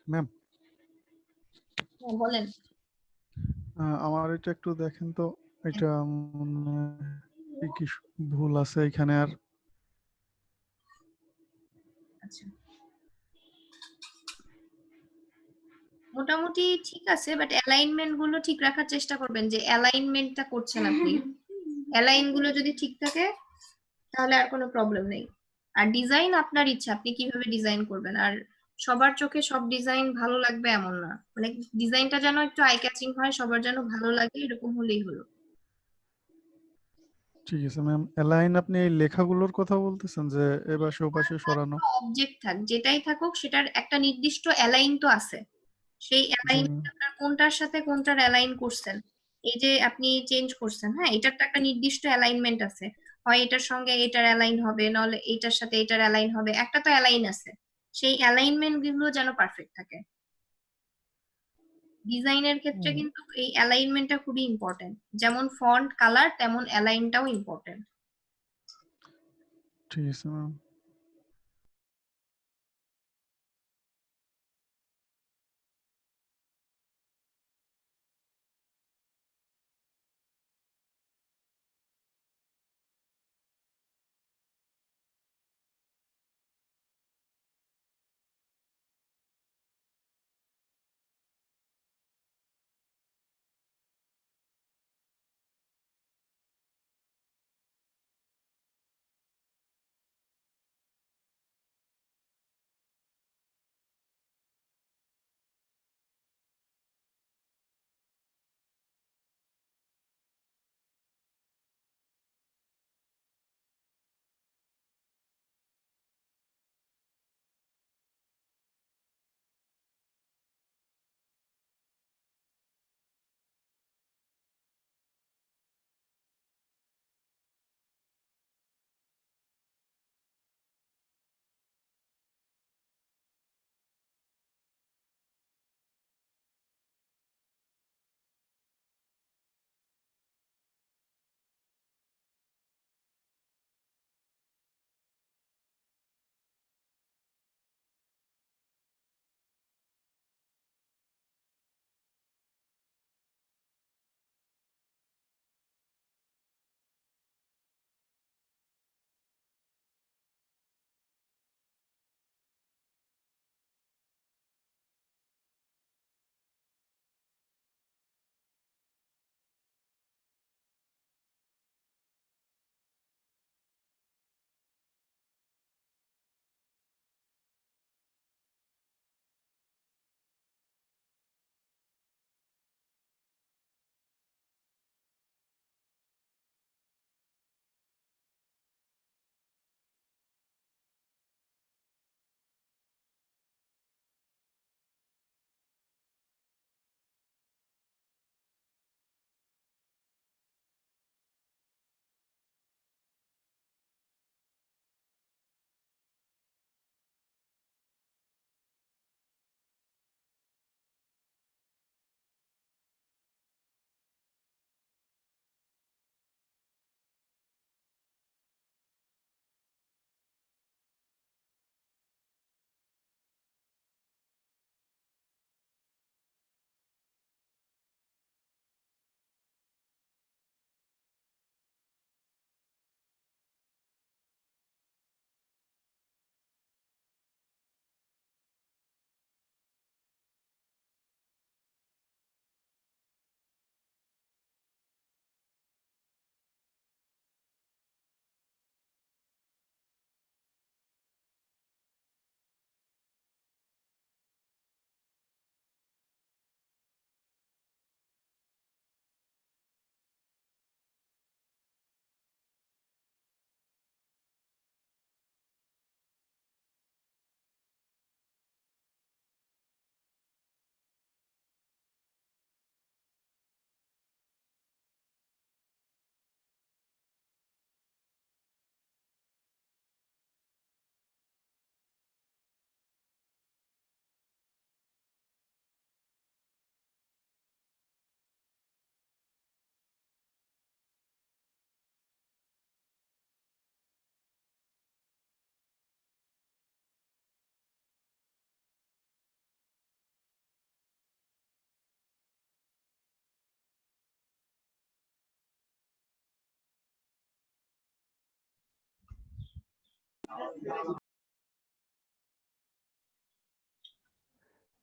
ম্যাম, হ্যাঁ বলেন। আমার এটা একটু দেখেন তো, এটা কি কি ভুল আছে এখানে আর? আচ্ছা, মোটামুটি ঠিক আছে, বাট অ্যালাইনমেন্ট গুলো ঠিক রাখার চেষ্টা করবেন, যে অ্যালাইনমেন্টটা করছেন আপনি, অ্যালাইন গুলো যদি ঠিক থাকে তাহলে আর কোনো প্রবলেম নেই। আর ডিজাইন আপনার ইচ্ছা, আপনি কিভাবে ডিজাইন করবেন। আর সবার চোখে সব ডিজাইন ভালো লাগবে এমন না, মানে ডিজাইনটা যেন একটু আই ক্যাচিং হয়, সবার যেন ভালো লাগে, এরকম হলেই হলো। ঠিক আছে ম্যাম, অ্যালাইন আপনি এই লেখাগুলোর কথা বলতেছেন, যে এ পাশে ও পাশে সরানো? অবজেক্ট থাক, যেটাই থাকুক, সেটার একটা নির্দিষ্ট অ্যালাইন তো আছে, সেই অ্যালাইন আপনার কোনটার সাথে কোনটার অ্যালাইন করছেন, এই যে আপনি চেঞ্জ করছেন, হ্যাঁ, এটার তো একটা নির্দিষ্ট অ্যালাইনমেন্ট আছে, হয় এটার সঙ্গে এটার অ্যালাইন হবে, নাহলে এটার সাথে এটার অ্যালাইন হবে, একটা তো অ্যালাইন আছে, সেই অ্যালাইনমেন্ট গুলো যেন পারফেক্ট থাকে। ডিজাইনের ক্ষেত্রে কিন্তু এই অ্যালাইনমেন্টটা খুবই ইম্পর্টেন্ট, যেমন ফন্ট কালার তেমন অ্যালাইনটাও ইম্পর্টেন্ট। ঠিক আছে ম্যাম।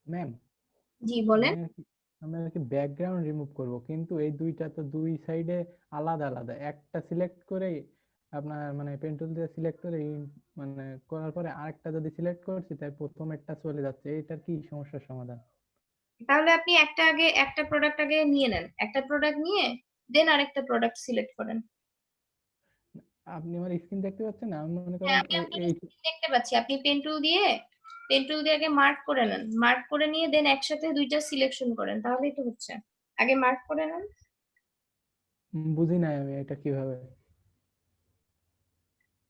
ম্যাম জি বলেন। আমি আর কি ব্যাকগ্রাউন্ড রিমুভ করব, কিন্তু এই দুইটা তো দুই সাইডে আলাদা আলাদা। একটা সিলেক্ট করে আপনার মানে পেন টুল দিয়ে সিলেক্ট করে মানে করার পরে আরেকটা যদি সিলেক্ট করছি তাই প্রথমেরটা চলে যাচ্ছে। এটার কি সমস্যার সমাধান? তাহলে আপনি একটা প্রোডাক্ট আগে নিয়ে নেন, একটা প্রোডাক্ট নিয়ে দেন আরেকটা প্রোডাক্ট সিলেক্ট করেন। আপনি আমার স্ক্রিন দেখতে পাচ্ছেন না? আমি মনে হ্যাঁ, করেন আমি আপনার এই স্ক্রিন দেখতে পাচ্ছি। আপনি পেন টুল দিয়ে আগে মার্ক করে নেন, মার্ক করে নিয়ে দেন একসাথে দুইটা সিলেকশন করেন, তাহলেই তো হচ্ছে। আগে মার্ক করে নেন। বুঝি নাই আমি এটা কিভাবে।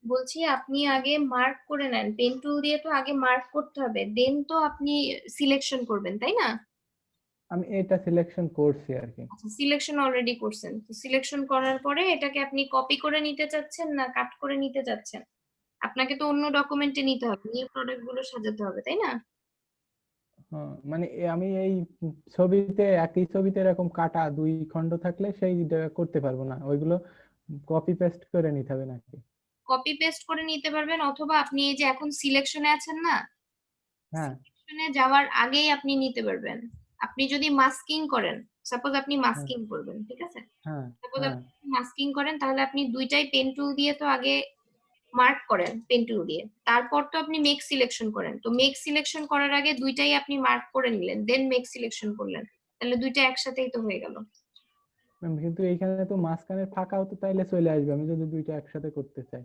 বলছি আপনি আগে মার্ক করে নেন, পেন টুল দিয়ে তো আগে মার্ক করতে হবে, দেন তো আপনি সিলেকশন করবেন, তাই না? আমি এটা সিলেকশন করছি আর কি। আচ্ছা, সিলেকশন অলরেডি করছেন। তো সিলেকশন করার পরে এটাকে আপনি কপি করে নিতে চাচ্ছেন না কাট করে নিতে চাচ্ছেন? আপনাকে তো অন্য ডকুমেন্টে নিতে হবে, নিয়ে প্রোডাক্ট গুলো সাজাতে হবে, তাই না? হ্যাঁ, মানে আমি এই ছবিতে একই ছবিতে এরকম কাটা দুই খণ্ড থাকলে সেইটা করতে পারবো না, ওইগুলো কপি পেস্ট করে নিতে হবে নাকি? কপি পেস্ট করে নিতে পারবেন, অথবা আপনি এই যে এখন সিলেকশনে আছেন না, হ্যাঁ সিলেকশনে যাওয়ার আগেই আপনি নিতে পারবেন। আপনি যদি মাস্কিং করেন, সাপোজ আপনি হ্যাঁ মাস্কিং করবেন, ঠিক আছে? হ্যাঁ সাপোজ হ্যাঁ আপনি মাস্কিং করেন, তাহলে আপনি দুইটাই পেন টুল দিয়ে তো আগে মার্ক করেন পেন টুল দিয়ে, তারপর তো আপনি মেক সিলেকশন করেন। তো মেক সিলেকশন করার আগে দুইটাই আপনি মার্ক করে নিলেন, দেন মেক সিলেকশন করলেন, তাহলে দুইটা একসাথেই তো হয়ে গেল। ম্যাম, কিন্তু এইখানে তো মাঝখানে ফাঁকাও তো তাইলে চলে আসবে আমি যদি দুইটা একসাথে করতে চাই।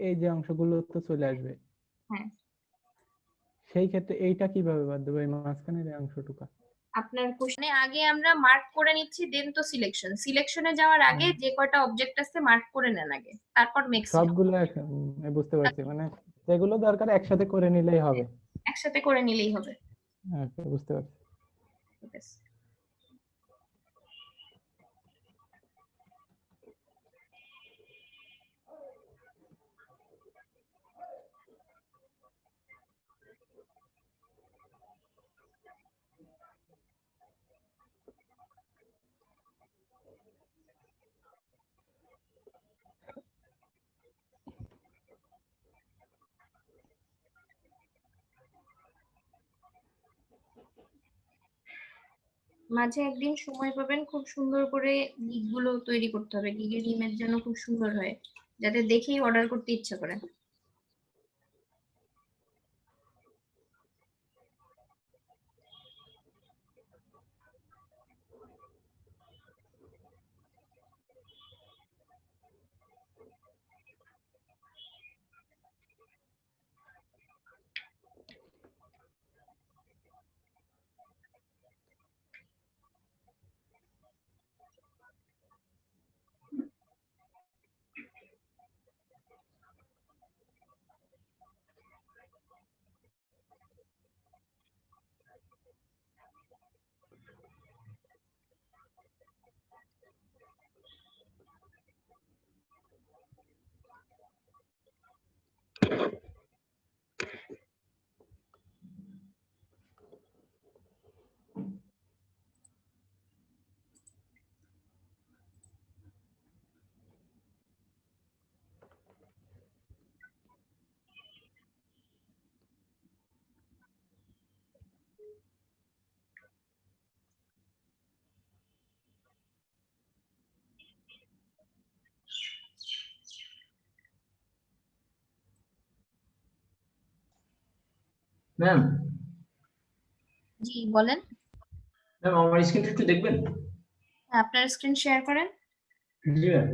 এই যে অংশগুলো তো চলে আসবে, হ্যাঁ, সেই ক্ষেত্রে এইটা কিভাবে বাদ দেবো, এই মাঝখানের এই অংশটুকু? আপনার কোশ্চেনে আগে আমরা মার্ক করে নিচ্ছি, দেন তো সিলেকশনে যাওয়ার আগে যে কয়টা অবজেক্ট আছে মার্ক করে নেন আগে, তারপর মেক সবগুলো বুঝতে পারছি, মানে যেগুলো দরকার একসাথে করে নিলেই হবে। একসাথে করে নিলেই হবে। ওকে, বুঝতে পারছি। ঠিক আছে। মাঝে একদিন সময় পাবেন, খুব সুন্দর করে গিগ গুলো তৈরি করতে হবে, গিগের ইমেজ যেন খুব সুন্দর হয়, যাতে দেখেই অর্ডার করতে ইচ্ছা করে। ম্যাম, জি বলেন। ম্যাম আমার স্ক্রিনটা একটু দেখবেন? আপনার স্ক্রিন শেয়ার করেন। জি ম্যাম।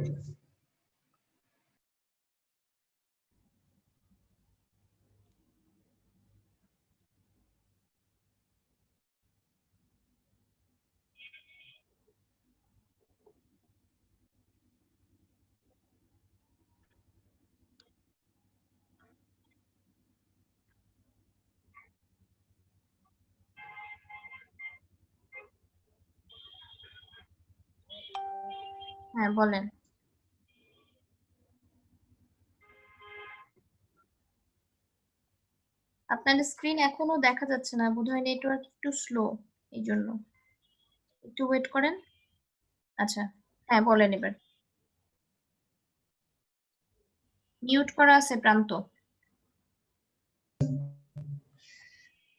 হ্যাঁ বলেন। আপনার স্ক্রিন এখনো দেখা যাচ্ছে না, বোধহয় নেটওয়ার্ক একটু স্লো, এই জন্য একটু ওয়েট করেন। আচ্ছা, হ্যাঁ বলেন এবার। মিউট করা আছে প্রান্ত।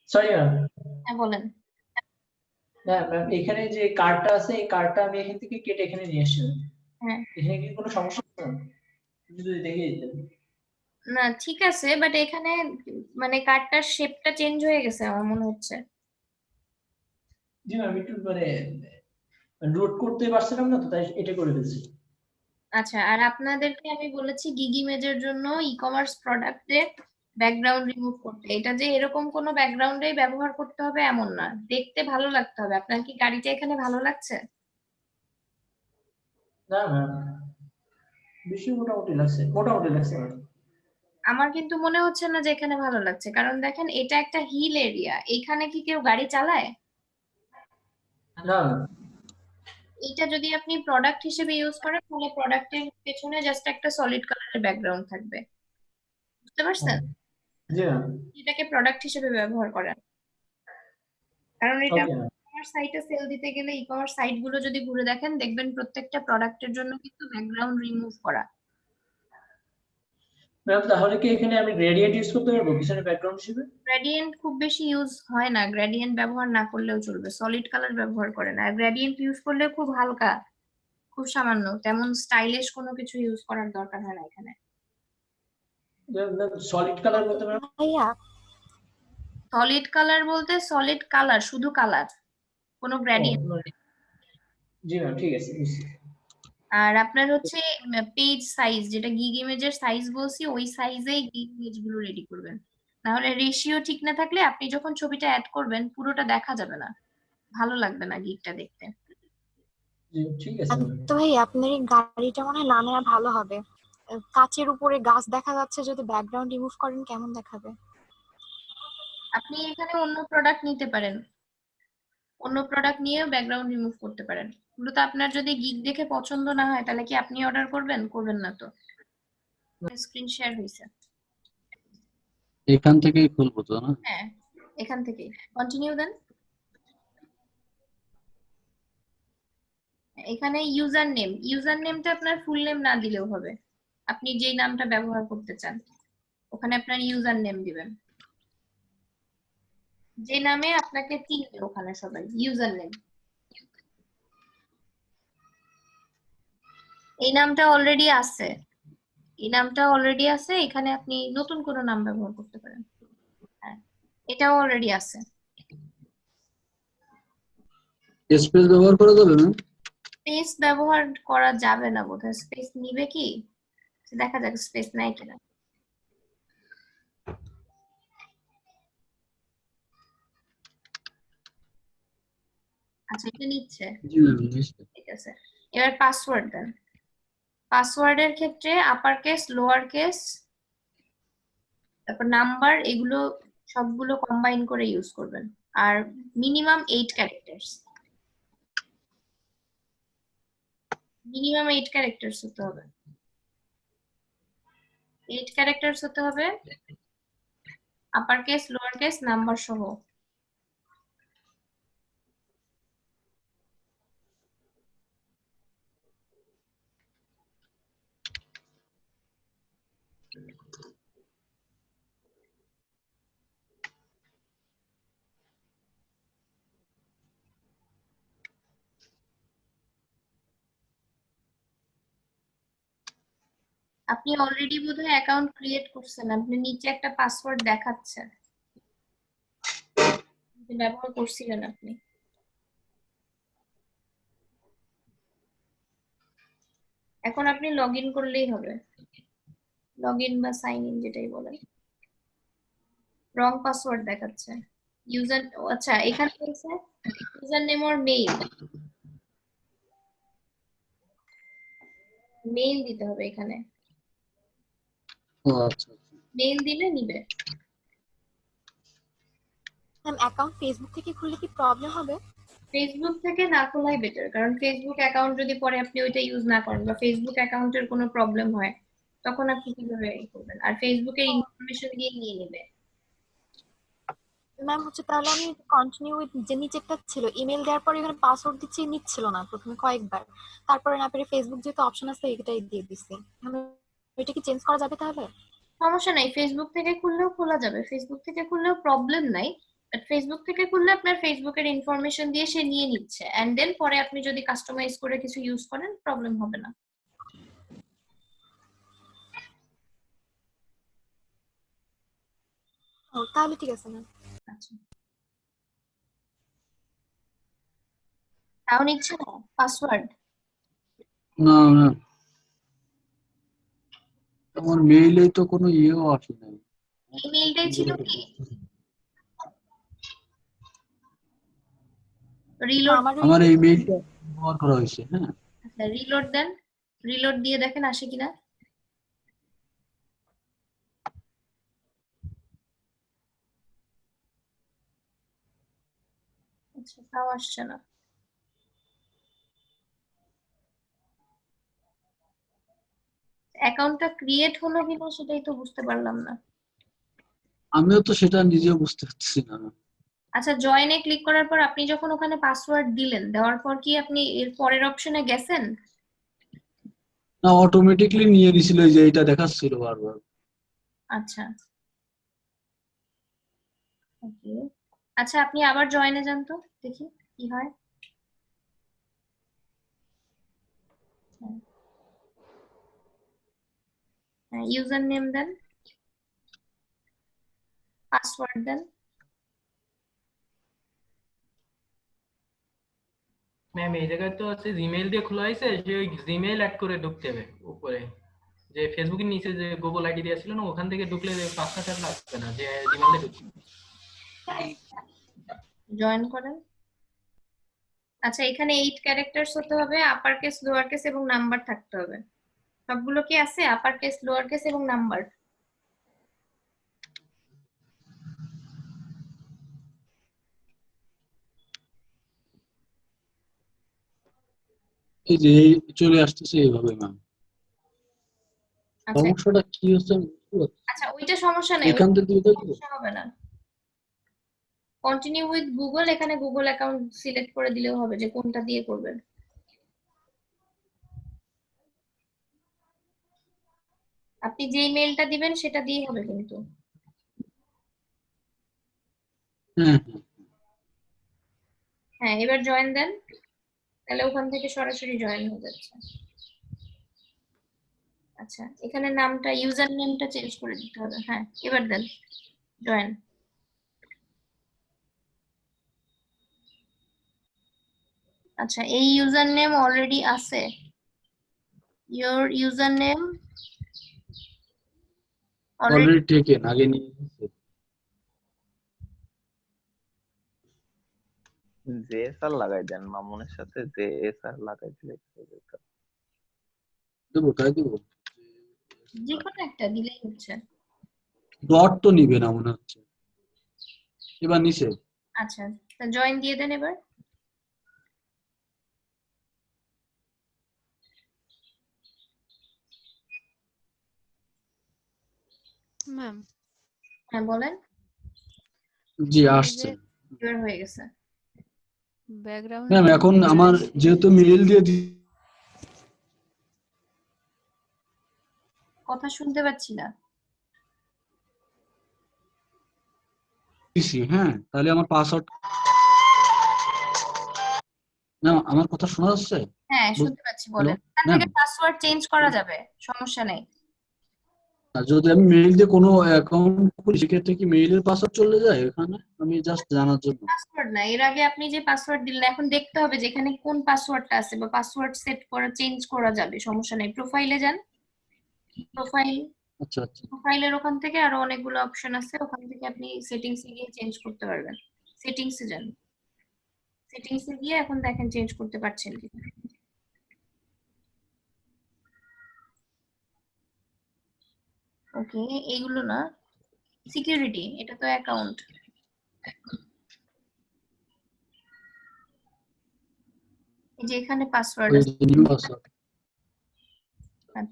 Sorry ma'am. হ্যাঁ বলেন। না ম্যাম, এখানে যে কার্ডটা আছে এই কার্ডটা আমি এখান থেকে কেটে এখানে নিয়ে এসেছি। হ্যাঁ এখানে কি কোনো সমস্যা আছে? যদি দেখিয়ে দিতেন। না ঠিক আছে, বাট এখানে মানে কার্ডটার শেপটা চেঞ্জ হয়ে গেছে আমার মনে হচ্ছে। জি ম্যাম, একটু মানে রুট করতে পারছিলাম না তো, তাই এটা করে দিয়েছি। আচ্ছা, আর আপনাদেরকে আমি বলেছি গিগ ইমেজের জন্য ই কমার্স প্রোডাক্টে ব্যাকগ্রাউন্ড রিমুভ করতে। এটা যে এরকম কোনো ব্যাকগ্রাউন্ডেই ব্যবহার করতে হবে এমন না, দেখতে ভালো লাগতে হবে। আপনার কি গাড়িটা এখানে ভালো লাগছে? না ম্যাম, বেশি মোটামুটি লাগছে ম্যাম। আমার কিন্তু মনে হচ্ছে না যে এখানে ভালো লাগছে, কারণ দেখেন এটা একটা হিল এরিয়া, এখানে কি কেউ গাড়ি চালায়? না এটা যদি আপনি প্রোডাক্ট হিসেবে ইউজ করেন তাহলে প্রোডাক্টের পেছনে জাস্ট একটা সলিড কালারের ব্যাকগ্রাউন্ড থাকবে, বুঝতে পারছেন? জি ম্যাম। এটাকে প্রোডাক্ট হিসেবে ব্যবহার করেন, কারণ এটা ওকে ম্যাম। ই-কমার্স সাইটে সেল দিতে গেলে ই-কমার্স সাইট গুলো যদি ঘুরে দেখেন দেখবেন প্রত্যেকটা প্রোডাক্টের জন্য কিন্তু ব্যাকগ্রাউন্ড রিমুভ করা। ম্যাম তাহলে কি এখানে আমি গ্রেডিয়েন্ট ইউজ করতে পারবো পিছনে ব্যাকগ্রাউন্ড হিসেবে? গ্রেডিয়েন্ট খুব বেশি ইউজ হয় না, গ্রেডিয়েন্ট ব্যবহার না করলেও চলবে, সলিড কালার ব্যবহার করেন। আর গ্রেডিয়েন্ট ইউজ করলে খুব হালকা, খুব সামান্য, তেমন স্টাইলিশ কোনো কিছু ইউজ করার দরকার হয় না এখানে। সলিড কালার বলতে ম্যাম? ভাইয়া সলিড কালার বলতে সলিড কালার, শুধু কালার, কোনো গ্রেডিয়েন্ট। জি ম্যাম, ঠিক আছে বুঝছি। আর আপনার হচ্ছে পেজ সাইজ, যেটা গিগ ইমেজের সাইজ বলছি ওই সাইজেই গিগ ইমেজ গুলো রেডি করবেন, না হলে রেশিও ঠিক না থাকলে আপনি যখন ছবিটা অ্যাড করবেন পুরোটা দেখা যাবে না, ভালো লাগবে না গিগটা দেখতে। জি ঠিক আছে ম্যাম। তো ভাই আপনার এই গাড়িটা মনে হয় না নেওয়া ভালো হবে। কাচের উপরে গাছ দেখা যাচ্ছে, যদি ব্যাকগ্রাউন্ড রিমুভ করেন কেমন দেখাবে? আপনি এখানে অন্য প্রোডাক্ট নিতে পারেন, অন্য প্রোডাক্ট নিয়েও ব্যাকগ্রাউন্ড রিমুভ করতে পারেন। মূলত আপনার যদি গিগ দেখে পছন্দ না হয় তাহলে কি আপনি অর্ডার করবেন? করবেন না তো। স্ক্রিন শেয়ার হয়েছে। এখান থেকেই খুলবো তো না? হ্যাঁ এখান থেকেই কন্টিনিউ দেন। এখানে ইউজার নেমটা আপনার ফুল নেম না দিলেও হবে, আপনি যেই নামটা ব্যবহার করতে চান ওখানে আপনার ইউজার নেম দিবেন, যে নামে আপনাকে চিনবে ওখানে সবাই, ইউজার নেম। এই নামটা অলরেডি আছে, এখানে আপনি নতুন কোনো নাম ব্যবহার করতে পারেন। হ্যাঁ এটাও অলরেডি আছে। স্পেস ব্যবহার করা যাবে না? স্পেস ব্যবহার করা যাবে না বোধহয়, স্পেস নিবে কি দেখা যাক স্পেস নেয় কিনা। আচ্ছা এটা নিচ্ছে, জি ম্যাম, নিশ্চয়ই। ঠিক আছে। এবার পাসওয়ার্ড দেন। পাসওয়ার্ডের ক্ষেত্রে আপার কেস, লোয়ার কেস, তারপর নাম্বার, এগুলো সবগুলো কম্বাইন করে ইউজ করবেন। আর মিনিমাম 8 ক্যারেক্টার্স, হতে হবে। 8 ক্যারেক্টার্স হতে হবে, upper case, lower case, number সহ। আপনি অলরেডি বোধহয় অ্যাকাউন্ট ক্রিয়েট করছেন, আপনি নিচে একটা পাসওয়ার্ড দেখাচ্ছে, ব্যবহার করছিলেন আপনি। এখন আপনি লগ ইন করলেই হবে, লগ ইন বা সাইন ইন যেটাই বলেন। রং পাসওয়ার্ড দেখাচ্ছে ইউজার। আচ্ছা এখানে বলছে ইউজার নেম আর মেইল দিতে হবে এখানে, ও আচ্ছা। মেইল দিলে নিবে। ম্যাম অ্যাকাউন্ট ফেসবুক থেকে খুললে কি প্রবলেম হবে? ফেসবুক থেকে না খোলাই বেটার, কারণ ফেসবুক অ্যাকাউন্ট যদি পরে আপনি ওইটা ইউজ না করেন বা ফেসবুক অ্যাকাউন্টের কোনো প্রবলেম হয় তখন আপনি কিভাবে করবেন? আর ফেসবুকের ইনফরমেশন দিয়ে নিয়ে নেবে। ম্যাম হচ্ছে তাহলে আমি কন্টিনিউ উইথ যে নিচেরটা ছিল, ইমেল দেওয়ার পরে এখানে পাসওয়ার্ড দিচ্ছি, নিচ্ছিল না প্রথমে কয়েকবার, তারপরে না পেরে ফেসবুক যেহেতু অপশন আছে এটাই দিয়ে দিছি। আমি এটা কি চেঞ্জ করা যাবে তাহলে? সমস্যা নাই, ফেসবুক থেকে খুললেও খোলা যাবে, ফেসবুক থেকে খুললেও প্রবলেম নাই। বাট ফেসবুক থেকে খুললে আপনার ফেসবুকের ইনফরমেশন দিয়ে সে নিয়ে নিচ্ছে, এন্ড দেন পরে আপনি যদি কাস্টমাইজ করে কিছু ইউজ করেন প্রবলেম হবে না। ও তাহলে ঠিক আছে ম্যাম। আচ্ছা, তাও নিচ্ছে না পাসওয়ার্ড? না না, আমার মেইলে তো কোনো ইয়েও আসে নাই। এই মেইলটাই ছিল কি? রিলোড, আমার এই মেইলটা ব্যবহার করা হয়েছে। হ্যাঁ, আচ্ছা রিলোড দেন, রিলোড দিয়ে দেখেন আসে কিনা। আচ্ছা, তাও আসছে না। অ্যাকাউন্টটা ক্রিয়েট হলো কিনা সেটাই তো বুঝতে পারলাম না। আমিও তো সেটা নিজেও বুঝতে পারছি না। আচ্ছা, জয়েনে ক্লিক করার পর আপনি যখন ওখানে পাসওয়ার্ড দিলেন, দেওয়ার পর কি আপনি এর পরের অপশনে গেছেন? না, অটোমেটিকলি নিয়ে নিছিল, এই যে এটা দেখাচ্ছিল বারবার। আচ্ছা ওকে, আচ্ছা আপনি আবার জয়েনে যান তো দেখি কি হয়। হ্যাঁ, ইউজার নেম দেন, পাসওয়ার্ড দেন। ম্যাম এই জায়গায় তো আছে জিমেইল দিয়ে খোলা হয়েছে, যে ওই জিমেইল অ্যাড করে ঢুকতে হবে উপরে, যে ফেসবুকের নিচে যে গুগল আইডি দেওয়া ছিল না, ওখান থেকে ঢুকলে পাসওয়ার্ড আর লাগবে না, যে জিমেইলে ঢুকবে। জয়েন করেন। আচ্ছা, এখানে 8 ক্যারেক্টারস হতে হবে, আপার কেস, লোয়ার কেস এবং নাম্বার থাকতে হবে। সবগুলো কি আছে? আপার কেস, লোয়ার কেস এবং নাম্বার? এই যে চলে আসতেছে এইভাবে ম্যাম। আচ্ছা সমস্যাটা কি হচ্ছে আমি বুঝতে পারছি না। আচ্ছা, ওইটা সমস্যা নেই, এখান থেকে এটা কি? সমস্যা হবে না। কন্টিনিউ উইথ গুগল, এখানে গুগল অ্যাকাউন্ট সিলেক্ট করে দিলেও হবে যে কোনটা দিয়ে করবেন। আপনি যে ইমেলটা দিবেন সেটা দিয়েই হবে কিন্তু। হ্যাঁ হ্যাঁ, এবার জয়েন দেন, তাহলে ওখান থেকে সরাসরি জয়েন হয়ে যাচ্ছে। আচ্ছা, এখানে নামটা, ইউজার নেমটা চেঞ্জ করে দিতে হবে। হ্যাঁ, এবার দেন জয়েন। আচ্ছা, এই ইউজার নেম অলরেডি আছে, your user name already. Already taken, আগে নিয়ে নিয়েছে। জেএসআর লাগাই দেন, মামুনের সাথে জেএসআর লাগাই দিলে দেবো, তাই দেবো। যে কোনো একটা দিলেই হচ্ছে। ডট তো নিবে না মনে হচ্ছে। এবার নিচে আচ্ছা, তা জয়েন দিয়ে দেন এবার। ম্যাম হ্যাঁ বলেন। জি এই আসছে। যে এবার হয়ে গেছে। ব্যাকগ্রাউন্ড ম্যাম এখন আমার যেহেতু মেইল দিয়ে কথা শুনতে পাচ্ছি না। দিছি, হ্যাঁ, তাহলে আমার পাসওয়ার্ড, না আমার কথা শোনা যাচ্ছে? হ্যাঁ শুনতে পাচ্ছি, হ্যালো বলেন। তার ম্যাম, থেকে পাসওয়ার্ড চেঞ্জ করা যাবে, সমস্যা নেই। যদি আমি মেইল দিয়ে কোনো অ্যাকাউন্ট খুলি সেক্ষেত্রে কি মেইলের পাসওয়ার্ড চলে যায় এখানে? আমি জাস্ট জানার জন্য। পাসওয়ার্ড না, এর আগে আপনি যে পাসওয়ার্ড দিলেন এখন দেখতে হবে যে এখানে কোন পাসওয়ার্ডটা আছে, বা পাসওয়ার্ড সেট করা, চেঞ্জ করা যাবে, সমস্যা নেই। প্রোফাইলে যান, প্রোফাইল, আচ্ছা আচ্ছা। প্রোফাইলের ওখান থেকে আরো অনেকগুলো অপশন আছে, ওখান থেকে আপনি সেটিংস এ গিয়ে চেঞ্জ করতে পারবেন। সেটিংস এ যান, সেটিংস এ গিয়ে এখন দেখেন চেঞ্জ করতে পারছেন কি। ওকে, এইগুলো না, সিকিউরিটি, এটা তো অ্যাকাউন্ট। এই যে এখানে পাসওয়ার্ড ওই আছে, নিউ পাসওয়ার্ড,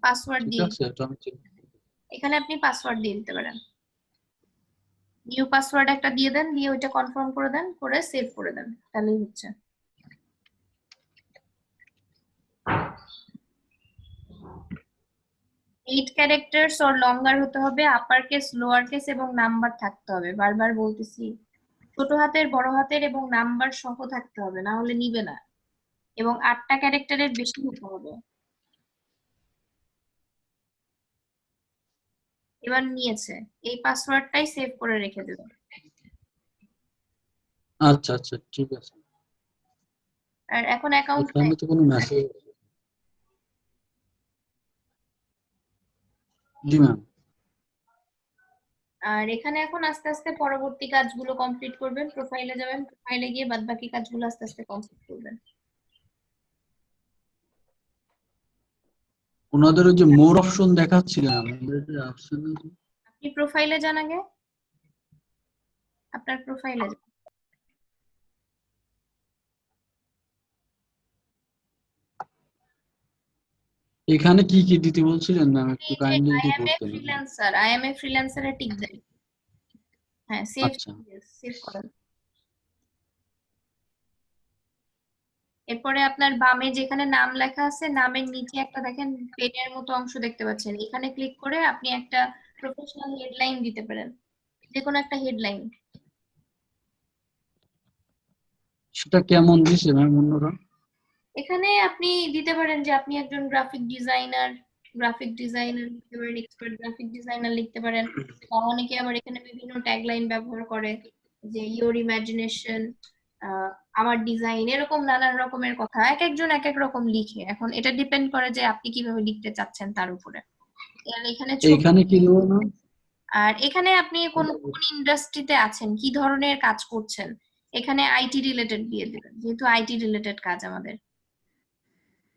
পাসওয়ার্ড ঠিক দিয়ে আছে, এটা আমি চেঞ্জ করব। এখানে আপনি পাসওয়ার্ড দিয়ে দিতে পারেন। নিউ পাসওয়ার্ড একটা দিয়ে দেন, দিয়ে ওইটা কনফার্ম করে দেন, করে সেভ করে দেন, তাহলেই হচ্ছে। 8 ক্যারেক্টার্স অর লঙ্গার হতে হবে, আপার কেস, লোয়ার কেস এবং নাম্বার থাকতে হবে। বারবার বলতেছি, ছোট হাতের, বড় হাতের এবং নাম্বার সহ থাকতে হবে, না হলে নিবে না। এবং 8টা ক্যারেক্টারের বেশি হতে হবে। এবার নিয়েছে, এই পাসওয়ার্ডটাই সেভ করে রেখে দেবে। আচ্ছা আচ্ছা ঠিক আছে। আর এখন অ্যাকাউন্ট এখানে তো কোনো মেসেজ, জি ম্যাম। আর এখানে এখন আস্তে আস্তে পরবর্তী কাজগুলো কমপ্লিট করবেন। প্রোফাইলে যাবেন, প্রোফাইলে গিয়ে বাদবাকি কাজগুলো আস্তে আস্তে কমপ্লিট করবেন। ওনাদের ওই যে মোর অপশন দেখাচ্ছিল না, আপনি প্রোফাইলে যান আগে, আপনার প্রোফাইলে যান। এখানে কি কি দিতে বলছিলেন ম্যাম, একটু কাইন্ডলি আই যদি এম এ বলতেন। ফ্রিল্যান্সার, আই এম এ ফ্রিল্যান্সারে টিক দেন। হ্যাঁ, সেভ আচ্ছা সেভ করেন। এরপরে আপনার বামে যেখানে নাম লেখা আছে, নামের নিচে একটা দেখেন পেনের মতো অংশ দেখতে পাচ্ছেন, এখানে ক্লিক করে আপনি একটা প্রফেশনাল হেডলাইন দিতে পারেন, যে কোনো একটা হেডলাইন। সেটা কেমন দিছে ম্যাম অন্যরা? এখানে আপনি দিতে পারেন যে আপনি একজন গ্রাফিক ডিজাইনার লিখতে পারেন, এক্সপার্ট গ্রাফিক ডিজাইনার লিখতে পারেন। বা অনেকে আবার এখানে বিভিন্ন ট্যাগলাইন ব্যবহার করে, যে ইওর ইমাজিনেশন, আমার ডিজাইন, এরকম নানান রকমের কথা এক একজন এক এক রকম লিখে। এখন এটা ডিপেন্ড করে যে আপনি কিভাবে লিখতে চাচ্ছেন তার উপরে। আর এখানে ছবি, এইখানে কি দেবো না? আর এখানে আপনি কোন ইন্ডাস্ট্রিতে আছেন, কি ধরনের কাজ করছেন, এখানে আইটি রিলেটেড দিয়ে দিবেন, যেহেতু আইটি রিলেটেড কাজ আমাদের।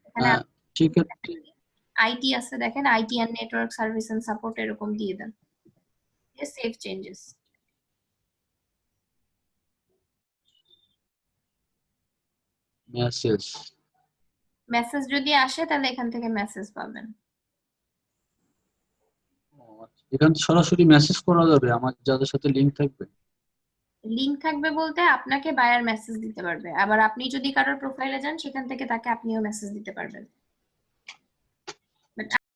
এখানে ঠিক আছে, আইটি আছে দেখেন, IT and network service and support, এরকম দিয়ে দেন। Save changes. মেসেজ যদি আসে তাহলে এখান থেকে মেসেজ পাবেন। এখান সরাসরি মেসেজ করা যাবে আমার যাদের সাথে লিংক থাকবে? লিংক থাকবে বলতে আপনাকে বায়ার মেসেজ দিতে পারবে, আবার আপনি যদি কারোর প্রোফাইলে যান সেখান থেকে তাকে আপনিও মেসেজ দিতে পারবেন।